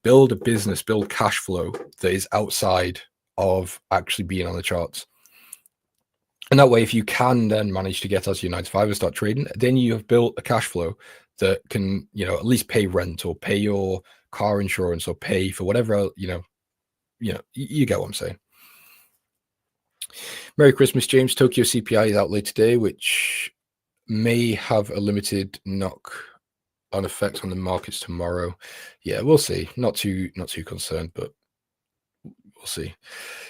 S5: Build a business, build cash flow that is outside of actually being on the charts. And that way, if you can then manage to get out of your 9 to 5 and start trading, then you have built a cash flow that can, at least pay rent or pay your car insurance or pay for whatever, you get what I'm saying. Merry Christmas, James. Tokyo CPI is out late today, which may have a limited knock-on effect on the markets tomorrow. Yeah, we'll see. Not too concerned, but we'll see.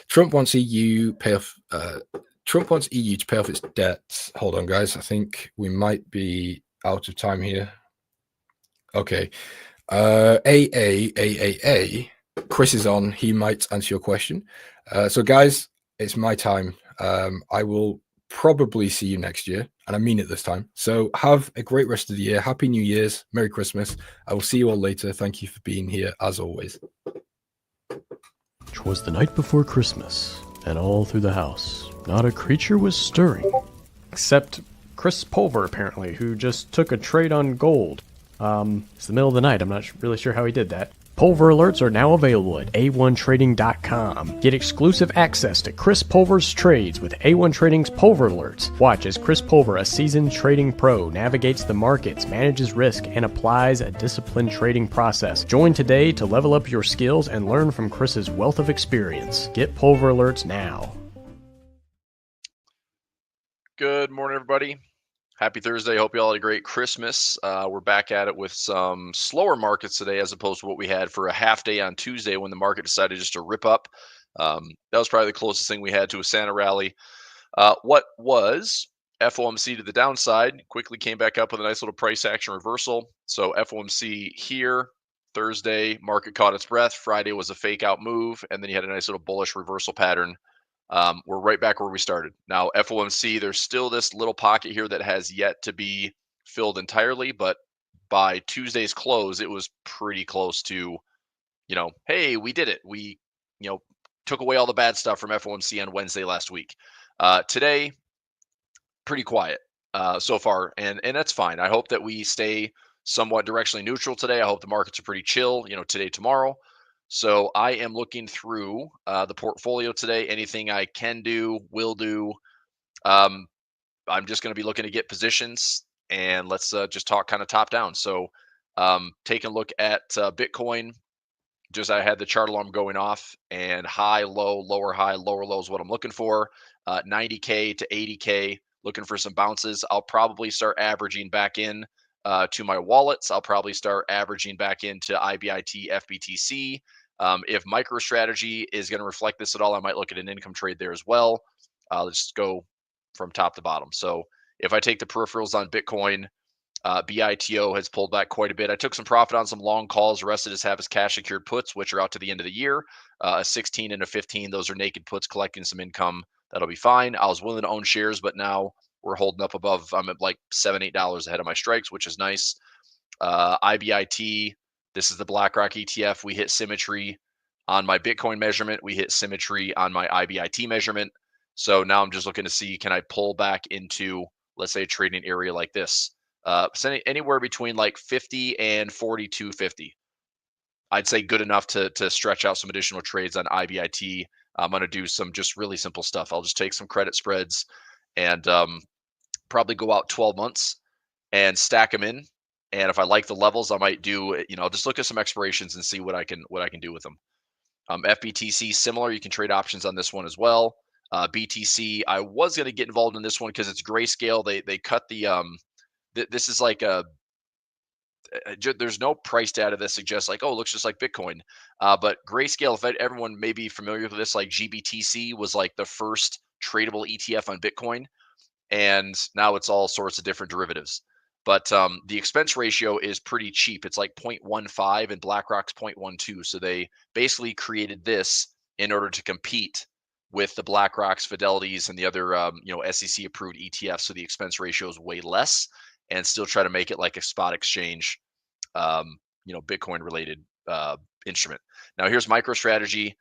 S5: Trump wants EU to pay off its debts. Hold on, guys. I think we might be out of time here. Okay. AAAAA. Chris is on. He might answer your question. So, guys, it's my time. I will probably see you next year, and I mean it this time. So have a great rest of the year. Happy New Year's. Merry Christmas. I will see you all later. Thank you for being here, as always.
S6: 'Twas the night before Christmas, and all through the house not a creature was stirring.
S1: Except Chris Pulver, apparently, who just took a trade on gold. It's the middle of the night. I'm not really sure how he did that. Pulver alerts are now available at A1Trading.com. Get exclusive access to Chris Pulver's trades with A1 Trading's Pulver alerts. Watch as Chris Pulver, a seasoned trading pro, navigates the markets, manages risk, and applies a disciplined trading process. Join today to level up your skills and learn from Chris's wealth of experience. Get Pulver alerts now.
S7: Good morning, everybody. Happy Thursday. Hope you all had a great Christmas. We're back at it with some slower markets today as opposed to what we had for a half day on Tuesday when the market decided just to rip up. That was probably the closest thing we had to a Santa rally. What was FOMC to the downside quickly came back up with a nice little price action reversal. So FOMC here, Thursday, market caught its breath. Friday was a fake out move, and then you had a nice little bullish reversal pattern. We're right back where we started. Now, FOMC, there's still this little pocket here that has yet to be filled entirely, but by Tuesday's close, it was pretty close to, hey, we did it. We, took away all the bad stuff from FOMC on Wednesday last week. Today, pretty quiet so far, and that's fine. I hope that we stay somewhat directionally neutral today. I hope the markets are pretty chill, today, tomorrow. So I am looking through the portfolio today. Anything I can do, will do. I'm just going to be looking to get positions, and let's just talk kind of top down. So taking a look at Bitcoin. Just I had the chart alarm going off, and high, low, lower high, lower low is what I'm looking for. 90K to 80K, looking for some bounces. I'll probably start averaging back in to my wallets. I'll probably start averaging back into IBIT, FBTC. If MicroStrategy is going to reflect this at all, I might look at an income trade there as well. Let's just go from top to bottom. So if I take the peripherals on Bitcoin, BITO has pulled back quite a bit. I took some profit on some long calls. The rest of us have his cash secured puts, which are out to the end of the year. A 16 and a 15. Those are naked puts collecting some income. That'll be fine. I was willing to own shares, but now we're holding up above. I'm at like $7, $8 ahead of my strikes, which is nice. IBIT. This is the BlackRock ETF. We hit symmetry on my Bitcoin measurement. We hit symmetry on my IBIT measurement. So now I'm just looking to see, can I pull back into, let's say, a trading area like this? Anywhere between like 50 and 42.50. I'd say good enough to stretch out some additional trades on IBIT. I'm going to do some just really simple stuff. I'll just take some credit spreads and probably go out 12 months and stack them in. And if I like the levels, I might do, I'll just look at some expirations and see what I can do with them. FBTC, similar. You can trade options on this one as well. BTC, I was going to get involved in this one because it's grayscale. They cut the this is like there's no price data that suggests like, oh, it looks just like Bitcoin. But grayscale, if everyone may be familiar with this, like GBTC was like the first tradable ETF on Bitcoin. And now it's all sorts of different derivatives. But the expense ratio is pretty cheap. It's like 0.15 and BlackRock's 0.12. So they basically created this in order to compete with the BlackRock's, Fidelity's, and the other SEC approved ETFs. So the expense ratio is way less, and still try to make it like a spot exchange, Bitcoin related instrument. Now here's MicroStrategy.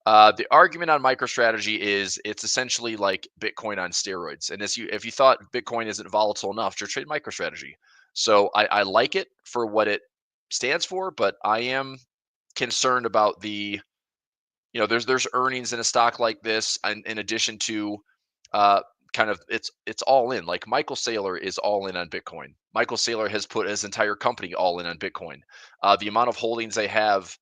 S7: The argument on MicroStrategy is it's essentially like Bitcoin on steroids. And if you thought Bitcoin isn't volatile enough, to trade MicroStrategy. So I like it for what it stands for, but I am concerned about the, there's earnings in a stock like this, and in addition to kind of it's all in. Like Michael Saylor is all in on Bitcoin. Michael Saylor has put his entire company all in on Bitcoin. The amount of holdings they have,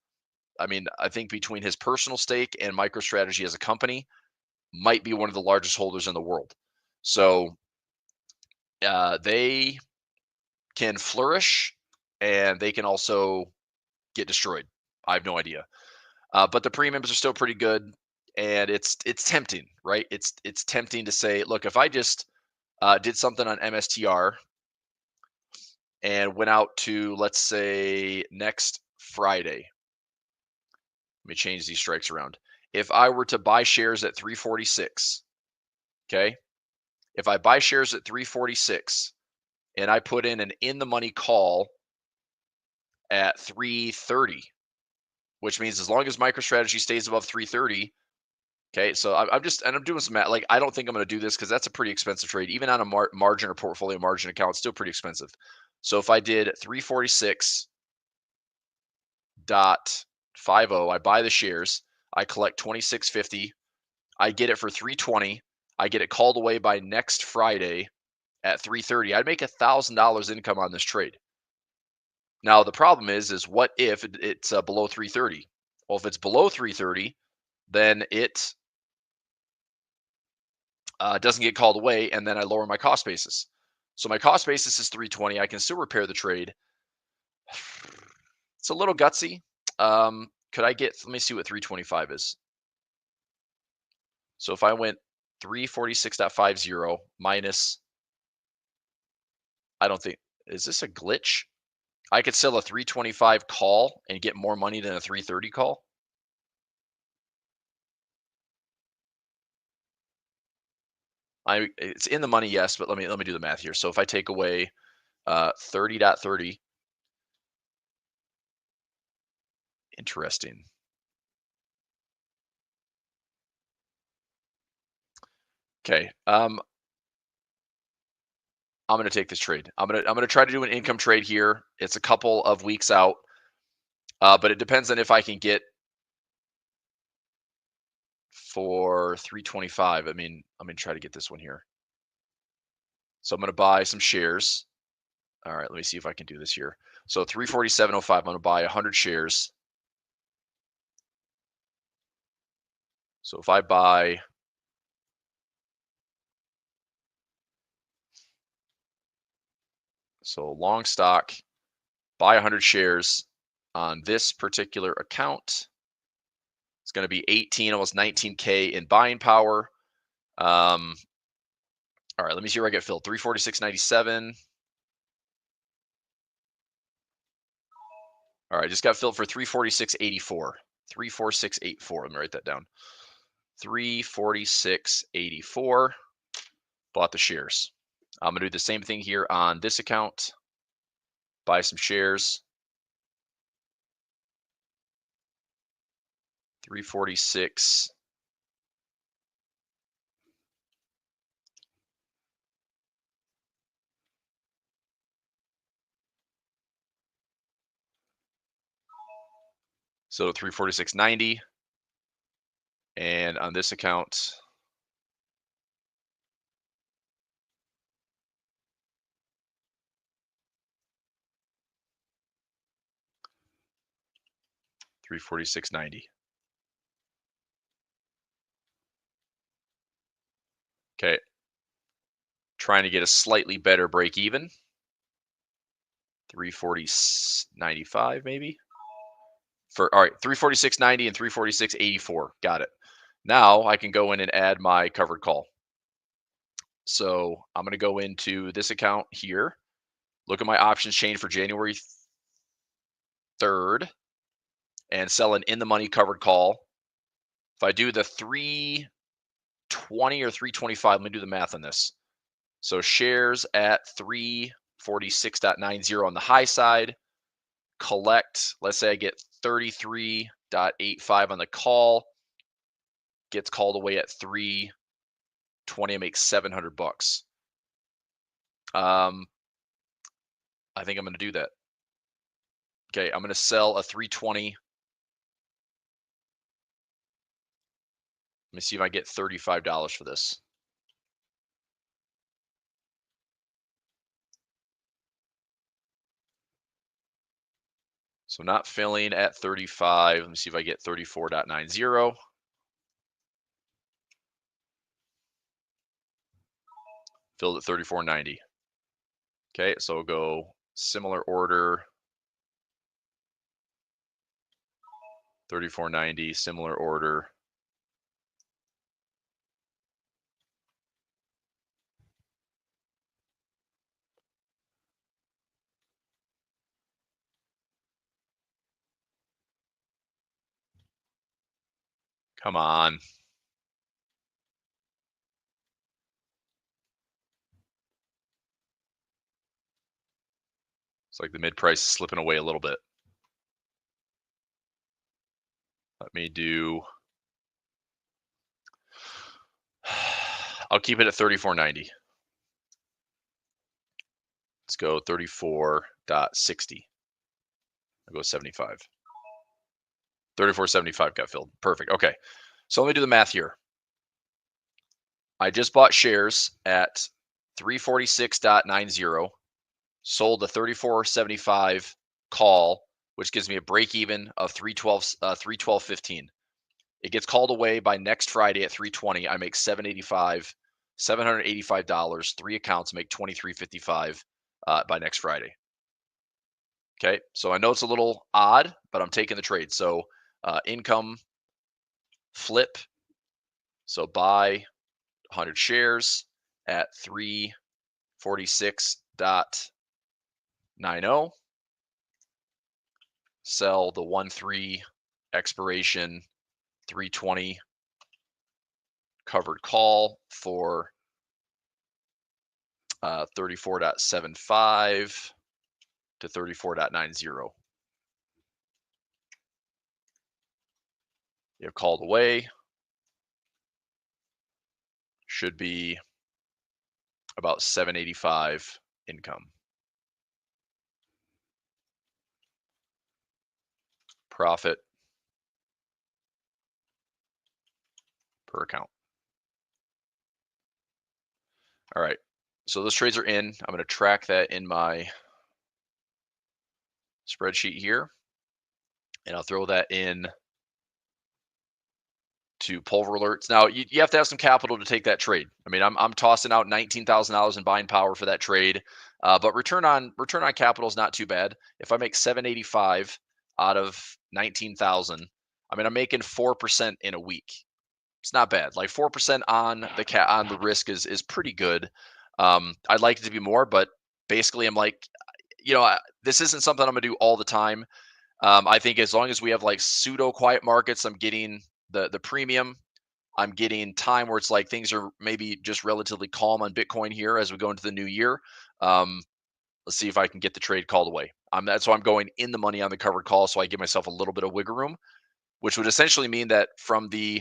S7: I think between his personal stake and MicroStrategy as a company, might be one of the largest holders in the world. So they can flourish, and they can also get destroyed. I have no idea. But the premiums are still pretty good, and it's tempting, right? It's tempting to say, look, if I just did something on MSTR and went out to, let's say, next Friday. Let me change these strikes around. If I were to buy shares at 346, okay? If I buy shares at 346 and I put in an in-the-money call at 330, which means as long as MicroStrategy stays above 330, okay, so I'm doing some math. Like, I don't think I'm going to do this because that's a pretty expensive trade. Even on a margin or portfolio margin account, it's still pretty expensive. So if I did 346.50, I buy the shares, I collect 26.50, I get it for 320, I get it called away by next Friday at 330. I'd make $1,000 income on this trade. Now the problem is what if it's below 330? Well, if it's below 330, then it doesn't get called away, and then I lower my cost basis. So my cost basis is 320. I can still repair the trade. It's a little gutsy. Could I get, let me see what 325 is. So if I went 346.50 minus, I don't think, is this a glitch? I could sell a 325 call and get more money than a 330 call. It's in the money, yes, but let me do the math here. So if I take away 30.30 Interesting. Okay. I'm going to take this trade. I'm going to try to do an income trade here. It's a couple of weeks out, but it depends on if I can get for 325. I mean, I'm going to try to get this one here. So I'm going to buy some shares. All right, let me see if I can do this here. So 347.05. I'm going to buy 100 shares. So if I buy, so long stock, buy 100 shares on this particular account, it's going to be 18, almost 19K in buying power. All right, let me see where I get filled. 346.97. All right, just got filled for 346.84. 346.84. Let me write that down. 346.84. Bought the shares. I'm going to do the same thing here on this account. Buy some shares. 346. So 346.90. And on this account, $346.90. Okay. Trying to get a slightly better break even. 340.95 maybe. All right, 346.90 and 346.84. Got it. Now I can go in and add my covered call. So I'm going to go into this account here. Look at my options change for January 3rd and sell an in the money covered call. If I do the 320 or 325, let me do the math on this. So shares at 346.90 on the high side. Collect, let's say I get 33.85 on the call. Gets called away at 320. I make $700. I think I'm going to do that. Okay, I'm going to sell a 320. Let me see if I get $35 for this. So not filling at 35. Let me see if I get 34.90. Filled at 34.90. Okay, so we'll go similar order. 34.90, similar order. Come on. It's like the mid price is slipping away a little bit. Let me do, I'll keep it at 34.90. Let's go 34.60. I'll go 75. 34.75 got filled. Perfect. Okay. So let me do the math here. I just bought shares at 346.90, sold the 34.75 call, which gives me a break even of 312.15. It gets called away by next Friday at 320. I make $785. 3 accounts make $23.55 by next Friday. Okay, so I know it's a little odd, but I'm taking the trade. So income flip. So buy 100 shares at 346.90. Sell the 1/3 expiration 320 covered call for 34.75 to 34.90. If called away, should be about 785 income. Profit per account. All right, so those trades are in. I'm going to track that in my spreadsheet here, and I'll throw that in to Pulver Alerts. Now, you have to have some capital to take that trade. I mean, I'm tossing out $19,000 in buying power for that trade, but return on capital is not too bad. If I make 785 out of 19,000, I mean, I'm making 4% in a week. It's not bad. Like 4% on the risk is pretty good. I'd like it to be more, but basically, I'm like, this isn't something I'm gonna do all the time. I think as long as we have like pseudo quiet markets, I'm getting the premium. I'm getting time where it's like things are maybe just relatively calm on Bitcoin here as we go into the new year. Let's see if I can get the trade called away. That's why I'm going in the money on the covered call, so I give myself a little bit of wiggle room, which would essentially mean that from the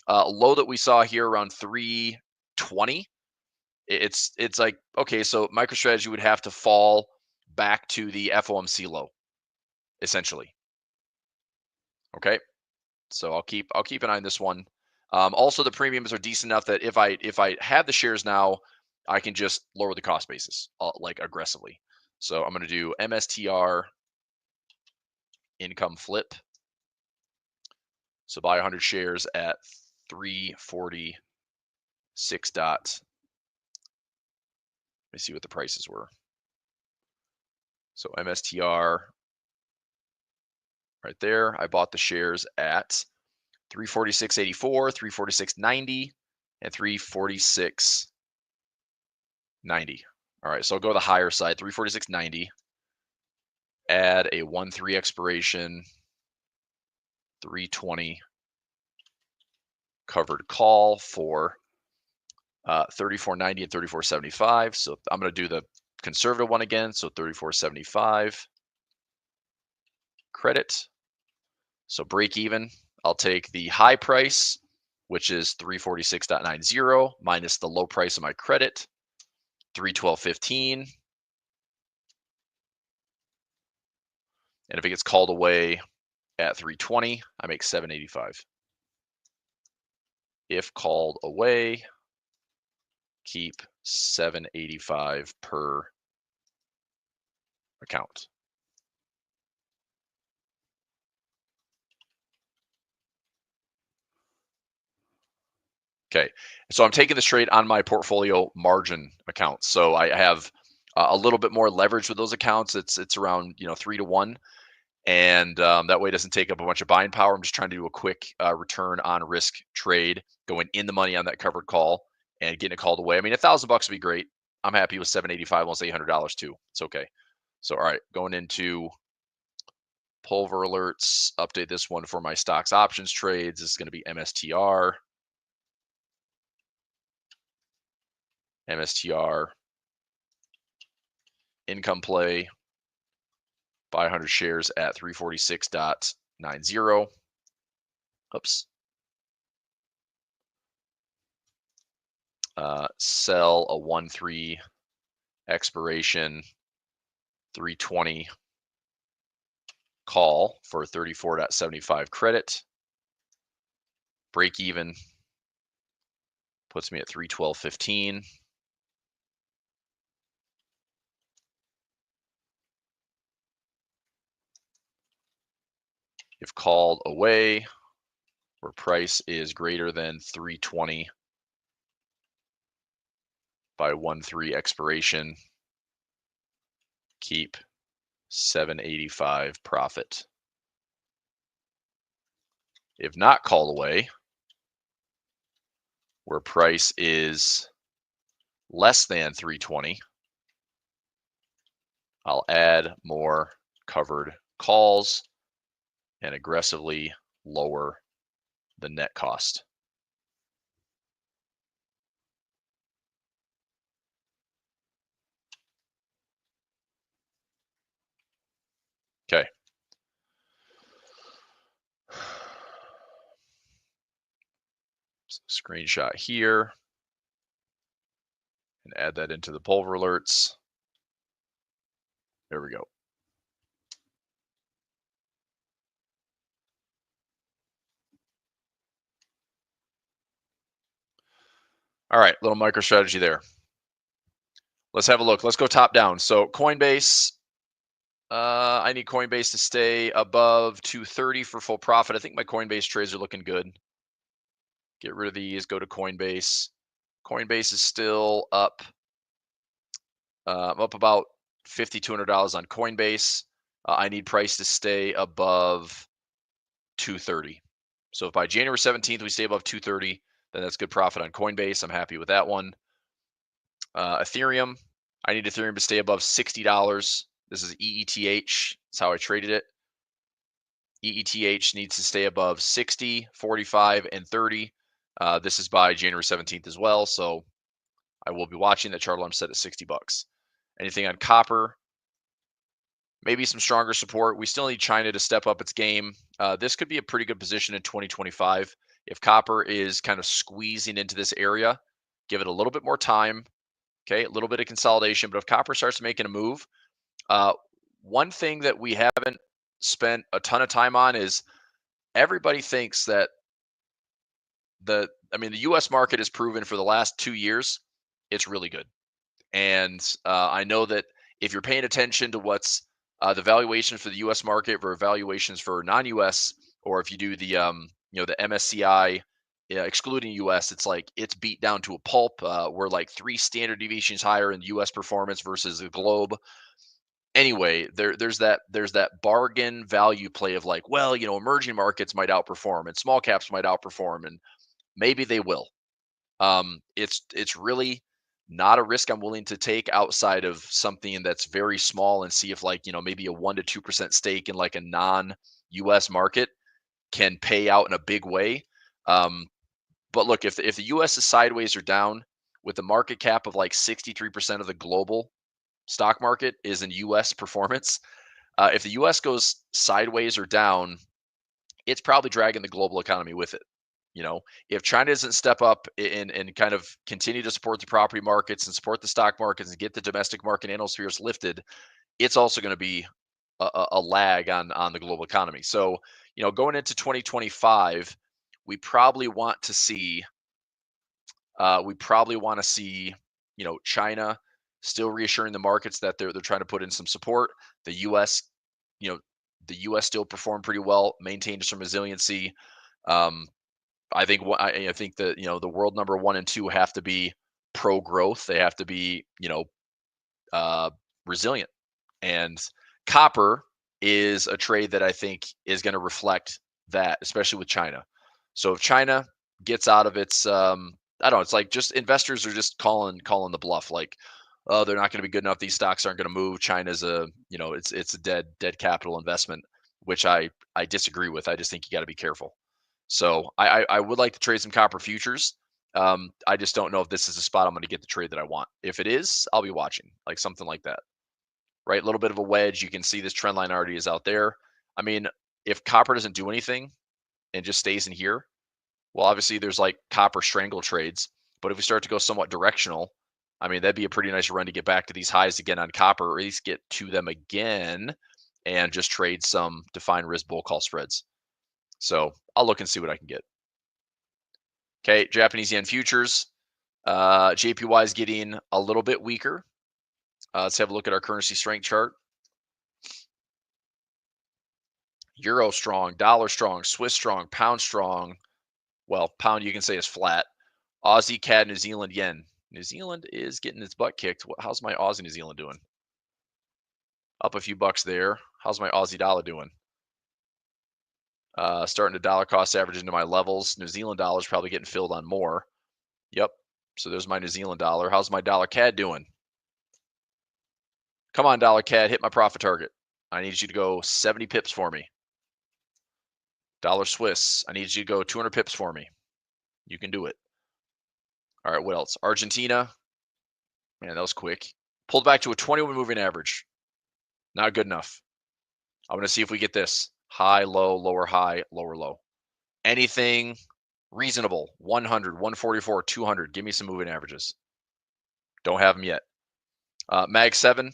S7: low that we saw here around 320, it's like, okay, so MicroStrategy would have to fall back to the FOMC low, essentially. Okay, so I'll keep an eye on this one. Also, the premiums are decent enough that if I have the shares now, I can just lower the cost basis like aggressively. So I'm going to do MSTR income flip. So buy 100 shares at 346 dot. Let me see what the prices were. So MSTR right there. I bought the shares at 346.84, 346.90, and 346.90. All right, so I'll go to the higher side, 346.90. Add a 1-3 expiration, 320 covered call for 34.90 and 34.75. So I'm going to do the conservative one again. So 34.75 credit. So break even. I'll take the high price, which is 346.90 minus the low price of my credit, 312.15. And if it gets called away at 320, I make 785. If called away, keep 785 per account. Okay, so I'm taking this trade on my portfolio margin account. So I have a little bit more leverage with those accounts. It's around 3 to 1, and that way it doesn't take up a bunch of buying power. I'm just trying to do a quick return on risk trade, going in the money on that covered call and getting it called away. I mean, $1,000 would be great. I'm happy with 785, almost $800 too. It's okay. So all right, going into Pulver Alerts, update this one for my stocks options trades. This is going to be MSTR. MSTR income play, buy 100 shares at 346.90. Oops. Sell a 1-3 expiration, 320 call for 34.75 credit. Break even puts me at 312.15. If called away, where price is greater than 320 by 1-3 expiration, keep 785 profit. If not called away, where price is less than 320, I'll add more covered calls and aggressively lower the net cost. Okay. Screenshot here and add that into the pulver alerts. There we go. All right, little micro strategy there. Let's have a look. Let's go top down. So Coinbase, I need Coinbase to stay above 230 for full profit. I think my Coinbase trades are looking good. Get rid of these, go to Coinbase. Coinbase is still up about $5,200 on Coinbase. I need price to stay above 230. So if by January 17th we stay above 230, then that's good profit on Coinbase. I'm happy with that one. Ethereum, I need Ethereum to stay above $60. This is EETH. That's how I traded it. EETH needs to stay above 60, 45, and 30. This is by January 17th as well. So I will be watching. The chart alarm set at $60. Anything on copper? Maybe some stronger support. We still need China to step up its game. This could be a pretty good position in 2025. If copper is kind of squeezing into this area, give it a little bit more time. Okay, a little bit of consolidation. But if copper starts making a move, one thing that we haven't spent a ton of time on is everybody thinks that the U.S. market has proven for the last 2 years it's really good. And I know that if you're paying attention to what's the valuation for the U.S. market or valuations for non-U.S., or if you do the the MSCI excluding U.S., it's beat down to a pulp. We're like 3 standard deviations higher in U.S. performance versus the globe. Anyway, there's that bargain value play of like, well, emerging markets might outperform and small caps might outperform, and maybe they will. It's really not a risk I'm willing to take outside of something that's very small and see if maybe a 1 to 2% stake in like a non-US market can pay out in a big way. But look, if the US is sideways or down with a market cap of like 63% of the global stock market is in US performance, if the US goes sideways or down, it's probably dragging the global economy with it. If China doesn't step up and kind of continue to support the property markets and support the stock markets and get the domestic market anospheres lifted, it's also going to be a lag on the global economy. So, going into 2025, we probably want to see China still reassuring the markets that they're trying to put in some support. The U.S. Still performed pretty well, maintained some resiliency. I think that the world number 1 and 2 have to be pro growth. They have to be resilient, and copper is a trade that I think is going to reflect that, especially with China. So if China gets out of its, I don't know, it's like just investors are just calling the bluff, like, oh, they're not going to be good enough. These stocks aren't going to move. China's it's a dead capital investment, which I disagree with. I just think you got to be careful. So I would like to trade some copper futures. I just don't know if this is a spot I'm going to get the trade that I want. If it is, I'll be watching, like something like that. Right, a little bit of a wedge. You can see this trend line already is out there. I mean, if copper doesn't do anything and just stays in here, well, obviously there's like copper strangle trades. But if we start to go somewhat directional, I mean, that'd be a pretty nice run to get back to these highs again on copper, or at least get to them again and just trade some defined risk bull call spreads. So I'll look and see what I can get. Okay, Japanese yen futures. JPY is getting a little bit weaker. Let's have a look at our currency strength chart. Euro strong, dollar strong, Swiss strong, pound strong. Well, pound you can say is flat. Aussie, CAD, New Zealand yen. New Zealand is getting its butt kicked. How's my Aussie New Zealand doing? Up a few bucks there. How's my Aussie dollar doing? Starting to dollar cost average into my levels. New Zealand dollar is probably getting filled on more. Yep. So there's my New Zealand dollar. How's my dollar CAD doing? Come on, dollar CAD, hit my profit target. I need you to go 70 pips for me. Dollar Swiss, I need you to go 200 pips for me. You can do it. All right, what else? Argentina. Man, that was quick. Pulled back to a 21 moving average. Not good enough. I'm going to see if we get this. High, low, lower, high, lower, low. Anything Reasonable, 100, 144, 200. Give me some moving averages. Don't have them yet. Mag 7,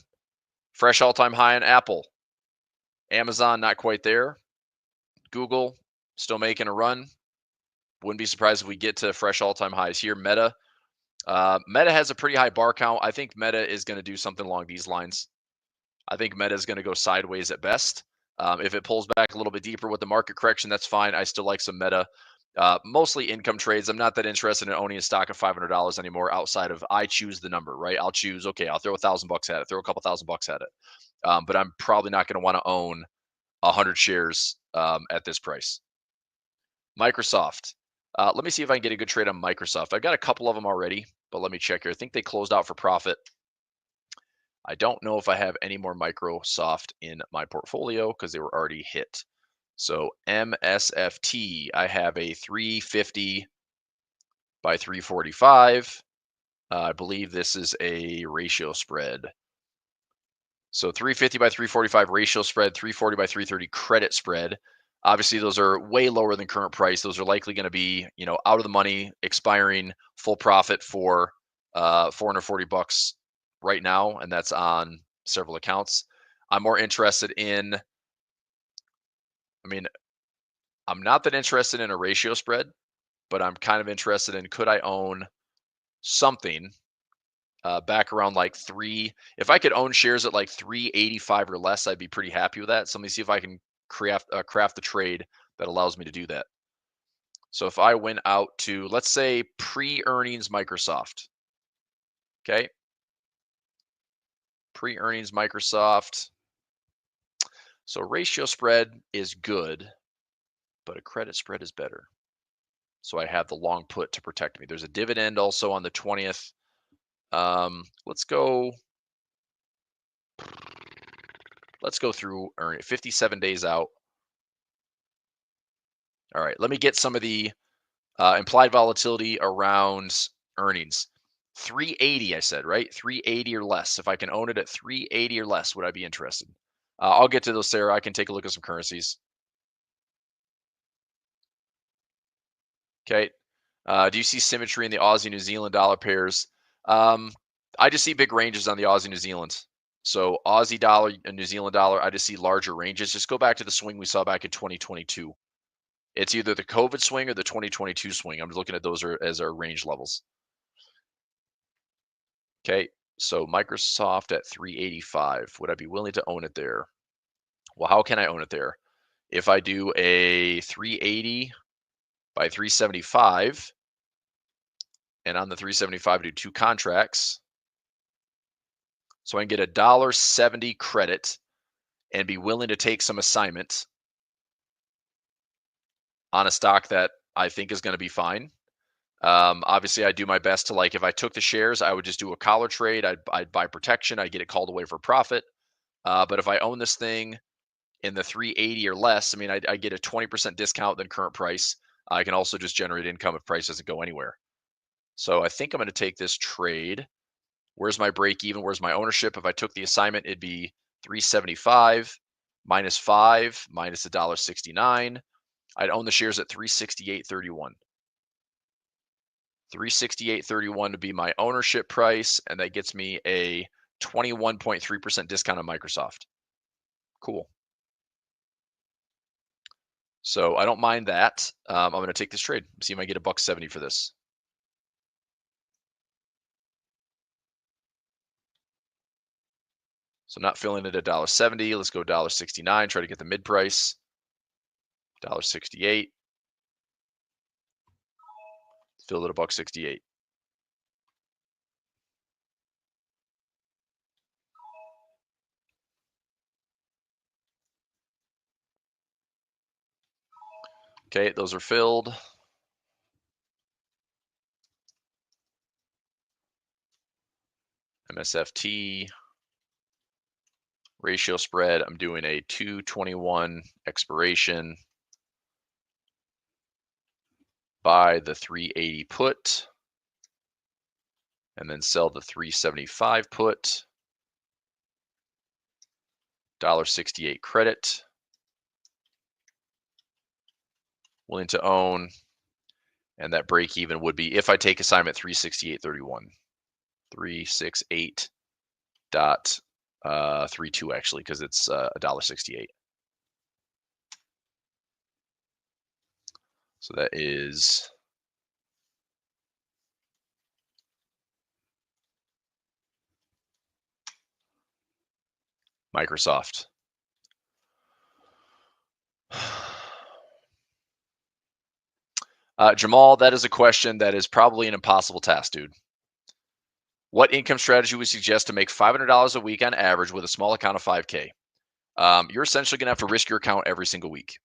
S7: fresh all-time high on Apple. Amazon, not quite there. Google, still making a run. Wouldn't be surprised if we get to fresh all-time highs here. Meta has a pretty high bar count. I think Meta is going to do something along these lines. I think Meta is going to go sideways at best. If it pulls back a little bit deeper with the market correction, that's fine. I still like some Meta. Mostly income trades. I'm not that interested in owning a stock of $500 anymore outside of I choose the number, right? I'll choose, okay, I'll throw $1,000 at it, throw a couple $1,000 at it. But I'm probably not going to want to own 100 shares at this price. Microsoft. Let me see if I can get a good trade on Microsoft. I've got a couple of them already, but let me check here. I think they closed out for profit. I don't know if I have any more Microsoft in my portfolio because they were already hit. So MSFT, I have a 350 by 345. I believe this is a ratio spread. So 350 by 345 ratio spread, 340 by 330 credit spread. Obviously, those are way lower than current price. Those are likely going to be, out of the money, expiring, full profit for $440 right now, and that's on several accounts. I'm more interested in. I'm not that interested in a ratio spread, but I'm kind of interested in could I own something back around like if I could own shares at like 385 or less, I'd be pretty happy with that. So let me see if I can craft the trade that allows me to do that. So if I went out to, let's say, pre-earnings Microsoft, okay? Pre-earnings Microsoft. So ratio spread is good, but a credit spread is better. So I have the long put to protect me. There's a dividend also on the 20th. Let's go through 57 days out. All right, let me get some of the implied volatility around earnings. 380, I said, right? 380 or less. If I can own it at 380 or less, would I be interested? I'll get to those, Sarah. I can take a look at some currencies. Okay. Do you see symmetry in the Aussie New Zealand dollar pairs? I just see big ranges on the Aussie New Zealand. So Aussie dollar and New Zealand dollar, I just see larger ranges. Just go back to the swing we saw back in 2022. It's either the COVID swing or the 2022 swing. I'm looking at those as our range levels. Okay, so Microsoft at 385. Would I be willing to own it there? Well, how can I own it there? If I do a 380 by 375, and on the 375 do 2 contracts, so I can get $1.70 credit and be willing to take some assignment on a stock that I think is going to be fine. Obviously, I do my best to, like, if I took the shares, I would just do a collar trade. I'd buy protection. I'd get it called away for profit. But if I own this thing in the 380 or less, I get a 20% discount than current price. I can also just generate income if price doesn't go anywhere. So I think I'm going to take this trade. Where's my break even? Where's my ownership? If I took the assignment, it'd be 375 minus 5 minus $1.69. I'd own the shares at 368.31. 368.31 to be my ownership price, and that gets me a 21.3% discount on Microsoft. Cool. So I don't mind that. I'm going to take this trade. See if I get $1.70 for this. So not filling it at $1.70. Let's go $1.69. Try to get the mid price. $1.68. Fill it at $1.68. Okay, those are filled. MSFT ratio spread. I'm doing a 221 expiration. Buy the 380 put and then sell the 375 put. $1.68 credit. Willing to own And that break even would be, if I take assignment 368.31, 368.32 actually, because it's $1.68. So that is Microsoft. Jamal, that is a question that is probably an impossible task, dude. What income strategy would you suggest to make $500 a week on average with a small account of 5K? You're essentially going to have to risk your account every single week.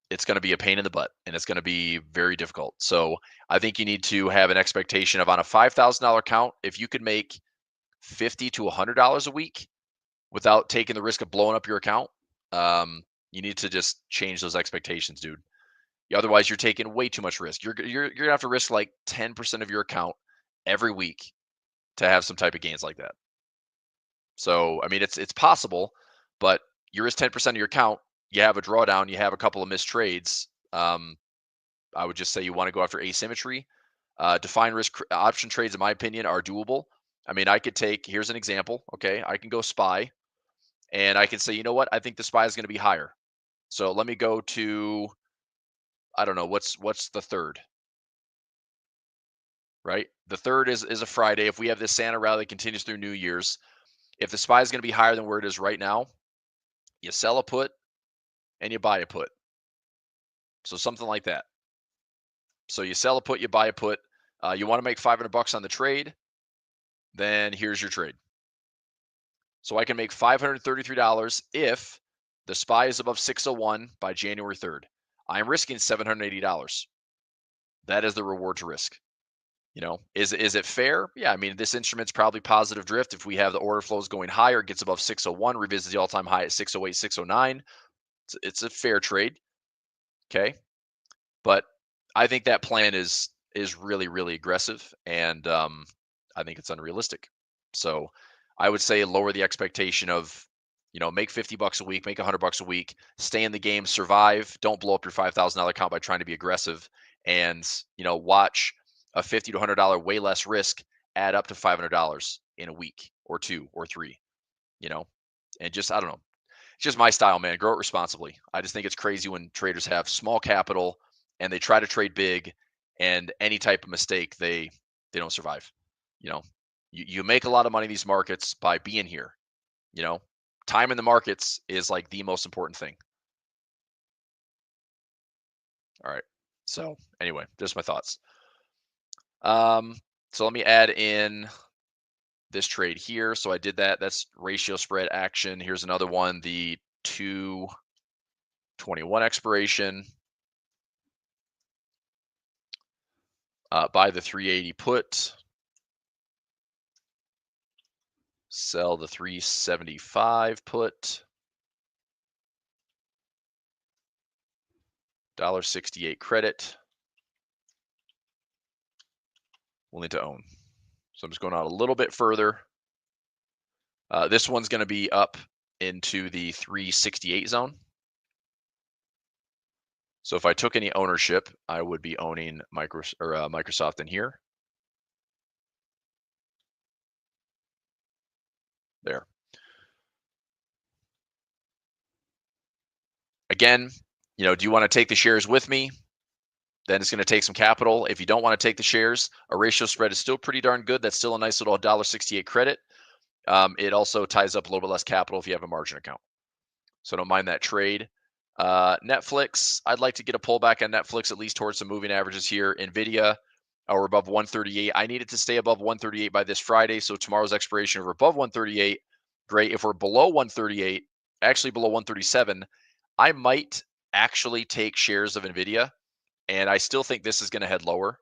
S7: It's going to be a pain in the butt, and it's going to be very difficult. So I think you need to have an expectation of, on a $5,000 account, if you could make $50 to $100 a week without taking the risk of blowing up your account, you need to just change those expectations, dude. Otherwise, you're taking way too much risk. You're gonna have to risk like 10% of your account every week to have some type of gains like that. So I mean, it's possible, but you risk 10% of your account. You have a drawdown. You have a couple of missed trades. I would just say you want to go after asymmetry. Defined risk option trades, in my opinion, are doable. I mean, I could take, here's an example. Okay, I can go SPY, and I can say, you know what? I think the SPY is going to be higher. So let me go to, I don't know, what's the third, right? The third is a Friday. If we have this Santa rally that continues through New Year's, if the SPY is going to be higher than where it is right now, you sell a put and you buy a put. So something like that. So you sell a put, you buy a put. You want to make $500 on the trade, then here's your trade. So I can make $533 if the SPY is above 601 by January 3rd. I'm risking $780. That is the reward to risk. You know, is it fair? Yeah, I mean, this instrument's probably positive drift. If we have the order flows going higher, it gets above 601, revisits the all-time high at 608, 609. It's a fair trade. Okay. But I think that plan is really, really aggressive, and I think it's unrealistic. So I would say lower the expectation of, you know, make $50 a week, make $100 a week, stay in the game, survive. Don't blow up your $5,000 account by trying to be aggressive, and, you know, watch a $50 to $100 way less risk add up to $500 in a week or two or three, you know, and just, I don't know. It's just my style, man. Grow it responsibly. I just think it's crazy when traders have small capital and they try to trade big, and any type of mistake, they don't survive. You know, you make a lot of money in these markets by being here. You know, time in the markets is like the most important thing. All right. So anyway, just my thoughts. So let me add in this trade here. So I did that. That's ratio spread action. Here's another one, the 2/21 expiration. Buy the 380 put. Sell the 375 put. $1.68 credit. Willing to own. So I'm just going out a little bit further. This one's going to be up into the 368 zone. So if I took any ownership, I would be owning Microsoft in here. There. Again, you know, do you want to take the shares with me? Then it's going to take some capital. If you don't want to take the shares, a ratio spread is still pretty darn good. That's still a nice little $1.68 credit. It also ties up a little bit less capital if you have a margin account. So don't mind that trade. Netflix, I'd like to get a pullback on Netflix, at least towards some moving averages here. NVIDIA, we're above 138. I need it to stay above 138 by this Friday. So tomorrow's expiration, if we're above 138, great. If we're below 138, actually below 137, I might actually take shares of NVIDIA. And I still think this is going to head lower.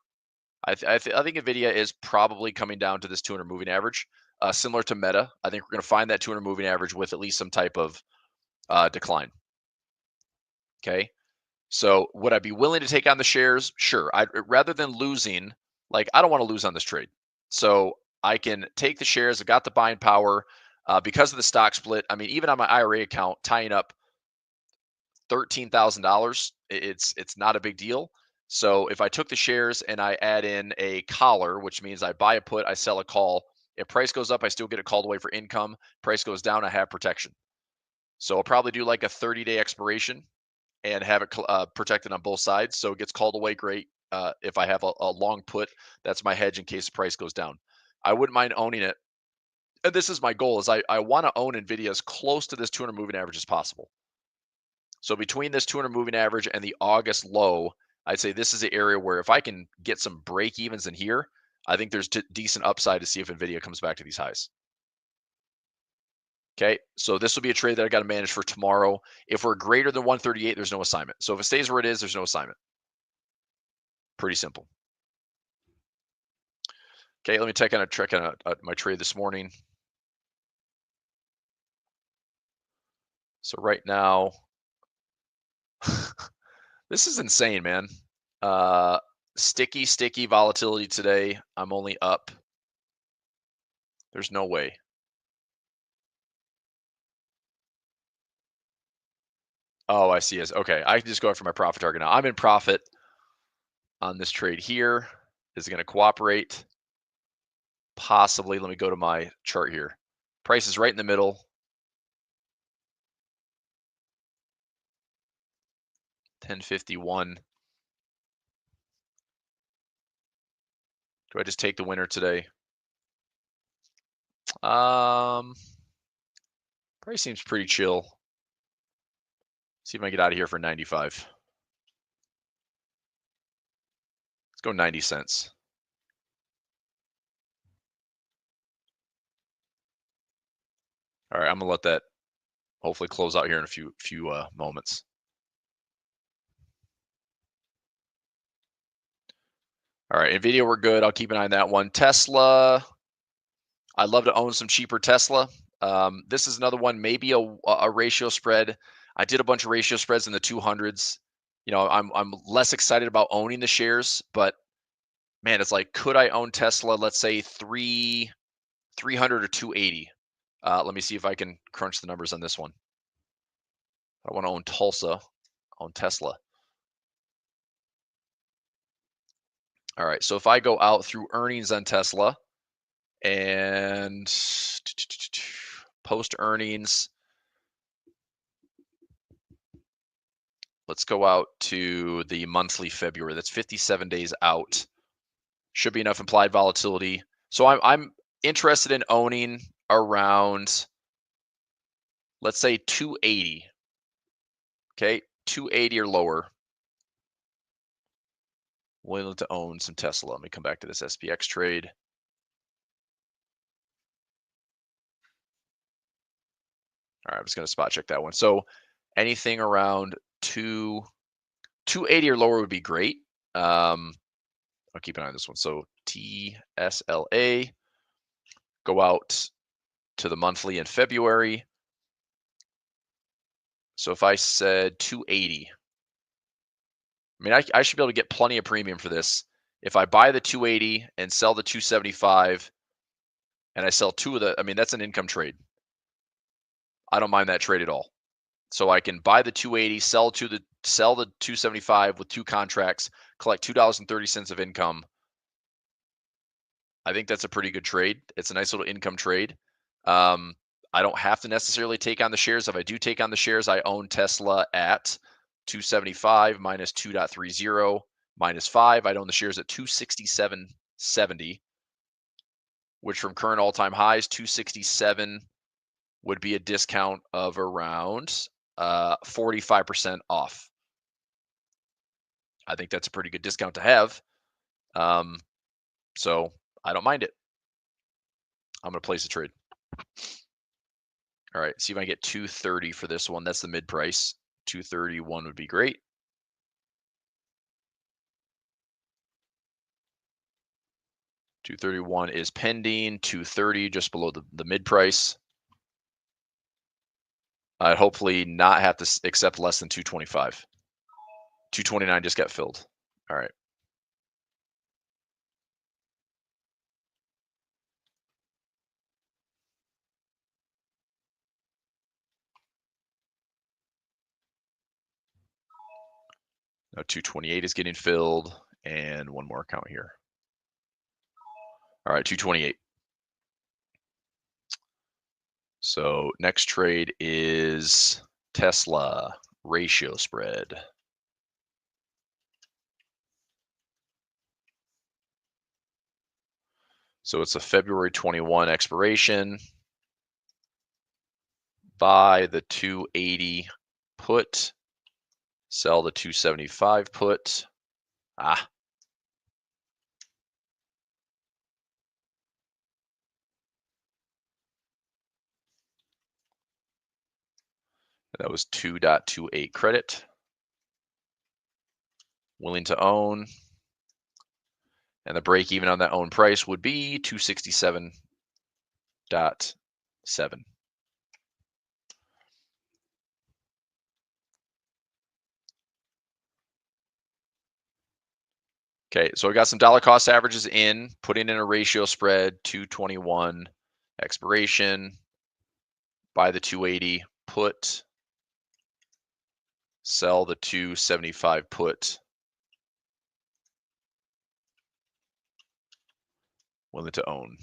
S7: I think NVIDIA is probably coming down to this 200 moving average, similar to Meta. I think we're going to find that 200 moving average with at least some type of decline. Okay. So would I be willing to take on the shares? Sure. Rather than losing, like, I don't want to lose on this trade. So I can take the shares. I've got the buying power because of the stock split. I mean, even on my IRA account, tying up $13,000, it's not a big deal. So if I took the shares and I add in a collar, which means I buy a put, I sell a call. If price goes up, I still get it called away for income. Price goes down, I have protection. So I'll probably do like a 30-day expiration and have it protected on both sides. So it gets called away great. If I have a long put, that's my hedge in case the price goes down. I wouldn't mind owning it. And this is my goal, is I want to own NVIDIA as close to this 200 moving average as possible. So between this 200 moving average and the August low, I'd say this is the area where if I can get some break evens in here, I think there's decent upside to see if NVIDIA comes back to these highs. Okay, so this will be a trade that I got to manage for tomorrow. If we're greater than 138, there's no assignment. So if it stays where it is, there's no assignment. Pretty simple. Okay, let me check on my trade this morning. So right now, this is insane, man. Sticky volatility today. I'm only up. There's no way. Oh, I see. Okay, I can just go after my profit target now. I'm in profit on this trade here. Is it going to cooperate? Possibly. Let me go to my chart here. Price is right in the middle. 1051. Do I just take the winner today? Price seems pretty chill. See if I can get out of here for 95. Let's go 90 cents. All right, I'm gonna let that hopefully close out here in a few moments. All right, NVIDIA, we're good. I'll keep an eye on that one. Tesla, I'd love to own some cheaper Tesla. This is another one, maybe a ratio spread. I did a bunch of ratio spreads in the 200s. You know, I'm less excited about owning the shares, but man, it's like, could I own Tesla? Let's say 300 or 280. Let me see if I can crunch the numbers on this one. I want to own Tulsa, own Tesla. All right, so if I go out through earnings on Tesla and post earnings, let's go out to the monthly February. That's 57 days out. Should be enough implied volatility. So I'm interested in owning around, let's say 280. Okay, 280 or lower. Willing to own some Tesla. Let me come back to this SPX trade. All right, I'm just going to spot check that one. So anything around 280 or lower would be great. I'll keep an eye on this one. So TSLA, go out to the monthly in February. So if I said 280, I mean, I should be able to get plenty of premium for this. If I buy the 280 and sell the 275 and I sell two of the, I mean, that's an income trade. I don't mind that trade at all. So I can buy the 280, sell the 275 with two contracts, collect $2.30 of income. I think that's a pretty good trade. It's a nice little income trade. I don't have to necessarily take on the shares. If I do take on the shares, I own Tesla at 275 minus 2.30 minus 5. I'd own the shares at 267.70, which from current all-time highs, 267 would be a discount of around 45% off. I think that's a pretty good discount to have. So I don't mind it. I'm going to place a trade. All right, see if I can get 230 for this one. That's the mid price. 231 would be great. $231 is pending. 230 just below the mid price. I'd hopefully not have to accept less than 225. 229 just got filled. All right. Now 228 is getting filled, and one more account here. All right, 228. So next trade is Tesla ratio spread. So it's a February 21 expiration. Buy the 280 put, sell the 275 put. Ah. That was 2.28 credit. Willing to own. And the break even on that own price would be 267.7. Okay, so I got some dollar cost averages in, putting in a ratio spread, 221 expiration, buy the 280 put, sell the 275 put. Willing to own.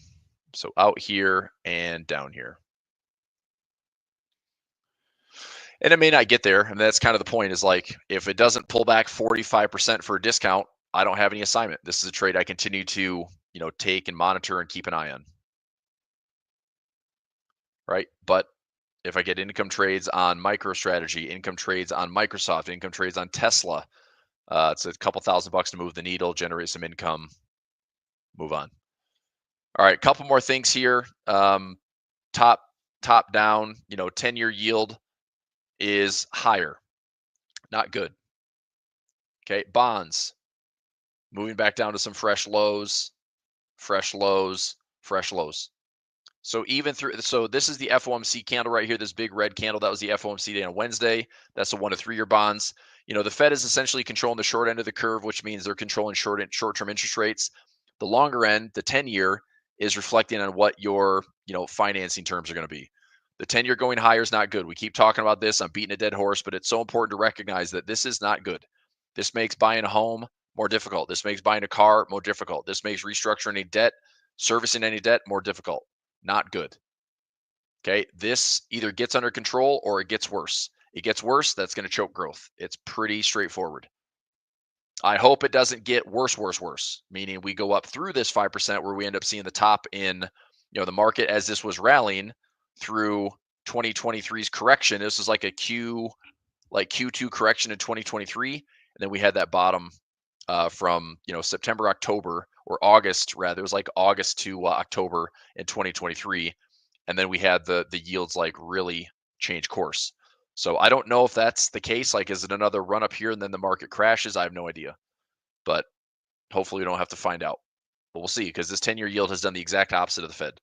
S7: So out here and down here. And it may not get there. And that's kind of the point, is like, if it doesn't pull back 45% for a discount, I don't have any assignment. This is a trade I continue to, take and monitor and keep an eye on. Right? But if I get income trades on MicroStrategy, income trades on Microsoft, income trades on Tesla, it's a couple $1,000 to move the needle, generate some income, move on. All right, couple more things here. Top down, 10-year yield is higher. Not good. Okay, bonds moving back down to some fresh lows, fresh lows, fresh lows. So so this is the FOMC candle right here, this big red candle. That was the FOMC day on Wednesday. That's the 1 to 3 year bonds. The Fed is essentially controlling the short end of the curve, which means they're controlling short-term interest rates. The longer end, the 10-year, is reflecting on what your, financing terms are going to be. The 10-year going higher is not good. We keep talking about this. I'm beating a dead horse, but it's so important to recognize that this is not good. This makes buying a home more difficult. This makes buying a car more difficult. This makes restructuring a debt, servicing any debt, more difficult. Not good. Okay, this either gets under control or it gets worse. It gets worse, that's going to choke growth. It's pretty straightforward. I hope it doesn't get worse, meaning we go up through this 5% where we end up seeing the top in, the market as this was rallying through 2023's correction. This is like a Q2 correction in 2023. And then we had that bottom from, September, October, or August, rather. It was like August to October in 2023. And then we had the yields like really change course. So I don't know if that's the case. Like, is it another run up here and then the market crashes? I have no idea. But hopefully we don't have to find out. But we'll see, because this 10-year yield has done the exact opposite of the Fed.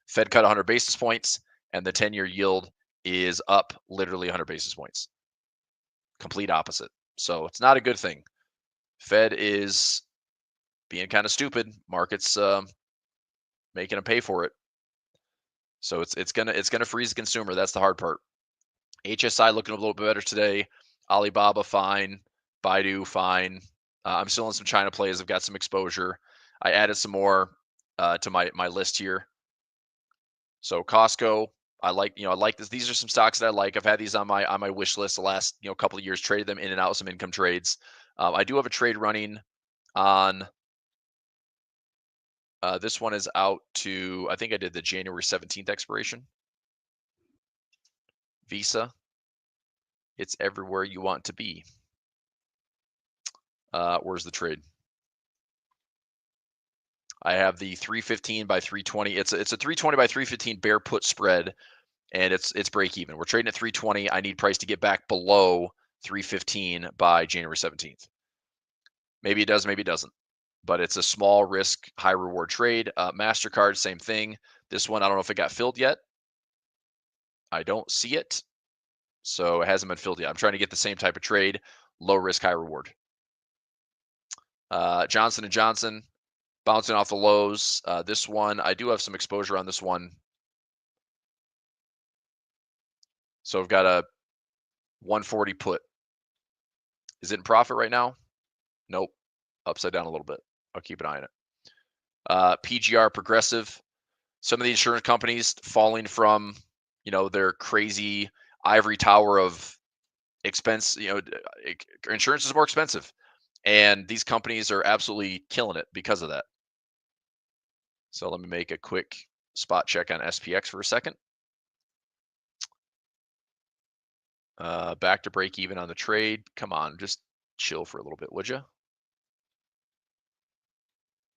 S7: Fed cut 100 basis points, and the 10-year yield is up literally 100 basis points. Complete opposite. So it's not a good thing. Fed is being kind of stupid. Markets making them pay for it. So it's gonna freeze the consumer. That's the hard part. HSI looking a little bit better today. Alibaba fine. Baidu fine. I'm still in some China plays. I've got some exposure. I added some more to my list here. So Costco, I like this. These are some stocks that I like. I've had these on my wish list the last couple of years. Traded them in and out with some income trades. I do have a trade running on. This one is out to, I think I did the January 17th expiration. Visa. It's everywhere you want to be. Where's the trade? I have the 315 by 320. It's a 320 by 315 bear put spread, and it's break even. We're trading at 320. I need price to get back below 315 by January 17th. Maybe it does, maybe it doesn't. But it's a small risk, high reward trade. MasterCard, same thing. This one, I don't know if it got filled yet. I don't see it. So it hasn't been filled yet. I'm trying to get the same type of trade, low risk, high reward. Johnson & Johnson, bouncing off the lows. This one, I do have some exposure on this one. So I've got a 140 put. Is it in profit right now? Nope. Upside down a little bit. I'll keep an eye on it. PGR Progressive. Some of the insurance companies falling from, their crazy ivory tower of expense. Insurance is more expensive, and these companies are absolutely killing it because of that. So let me make a quick spot check on SPX for a second. Back to break even on the trade. Come on, just chill for a little bit, would you?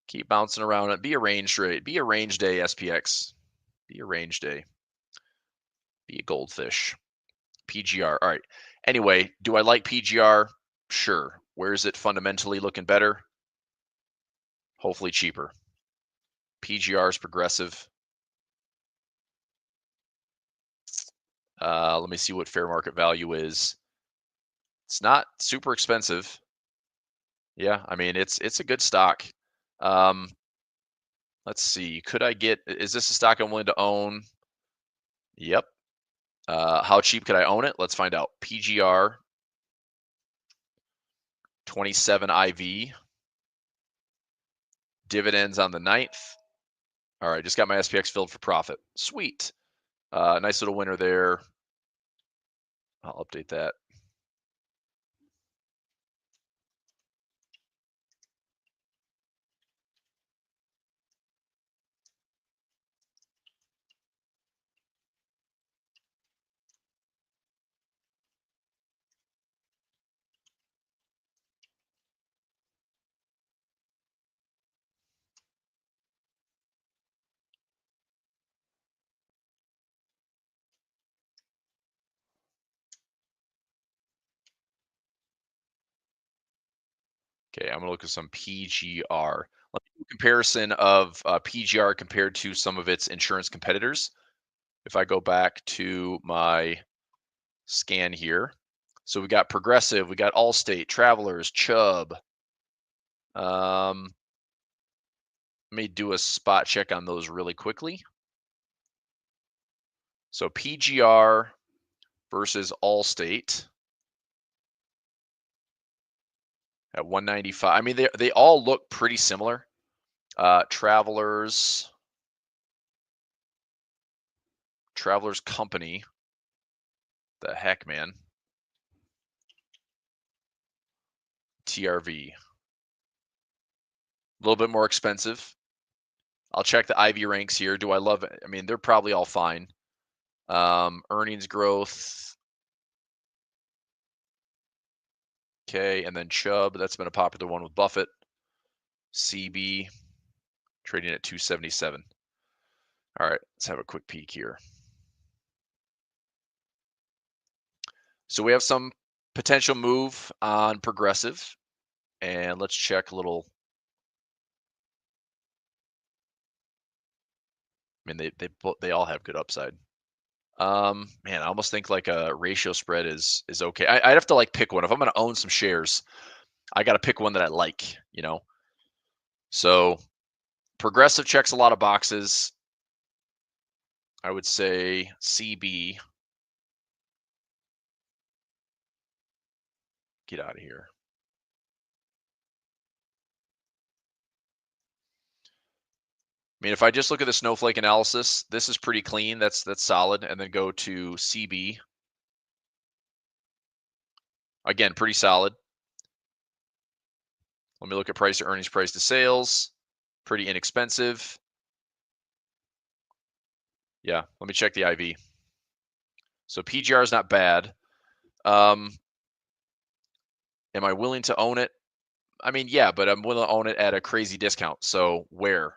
S7: Keep bouncing around it. Be a range trade. Be a range day, SPX. Be a range day. Be a goldfish. PGR. All right. Anyway, do I like PGR? Sure. Where is it fundamentally looking better? Hopefully cheaper. PGR is progressive. Let me see what fair market value is. It's not super expensive. Yeah, I mean, it's a good stock. Let's see. Is this a stock I'm willing to own? Yep. How cheap could I own it? Let's find out. PGR 27 IV. Dividends on the 9th. All right, just got my SPX filled for profit. Sweet. Nice little winner there. I'll update that. Okay, I'm gonna look at some PGR. Let me do a comparison of PGR compared to some of its insurance competitors. If I go back to my scan here, so we got Progressive, we got Allstate, Travelers, Chubb. Let me do a spot check on those really quickly. So PGR versus Allstate at 195. I mean, they all look pretty similar. Travelers Company. The heck, man. TRV. A little bit more expensive. I'll check the IV ranks here. Do I love it? I mean, they're probably all fine. Earnings growth. Okay, and then Chubb. That's been a popular one with Buffett. CB trading at 277. All right, let's have a quick peek here. So we have some potential move on Progressive, and let's check a little. I mean, they all have good upside. Man, I almost think like a ratio spread is okay. I'd have to like pick one. If I'm going to own some shares, I got to pick one that I like, So Progressive checks a lot of boxes. I would say CB. Get out of here. I mean, if I just look at the snowflake analysis, this is pretty clean. That's solid. And then go to CB. Again, pretty solid. Let me look at price to earnings, price to sales. Pretty inexpensive. Yeah, let me check the IV. So PGR is not bad. Am I willing to own it? I mean, yeah, but I'm willing to own it at a crazy discount. So where?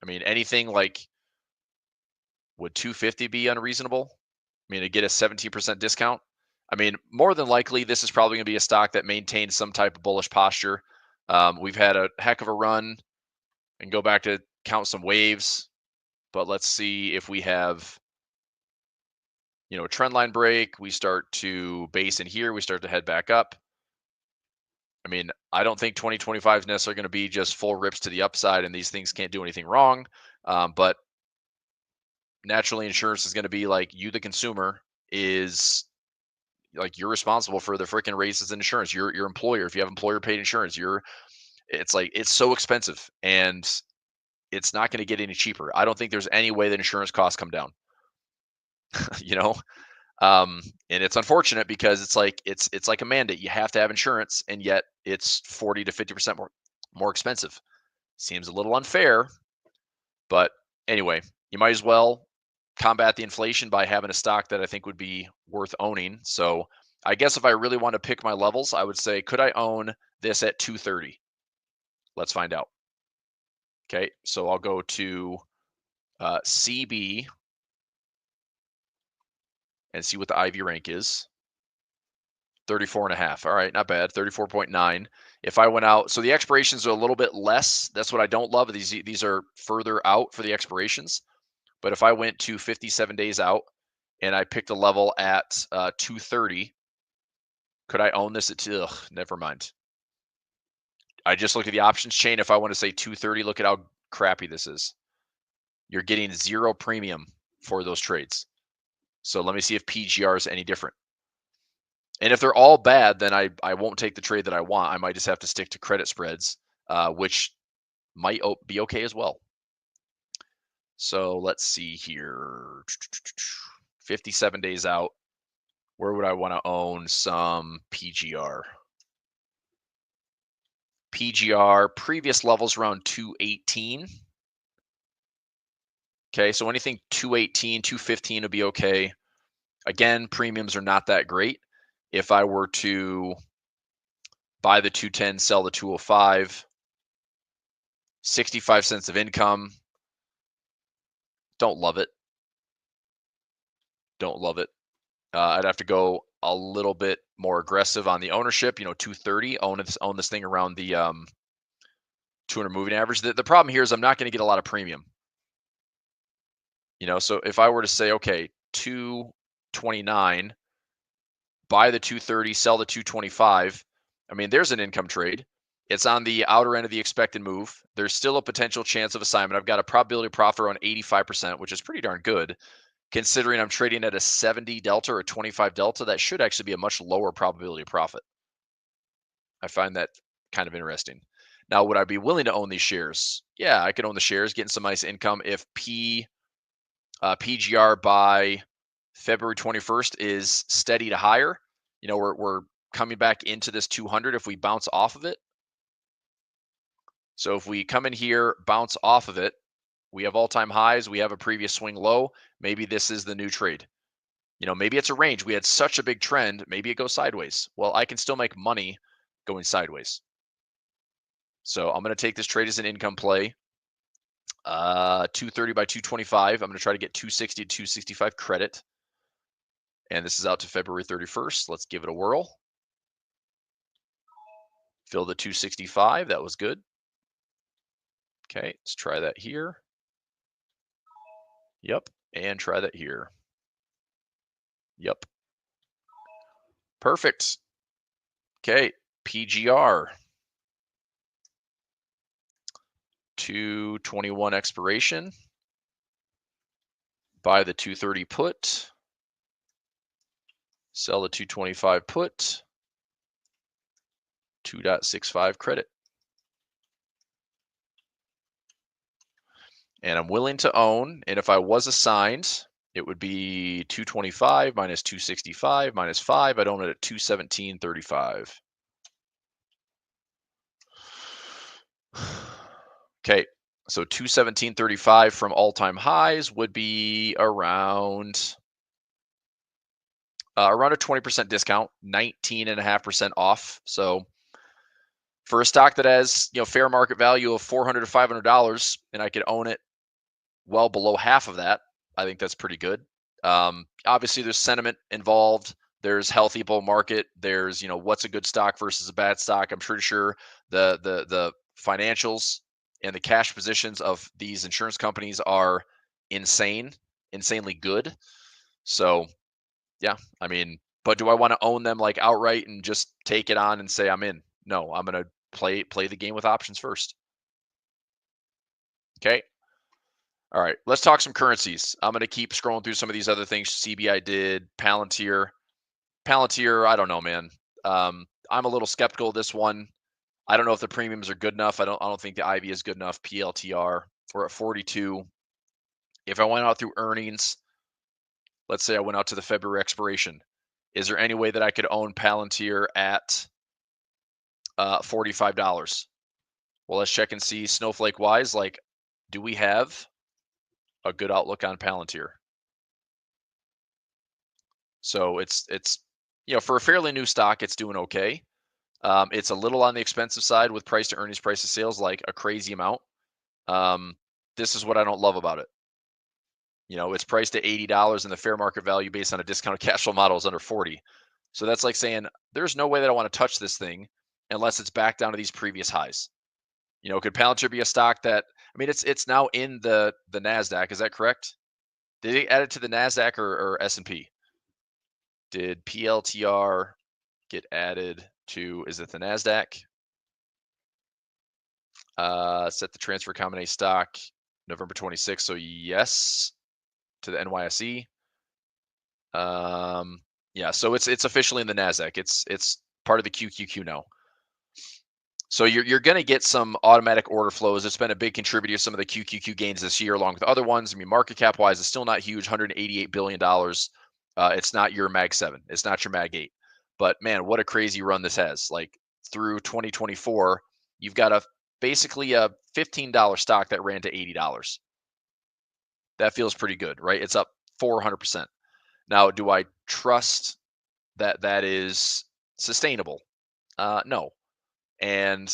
S7: I mean, anything like, would 250 be unreasonable? I mean, to get a 17% discount? I mean, more than likely, this is probably going to be a stock that maintains some type of bullish posture. We've had a heck of a run and go back to count some waves, but let's see if we have, a trend line break. We start to base in here. We start to head back up. I mean, I don't think 2025 is necessarily going to be just full rips to the upside and these things can't do anything wrong. But naturally, insurance is going to be like, you, the consumer, is, like you're responsible for the freaking raises in insurance. Your employer, if you have employer paid insurance, it's like it's so expensive and it's not going to get any cheaper. I don't think there's any way that insurance costs come down. you know, and it's unfortunate because it's like a mandate. You have to have insurance, and yet it's 40 to 50% more expensive. Seems a little unfair, but anyway, you might as well combat the inflation by having a stock that I think would be worth owning. So I guess if I really want to pick my levels, I would say, could I own this at 230? Let's find out. Okay, so I'll go to CB and see what the IV rank is. 34.5. All right, not bad. 34.9. If I went out, so the expirations are a little bit less. That's what I don't love. These are further out for the expirations. But if I went to 57 days out and I picked a level at 230, could I own this at, never mind. I just looked at the options chain. If I want to say 230, look at how crappy this is. You're getting 0 premium for those trades. So let me see if PGR is any different. And if they're all bad, then I won't take the trade that I want. I might just have to stick to credit spreads, which might be okay as well. So let's see here. 57 days out. Where would I want to own some PGR? PGR, previous levels around 218. Okay, so anything 218, 215 would be okay. Again, premiums are not that great. If I were to buy the 210, sell the 205, 65 cents of income. Don't love it. Don't love it. I'd have to go a little bit more aggressive on the ownership. 230. Own this thing around the 200 moving average. The problem here is I'm not going to get a lot of premium. So if I were to say, okay, 229, buy the 230, sell the 225. I mean, there's an income trade. It's on the outer end of the expected move. There's still a potential chance of assignment. I've got a probability of profit around 85%, which is pretty darn good. Considering I'm trading at a 70 delta or a 25 delta, that should actually be a much lower probability of profit. I find that kind of interesting. Now, would I be willing to own these shares? Yeah, I could own the shares, getting some nice income if PGR by February 21st is steady to higher. We're coming back into this 200 if we bounce off of it. So if we come in here, bounce off of it, we have all-time highs, we have a previous swing low, maybe this is the new trade. Maybe it's a range. We had such a big trend, maybe it goes sideways. Well, I can still make money going sideways. So I'm going to take this trade as an income play. 230 by 225. I'm going to try to get 260 to 265 credit. And this is out to February 31st. Let's give it a whirl. Fill the 265. That was good. Okay, let's try that here. Yep, and try that here. Yep. Perfect. Okay, PGR. 221 expiration. Buy the 230 put. Sell the 225 put. 2.65 credit. And I'm willing to own, and if I was assigned, it would be 225 minus 265 minus 5. I'd own it at 217.35. Okay, so 217.35 from all-time highs would be around a 20% discount, 19.5% off. So for a stock that has fair market value of $400 to $500, and I could own it well below half of that, I think that's pretty good. Obviously, there's sentiment involved. There's healthy bull market. There's what's a good stock versus a bad stock. I'm pretty sure the financials and the cash positions of these insurance companies are insanely good. So yeah, I mean, but do I want to own them like outright and just take it on and say I'm in? No, I'm going to play the game with options first. Okay. All right, let's talk some currencies. I'm going to keep scrolling through some of these other things. CBI did, Palantir. Palantir, I don't know, man. I'm a little skeptical of this one. I don't know if the premiums are good enough. I don't think the IV is good enough. PLTR, we're at 42. If I went out through earnings, let's say I went out to the February expiration, is there any way that I could own Palantir at $45? Well, let's check and see snowflake wise, like, do we have a good outlook on Palantir? So it's for a fairly new stock, it's doing okay. It's a little on the expensive side with price to earnings, price to sales, like a crazy amount. This is what I don't love about it. It's priced at $80 and the fair market value based on a discounted cash flow model is under 40. So that's like saying there's no way that I want to touch this thing unless it's back down to these previous highs. Could Palantir be a stock that, it's now in the NASDAQ. Is that correct? Did they add it to the NASDAQ or S&P? Did PLTR get added to, is it the NASDAQ? Set the transfer combination stock November 26th. So yes, to the NYSE. Yeah, so it's officially in the NASDAQ. It's part of the QQQ now. So you're going to get some automatic order flows. It's been a big contributor to some of the QQQ gains this year, along with other ones. Market cap wise, it's still not huge, $188 billion. It's not your Mag 7. It's not your Mag 8. But man, what a crazy run this has. Like through 2024, you've got basically a $15 stock that ran to $80. That feels pretty good, right? It's up 400%. Now, do I trust that is sustainable? No. And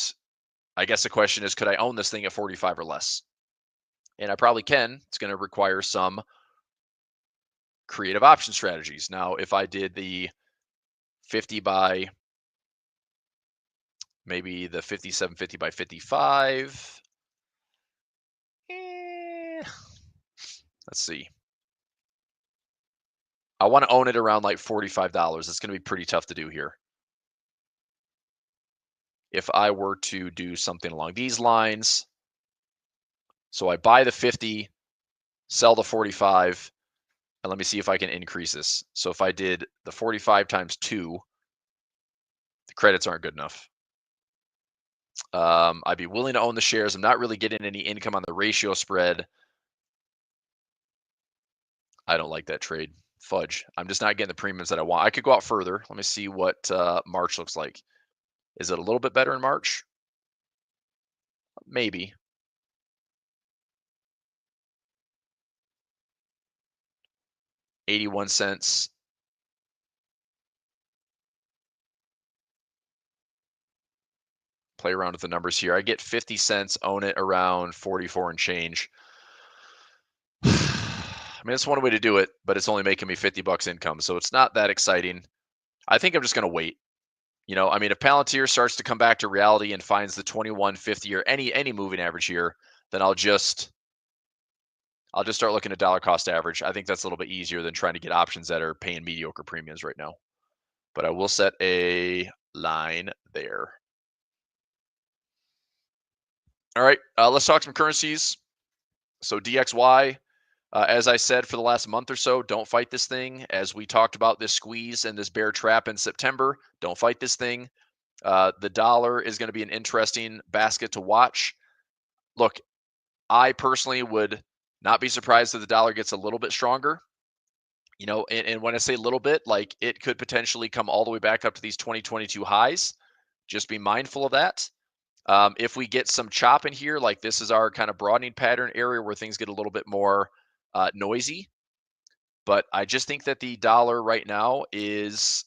S7: I guess the question is, could I own this thing at 45 or less? And I probably can. It's going to require some creative option strategies. Now, if I did the 50 by, maybe the 5750 by 55, let's see. I want to own it around like $45. It's going to be pretty tough to do here. If I were to do something along these lines, so I buy the 50, sell the 45, and let me see if I can increase this. So if I did the 45 times 2, the credits aren't good enough. I'd be willing to own the shares. I'm not really getting any income on the ratio spread. I don't like that trade. Fudge. I'm just not getting the premiums that I want. I could go out further. Let me see what March looks like. Is it a little bit better in March? Maybe. $0.81. Play around with the numbers here. I get 50 cents, own it around 44 and change. It's one way to do it, but it's only making me $50 income, so it's not that exciting. I think I'm just going to wait. If Palantir starts to come back to reality and finds the 2150 or any moving average here, then I'll just start looking at dollar cost average. I think that's a little bit easier than trying to get options that are paying mediocre premiums right now. But I will set a line there. All right, let's talk some currencies. So DXY, as I said for the last month or so, don't fight this thing. As we talked about this squeeze and this bear trap in September, don't fight this thing. The dollar is going to be an interesting basket to watch. Look, I personally would not be surprised if the dollar gets a little bit stronger. And when I say little bit, like it could potentially come all the way back up to these 2022 highs. Just be mindful of that. If we get some chop in here, like this is our kind of broadening pattern area where things get a little bit more noisy. But I just think that the dollar right now is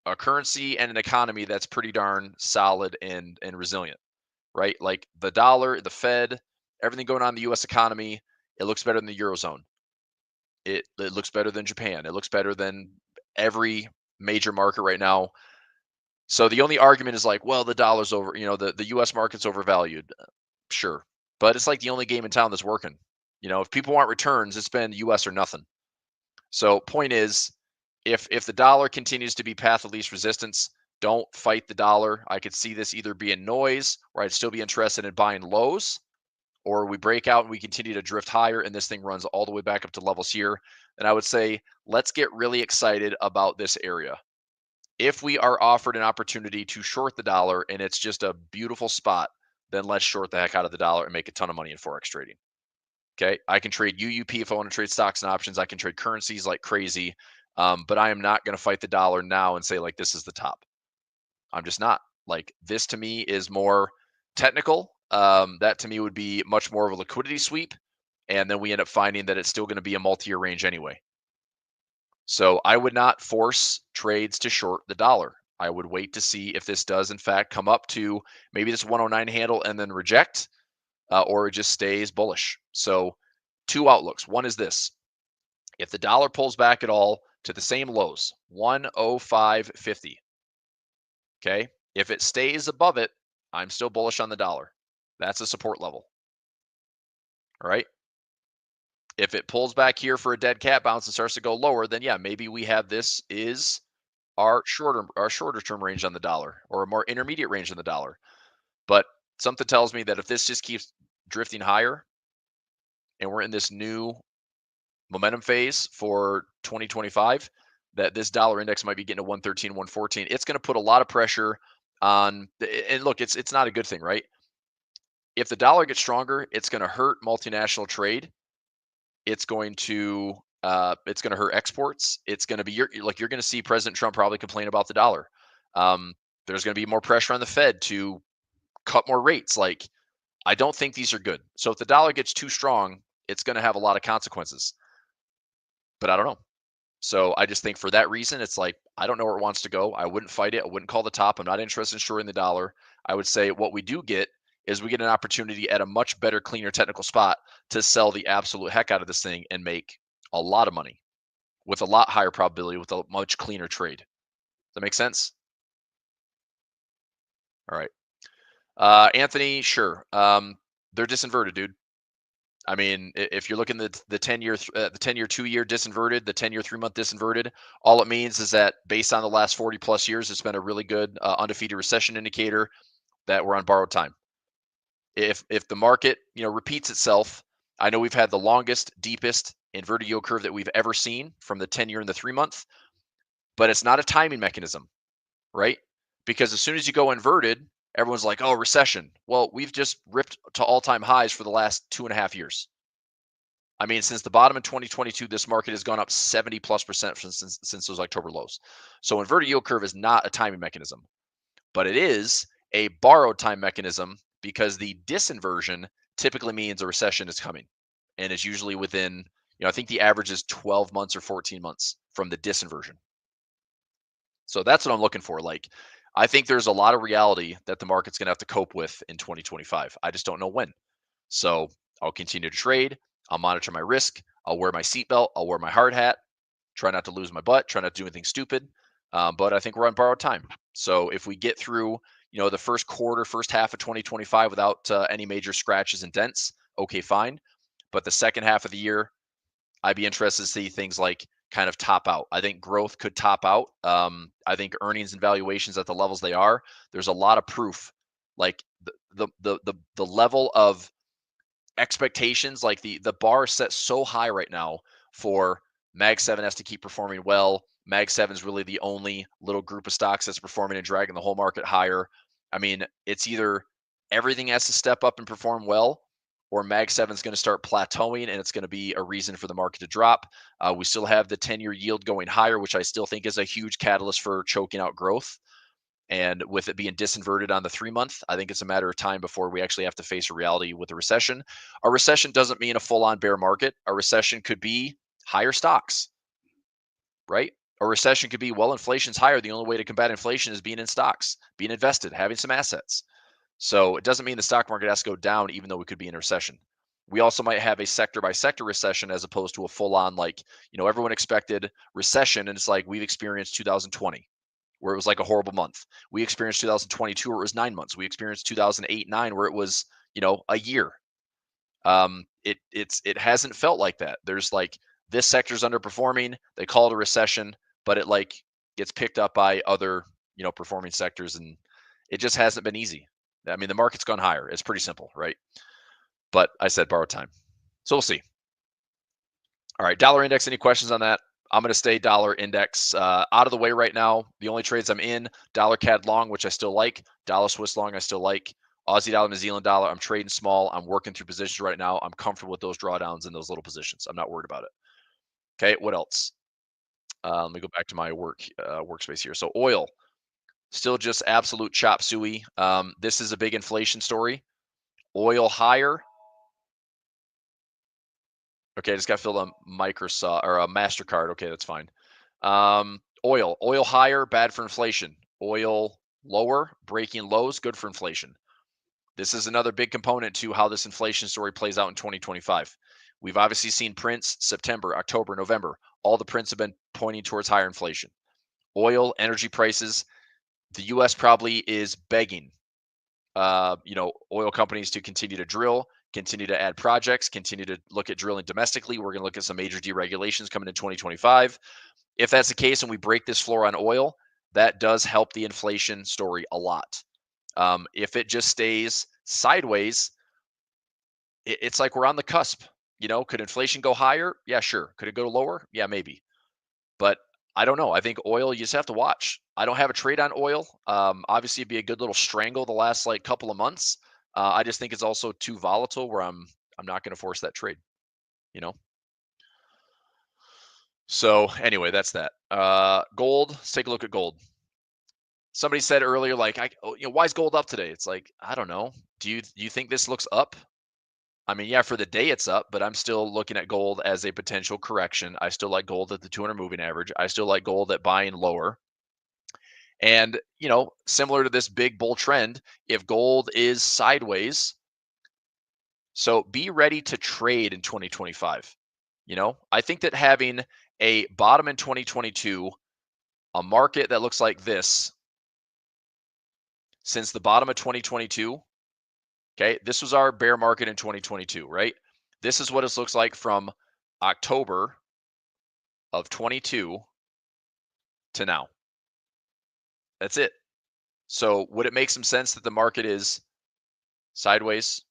S7: a currency and an economy that's pretty darn solid and resilient, right? Like the dollar, the Fed, everything going on in the U.S. economy, it looks better than the Eurozone. It looks better than Japan. It looks better than every major market right now. So the only argument is like, well, the dollar's over, the U.S. market's overvalued. Sure. But it's like the only game in town that's working. If people want returns, it's been U.S. or nothing. So point is, if the dollar continues to be path of least resistance, don't fight the dollar. I could see this either being noise, or I'd still be interested in buying lows, or we break out and we continue to drift higher and this thing runs all the way back up to levels here. And I would say, let's get really excited about this area. If we are offered an opportunity to short the dollar and it's just a beautiful spot, then let's short the heck out of the dollar and make a ton of money in Forex trading. Okay. I can trade UUP if I want to trade stocks and options. I can trade currencies like crazy. But I am not going to fight the dollar now and say, like, this is the top. I'm just not. Like, this to me is more technical. That to me would be much more of a liquidity sweep. And then we end up finding that it's still going to be a multi-year range anyway. So I would not force trades to short the dollar. I would wait to see if this does, in fact, come up to maybe this 109 handle and then reject, or it just stays bullish. So two outlooks. One is this. If the dollar pulls back at all to the same lows, 105.50, okay? If it stays above it, I'm still bullish on the dollar. That's a support level. All right? If it pulls back here for a dead cat bounce and starts to go lower, then yeah, maybe we have this is our shorter term range on the dollar, or a more intermediate range on the dollar. But something tells me that if this just keeps drifting higher and we're in this new momentum phase for 2025, that this dollar index might be getting to 113, 114. It's going to put a lot of pressure on, and look, it's not a good thing, right? If the dollar gets stronger, it's going to hurt multinational trade. It's going to hurt exports. It's going to be you're going to see President Trump probably complain about the dollar. There's going to be more pressure on the Fed to cut more rates. Like, I don't think these are good. So if the dollar gets too strong, it's going to have a lot of consequences. But I don't know. So I just think for that reason, it's like, I don't know where it wants to go. I wouldn't fight it. I wouldn't call the top. I'm not interested in shorting the dollar. I would say what we do get is we get an opportunity at a much better, cleaner technical spot to sell the absolute heck out of this thing and make a lot of money with a lot higher probability with a much cleaner trade. Does that make sense? All right. Anthony, sure. They're disinverted, dude. I mean, if you're looking at the 10-year, 2-year disinverted, the 10-year 3-month disinverted, all it means is that based on the last 40 plus years, it's been a really good undefeated recession indicator that we're on borrowed time. If the market, repeats itself, I know we've had the longest, deepest inverted yield curve that we've ever seen from the 10-year and the 3-month, but it's not a timing mechanism, right? Because as soon as you go inverted, everyone's like, oh, recession. Well, we've just ripped to all-time highs for the last 2.5 years. I mean, since the bottom in 2022, this market has gone up 70+% since those October lows. So inverted yield curve is not a timing mechanism, but it is a borrowed time mechanism, because the disinversion typically means a recession is coming, and it's usually within, I think the average is 12 months or 14 months from the disinversion. So that's what I'm looking for. Like, I think there's a lot of reality that the market's going to have to cope with in 2025. I just don't know when. So I'll continue to trade. I'll monitor my risk. I'll wear my seatbelt. I'll wear my hard hat. Try not to lose my butt. Try not to do anything stupid. But I think we're on borrowed time. So if we get through, the first half of 2025 without any major scratches and dents, okay, fine. But the second half of the year, I'd be interested to see things like kind of top out. I think growth could top out. I think earnings and valuations at the levels they are, there's a lot of proof. Like the level of expectations, like the bar is set so high right now for Mag 7 has to keep performing well. Mag 7 is really the only little group of stocks that's performing and dragging the whole market higher. I mean, it's either everything has to step up and perform well, or Mag 7 is going to start plateauing and it's going to be a reason for the market to drop. We still have the 10-year yield going higher, which I still think is a huge catalyst for choking out growth. And with it being disinverted on the 3-month, I think it's a matter of time before we actually have to face a reality with a recession. A recession doesn't mean a full-on bear market. A recession could be higher stocks, right? A recession could be, well, inflation's higher. The only way to combat inflation is being in stocks, being invested, having some assets. So it doesn't mean the stock market has to go down, even though we could be in a recession. We also might have a sector by sector recession as opposed to a full on, like, everyone expected recession. And it's like we've experienced 2020, where it was like a horrible month. We experienced 2022, where it was 9 months. We experienced 2008-9, where it was, a year. It hasn't felt like that. There's like, this sector's underperforming. They call it a recession, but it like gets picked up by other, performing sectors. And it just hasn't been easy. I mean, the market's gone higher. It's pretty simple, right? But I said borrowed time. So we'll see. All right, dollar index, any questions on that? I'm going to stay dollar index out of the way right now. The only trades I'm in, dollar CAD long, which I still like, dollar Swiss long, I still like, Aussie dollar, New Zealand dollar. I'm trading small. I'm working through positions right now. I'm comfortable with those drawdowns and those little positions. I'm not worried about it. Okay, what else? Let me go back to my workspace here. So oil, still just absolute chop suey. This is a big inflation story. Oil higher. Okay, I just got to fill a Microsoft or a MasterCard. Okay, that's fine. Oil higher, bad for inflation. Oil lower, breaking lows, good for inflation. This is another big component to how this inflation story plays out in 2025. We've obviously seen prints September, October, November. All the prints have been pointing towards higher inflation. Oil, energy prices. The U.S. probably is begging, oil companies to continue to drill, continue to add projects, continue to look at drilling domestically. We're going to look at some major deregulations coming in 2025. If that's the case and we break this floor on oil, that does help the inflation story a lot. If it just stays sideways, it's like we're on the cusp. Could inflation go higher? Yeah, sure. Could it go lower? Yeah, maybe. But I don't know. I think oil, you just have to watch. I don't have a trade on oil. Obviously, it'd be a good little strangle the last couple of months. I just think it's also too volatile where I'm not going to force that trade. So anyway, that's that. Gold. Let's take a look at gold. Somebody said earlier, why is gold up today? It's like, I don't know. Do you think this looks up? I mean, yeah, for the day it's up, but I'm still looking at gold as a potential correction. I still like gold at the 200 moving average. I still like gold at buying lower. And, similar to this big bull trend, if gold is sideways, so be ready to trade in 2025. I think that having a bottom in 2022, a market that looks like this, since the bottom of 2022, okay, this was our bear market in 2022, right? This is what it looks like from October of 22 to now. That's it. So would it make some sense that the market is sideways,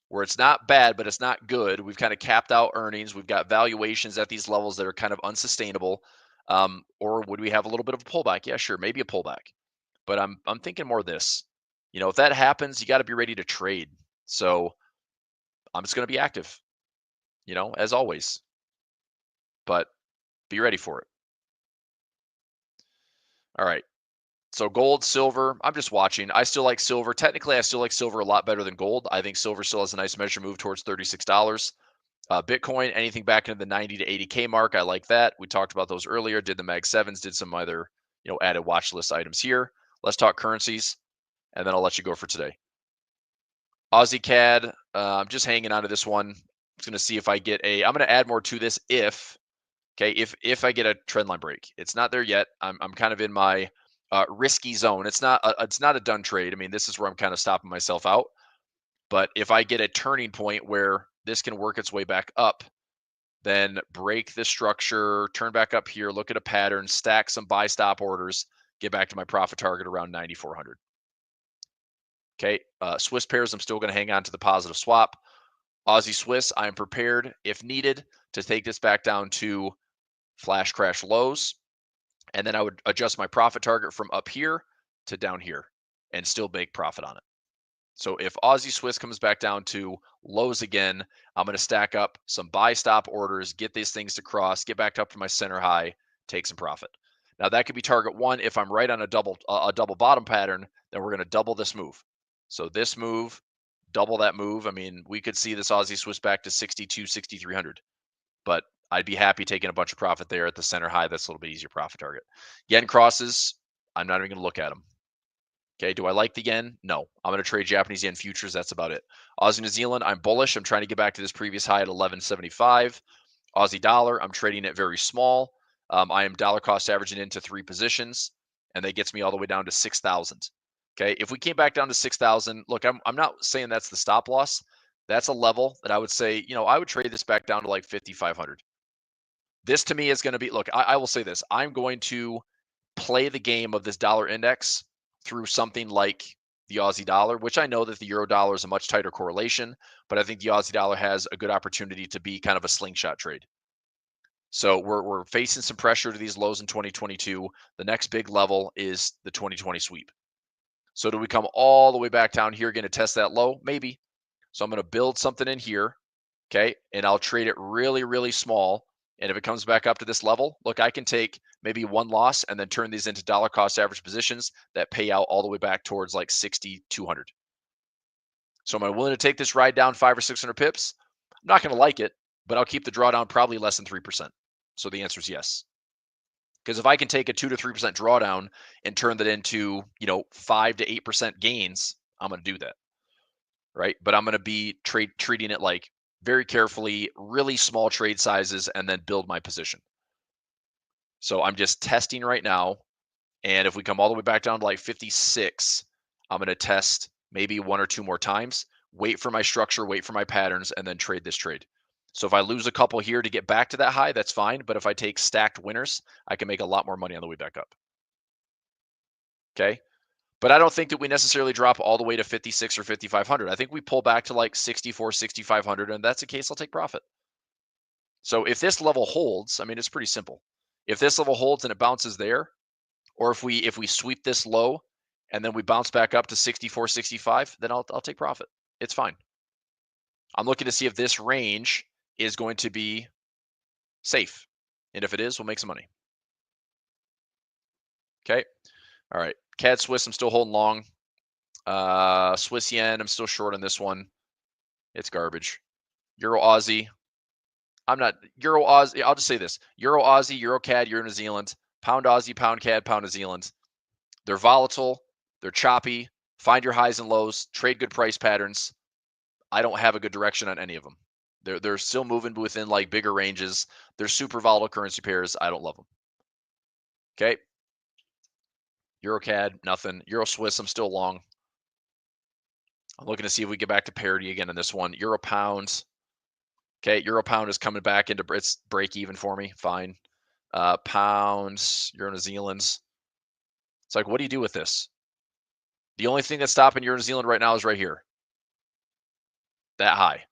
S7: where it's not bad, but it's not good? We've kind of capped out earnings. We've got valuations at these levels that are kind of unsustainable. Or would we have a little bit of a pullback? Yeah, sure, maybe a pullback. But I'm thinking more this. If that happens, you got to be ready to trade. So I'm just going to be active, as always. But be ready for it. All right. So gold, silver, I'm just watching. I still like silver. Technically, I still like silver a lot better than gold. I think silver still has a nice measure move towards $36. Bitcoin, anything back into the 90 to 80K mark, I like that. We talked about those earlier. Did the Mag 7s, did some other, added watch list items here. Let's talk currencies, and then I'll let you go for today. Aussie CAD, I'm just hanging on to this one. I'm just going to see if I get I'm going to add more to this if I get a trend line break. It's not there yet. I'm kind of in my risky zone. It's not a done trade. I mean, this is where I'm kind of stopping myself out. But if I get a turning point where this can work its way back up, then break the structure, turn back up here, look at a pattern, stack some buy stop orders, get back to my profit target around 9,400. Okay, Swiss pairs, I'm still going to hang on to the positive swap. Aussie Swiss, I am prepared, if needed, to take this back down to flash crash lows. And then I would adjust my profit target from up here to down here and still make profit on it. So if Aussie Swiss comes back down to lows again, I'm going to stack up some buy stop orders, get these things to cross, get back up to my center high, take some profit. Now that could be target one. If I'm right on a double bottom pattern, then we're going to double this move. So this move, double that move. I mean, we could see this Aussie Swiss back to 62, 6,300, but I'd be happy taking a bunch of profit there at the center high. That's a little bit easier profit target. Yen crosses, I'm not even going to look at them. Okay, do I like the yen? No. I'm going to trade Japanese yen futures. That's about it. Aussie New Zealand, I'm bullish. I'm trying to get back to this previous high at 11.75. Aussie dollar, I'm trading it very small. I am dollar cost averaging into 3 positions, and that gets me all the way down to 6,000. Okay, if we came back down to 6,000, look, I'm not saying that's the stop loss. That's a level that I would say, I would trade this back down to like 5,500. This to me is going to be, look, I will say this. I'm going to play the game of this dollar index through something like the Aussie dollar, which I know that the euro dollar is a much tighter correlation, but I think the Aussie dollar has a good opportunity to be kind of a slingshot trade. So we're facing some pressure to these lows in 2022. The next big level is the 2020 sweep. So do we come all the way back down here, going to test that low? Maybe. So I'm going to build something in here, okay? And I'll trade it really, really small. And if it comes back up to this level, look, I can take maybe one loss and then turn these into dollar cost average positions that pay out all the way back towards like 60, 200. So am I willing to take this ride down 500 or 600 pips? I'm not going to like it, but I'll keep the drawdown probably less than 3%. So the answer is yes. Because if I can take a 2 to 3% drawdown and turn that into, 5 to 8% gains, I'm going to do that. Right? But I'm going to be treating it like very carefully, really small trade sizes, and then build my position. So I'm just testing right now. And if we come all the way back down to like 56, I'm going to test maybe one or two more times, wait for my structure, wait for my patterns, and then trade this trade. So if I lose a couple here to get back to that high, that's fine. But if I take stacked winners, I can make a lot more money on the way back up. Okay. But I don't think that we necessarily drop all the way to 56 or 5,500. I think we pull back to like 64, 6,500. And that's the case, I'll take profit. So if this level holds, I mean, it's pretty simple. If this level holds and it bounces there, or if we sweep this low and then we bounce back up to 64, 65, then I'll take profit. It's fine. I'm looking to see if this range is going to be safe. And if it is, we'll make some money. Okay. All right. CAD Swiss, I'm still holding long. Swiss yen, I'm still short on this one. It's garbage. Euro Aussie. I'm not Euro Aussie. I'll just say this: Euro Aussie, Euro CAD, Euro New Zealand, Pound Aussie, Pound CAD, Pound New Zealand. They're volatile. They're choppy. Find your highs and lows. Trade good price patterns. I don't have a good direction on any of them. They're still moving within like bigger ranges. They're super volatile currency pairs. I don't love them. Okay. Euro CAD, nothing. Euro Swiss, I'm still long. I'm looking to see if we get back to parity again in this one. Euro Pound. Okay, Euro Pound is coming back into its break even for me. Fine. Pounds, Euro New Zealand's. It's like, what do you do with this? The only thing that's stopping Euro New Zealand right now is right here. That high.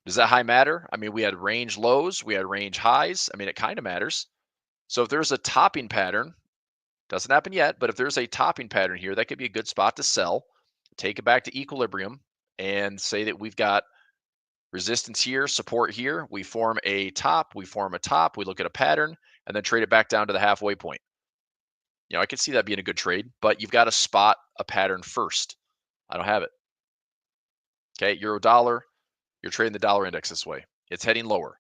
S7: Does that high matter? I mean, we had range lows, we had range highs. I mean, it kind of matters. So if there's a topping pattern, doesn't happen yet, but if there's a topping pattern here, that could be a good spot to sell. Take it back to equilibrium and say that we've got resistance here, support here. We form a top, we look at a pattern, and then trade it back down to the halfway point. I could see that being a good trade, but you've got to spot a pattern first. I don't have it. Okay, euro dollar, you're trading the dollar index this way. It's heading lower.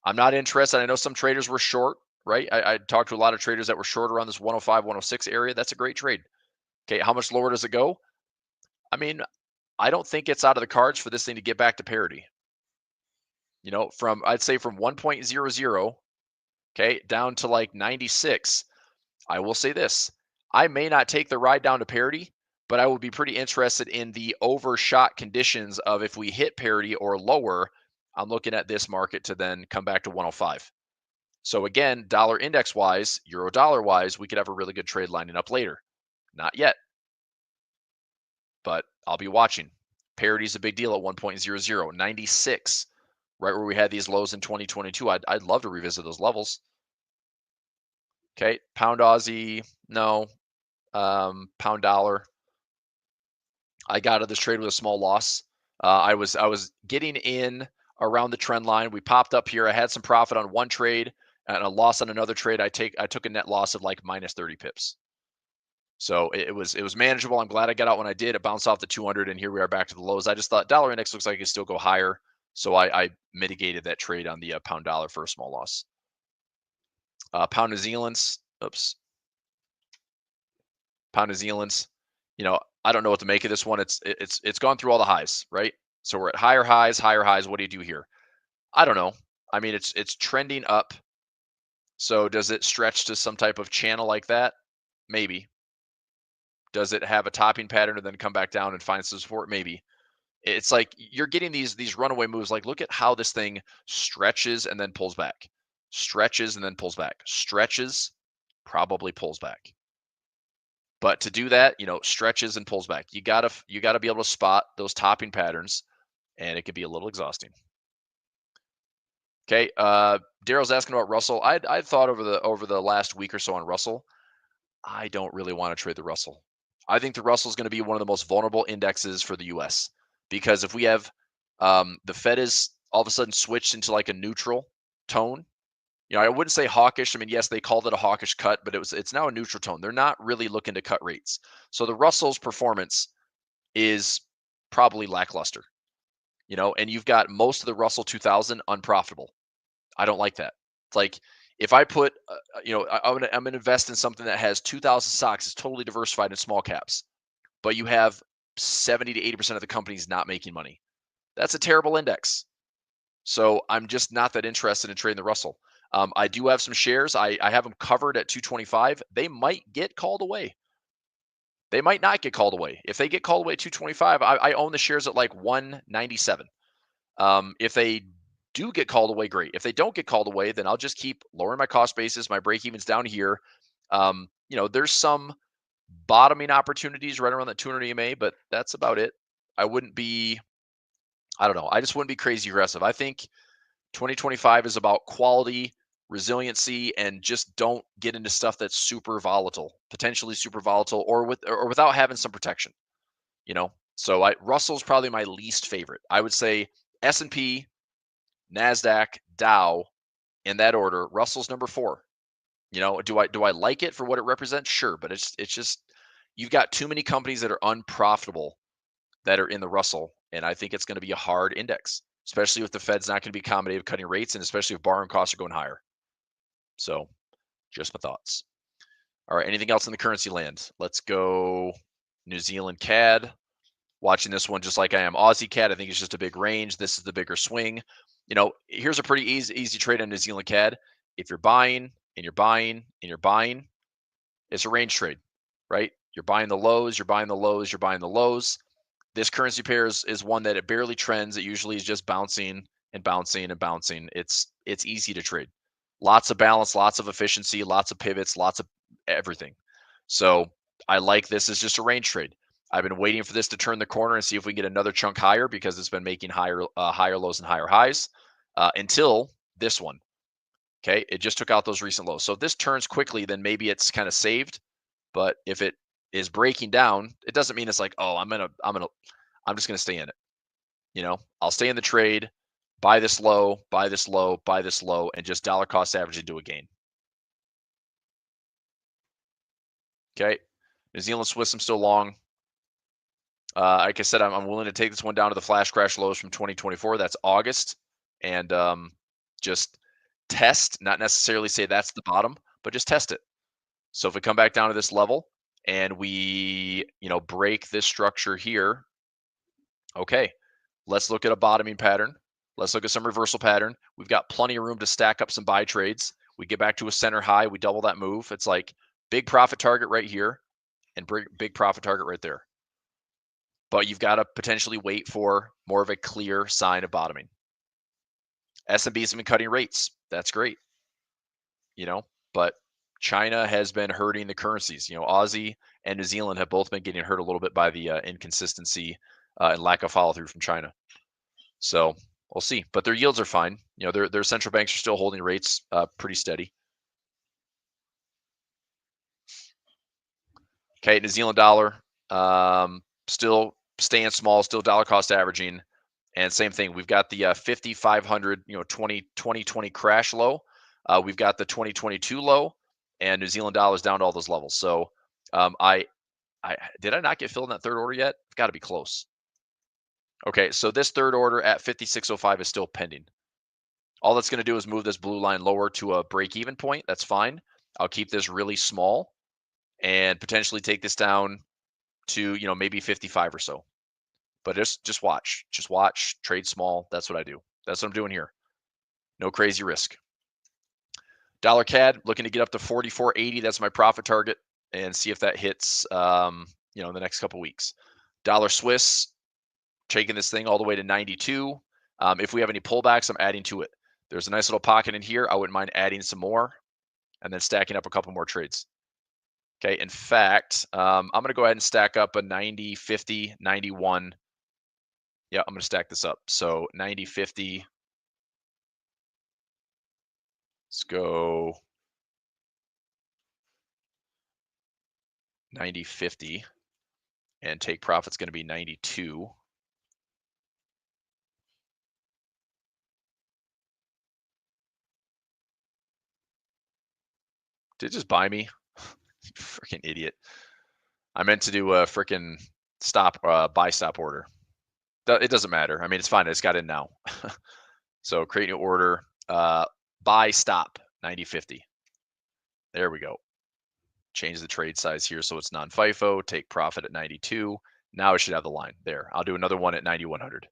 S7: I'm not interested. I know some traders were short, right? I talked to a lot of traders that were short around this 105, 106 area. That's a great trade. Okay, how much lower does it go? I mean, I don't think it's out of the cards for this thing to get back to parity. I'd say from 1.00, okay, down to like 96. I will say this: I may not take the ride down to parity, but I would be pretty interested in the overshot conditions of if we hit parity or lower. I'm looking at this market to then come back to 105. So again, dollar index wise, euro dollar wise, we could have a really good trade lining up later. Not yet, but I'll be watching. Parity is a big deal at 1.00, 96, right where we had these lows in 2022. I'd love to revisit those levels. Okay, pound Aussie, no. Pound dollar. I got out of this trade with a small loss. I was getting in around the trend line. We popped up here. I had some profit on one trade and a loss on another trade. I took a net loss of like minus 30 pips. So it was manageable. I'm glad I got out when I did. It bounced off the 200, and here we are back to the lows. I just thought dollar index looks like it could still go higher, so I mitigated that trade on the pound dollar for a small loss. Pound New Zealand's, Pound New Zealand's, I don't know what to make of this one. It's gone through all the highs, right? So we're at higher highs. What do you do here? I don't know. I mean, it's trending up. So does it stretch to some type of channel like that? Maybe. Does it have a topping pattern and then come back down and find some support? Maybe. It's like you're getting these runaway moves. Like, look at how this thing stretches and then pulls back. Stretches and then pulls back. Stretches, probably pulls back. But to do that, stretches and pulls back. You gotta be able to spot those topping patterns, and it could be a little exhausting. Okay. Daryl's asking about Russell. I thought over the last week or so on Russell. I don't really want to trade the Russell. I think the Russell is going to be one of the most vulnerable indexes for the U.S. because if we have the Fed is all of a sudden switched into like a neutral tone. I wouldn't say hawkish. I mean, yes, they called it a hawkish cut, but it's now a neutral tone. They're not really looking to cut rates. So the Russell's performance is probably lackluster. And you've got most of the Russell 2000 unprofitable. I don't like that. It's like if I put, I'm gonna invest in something that has 2,000 stocks, it's totally diversified in small caps, but you have 70 to 80% of the companies not making money. That's a terrible index. So I'm just not that interested in trading the Russell. I do have some shares. I have them covered at 225. They might get called away. They might not get called away. If they get called away at 225, I own the shares at like 197. If they do get called away, great. If they don't get called away, then I'll just keep lowering my cost basis. My break even's down here. There's some bottoming opportunities right around that 200 EMA, but that's about it. I don't know. I just wouldn't be crazy aggressive. I think 2025 is about quality, resiliency, and just don't get into stuff that's super volatile, potentially super volatile, or without having some protection. So Russell's probably my least favorite. I would say S&P, NASDAQ, Dow, in that order. Russell's number 4. Do I like it for what it represents? Sure, but it's just you've got too many companies that are unprofitable that are in the Russell, and I think it's going to be a hard index, especially if the Fed's not going to be accommodative cutting rates, and especially if borrowing costs are going higher. So, just my thoughts. All right, anything else in the currency land? Let's go New Zealand CAD. Watching this one just like I am Aussie CAD. I think it's just a big range. This is the bigger swing. Here's a pretty easy trade on New Zealand CAD. If you're buying and you're buying and you're buying, it's a range trade, right? You're buying the lows, you're buying the lows, you're buying the lows. This currency pair is one that it barely trends. It usually is just bouncing and bouncing and bouncing. It's easy to trade. Lots of balance, lots of efficiency, lots of pivots, lots of everything. So I like this as just a range trade. I've been waiting for this to turn the corner and see if we can get another chunk higher because it's been making higher lows and higher highs until this one. Okay, it just took out those recent lows. So if this turns quickly, then maybe it's kind of saved. But if it is breaking down, it doesn't mean it's like, oh, I'm just gonna stay in it. I'll stay in the trade, buy this low, buy this low, buy this low, and just dollar cost average into a gain. Okay, New Zealand Swiss, I'm still long. Like I said, I'm willing to take this one down to the flash crash lows from 2024. That's August, and just test, not necessarily say that's the bottom, but just test it. So if we come back down to this level and we, break this structure here, okay, let's look at a bottoming pattern. Let's look at some reversal pattern. We've got plenty of room to stack up some buy trades. We get back to a center high, we double that move. It's like big profit target right here and big profit target right there. But you've got to potentially wait for more of a clear sign of bottoming. S&B's have been cutting rates. That's great. But China has been hurting the currencies. Aussie and New Zealand have both been getting hurt a little bit by the inconsistency and lack of follow through from China. So we'll see. But their yields are fine. Their central banks are still holding rates pretty steady. Okay, New Zealand dollar still staying small, still dollar cost averaging. And same thing, we've got the 5,500, 2020 crash low. We've got the 2022 low, and New Zealand dollar is down to all those levels. So I did I not get filled in that third order yet? I've got to be close. Okay, so this third order at 56.05 is still pending. All that's going to do is move this blue line lower to a break-even point. That's fine. I'll keep this really small and potentially take this down to, maybe 55 or so. But just watch. Just watch, trade small. That's what I do. That's what I'm doing here. No crazy risk. Dollar CAD, looking to get up to 44.80. That's my profit target, and see if that hits, in the next couple weeks. Dollar Swiss, taking this thing all the way to 92. If we have any pullbacks, I'm adding to it. There's a nice little pocket in here. I wouldn't mind adding some more and then stacking up a couple more trades. Okay, in fact, I'm going to go ahead and stack up a 90, 50, 91. Yeah, I'm going to stack this up. So 90, 50, Let's go 90.50 and take profit's going to be 92. Did it just buy me? Freaking idiot. I meant to do a freaking buy stop order. It doesn't matter. I mean, it's fine. I just got in now. So create new order, buy stop 90.50. There we go. Change the trade size here so it's non-FIFO. Take profit at 92. Now I should have the line there. I'll do another one at 9100.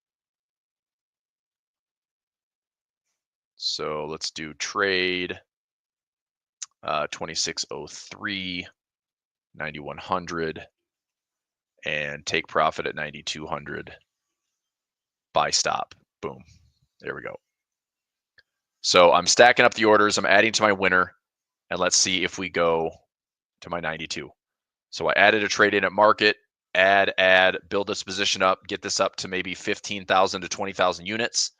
S7: So let's do trade 2603, 9100, and take profit at 9200. Buy stop. Boom. There we go. So I'm stacking up the orders. I'm adding to my winner, and let's see if we go to my 92. So I added a trade in at market, add, build this position up, get this up to maybe 15,000 to 20,000 units.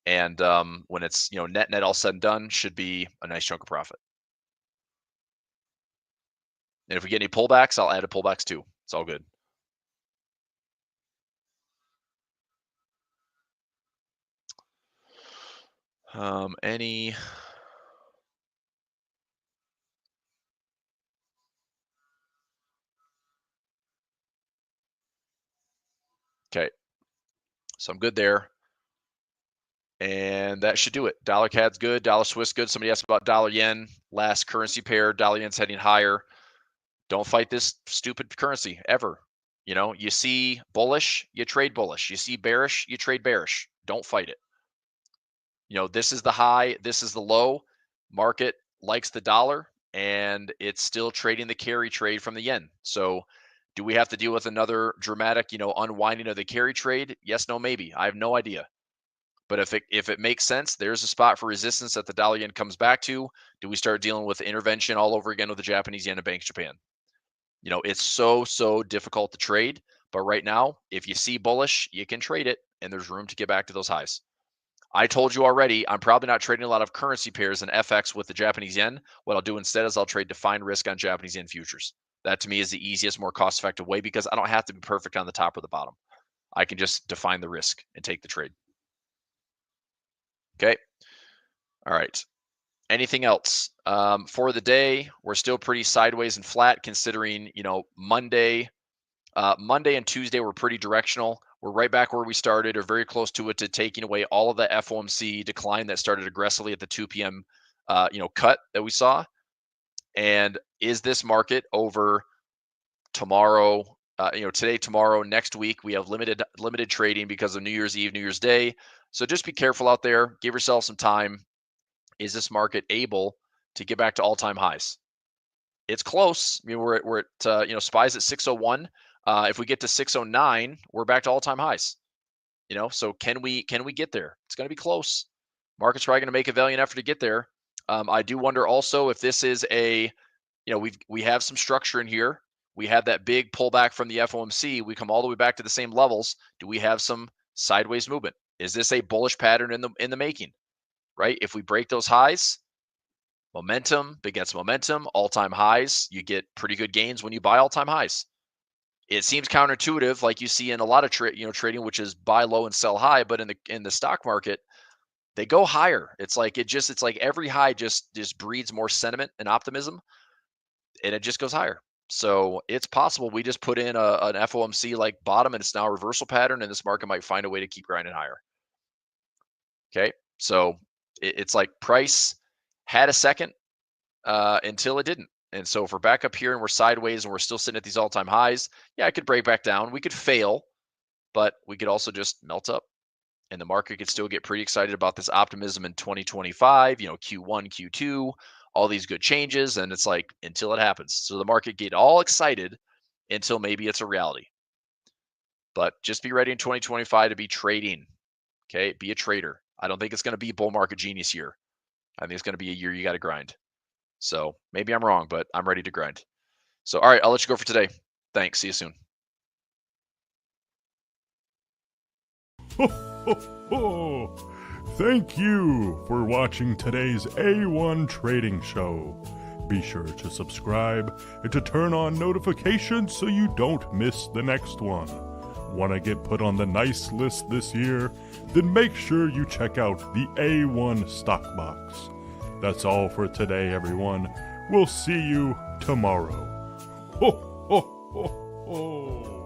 S7: And when it's, net all said and done, should be a nice chunk of profit. And if we get any pullbacks, I'll add a pullbacks too. It's all good. Any okay, so I'm good there, and that should do it. Dollar CAD's good, dollar Swiss good. Somebody asked about dollar yen, last currency pair. Dollar yen's heading higher. Don't fight this stupid currency ever. You see bullish, you trade bullish. You see bearish, you trade bearish. Don't fight it. This is the high, this is the low. Market likes the dollar, and it's still trading the carry trade from the yen. So do we have to deal with another dramatic, unwinding of the carry trade? Yes, no, maybe. I have no idea. But if it makes sense, there's a spot for resistance that the dollar yen comes back to. Do we start dealing with intervention all over again with the Japanese yen and Bank of Japan? It's so difficult to trade. But right now, if you see bullish, you can trade it, and there's room to get back to those highs. I told you already, I'm probably not trading a lot of currency pairs and FX with the Japanese yen. What I'll do instead is I'll trade defined risk on Japanese yen futures. That to me is the easiest, more cost-effective way because I don't have to be perfect on the top or the bottom. I can just define the risk and take the trade. Okay. All right. Anything else? For the day, we're still pretty sideways and flat considering, Monday and Tuesday were pretty directional. We're right back where we started or very close to it, to taking away all of the FOMC decline that started aggressively at the 2 p.m. Cut that we saw. And is this market over tomorrow? Today, tomorrow, next week, we have limited trading because of New Year's Eve, New Year's Day. So just be careful out there. Give yourself some time. Is this market able to get back to all-time highs? It's close. I mean, we're at SPY's at 601. If we get to 609, we're back to all-time highs. So can we get there? It's going to be close. Market's probably going to make a valiant effort to get there. I do wonder also if this is we have some structure in here. We had that big pullback from the FOMC. We come all the way back to the same levels. Do we have some sideways movement? Is this a bullish pattern in the making? Right? If we break those highs, momentum begets momentum, all-time highs. You get pretty good gains when you buy all-time highs. It seems counterintuitive, like you see in a lot of trading, which is buy low and sell high. But in the stock market, they go higher. It's like every high just breeds more sentiment and optimism, and it just goes higher. So it's possible we just put in an FOMC like bottom, and it's now a reversal pattern, and this market might find a way to keep grinding higher. Okay, so it's like price had a second until it didn't. And so if we're back up here and we're sideways and we're still sitting at these all-time highs, yeah, it could break back down. We could fail, but we could also just melt up. And the market could still get pretty excited about this optimism in 2025, Q1, Q2, all these good changes. And it's like, until it happens. So the market get all excited until maybe it's a reality. But just be ready in 2025 to be trading. Okay, be a trader. I don't think it's going to be bull market genius year. I think it's going to be a year you got to grind. So maybe I'm wrong, but I'm ready to grind. So, all right, I'll let you go for today. Thanks. See you soon.
S3: Ho, ho, ho. Thank you for watching today's A1 Trading Show. Be sure to subscribe and to turn on notifications so you don't miss the next one. Want to get put on the nice list this year? Then make sure you check out the A1 Stock Box. That's all for today, everyone. We'll see you tomorrow. Ho, ho, ho, ho.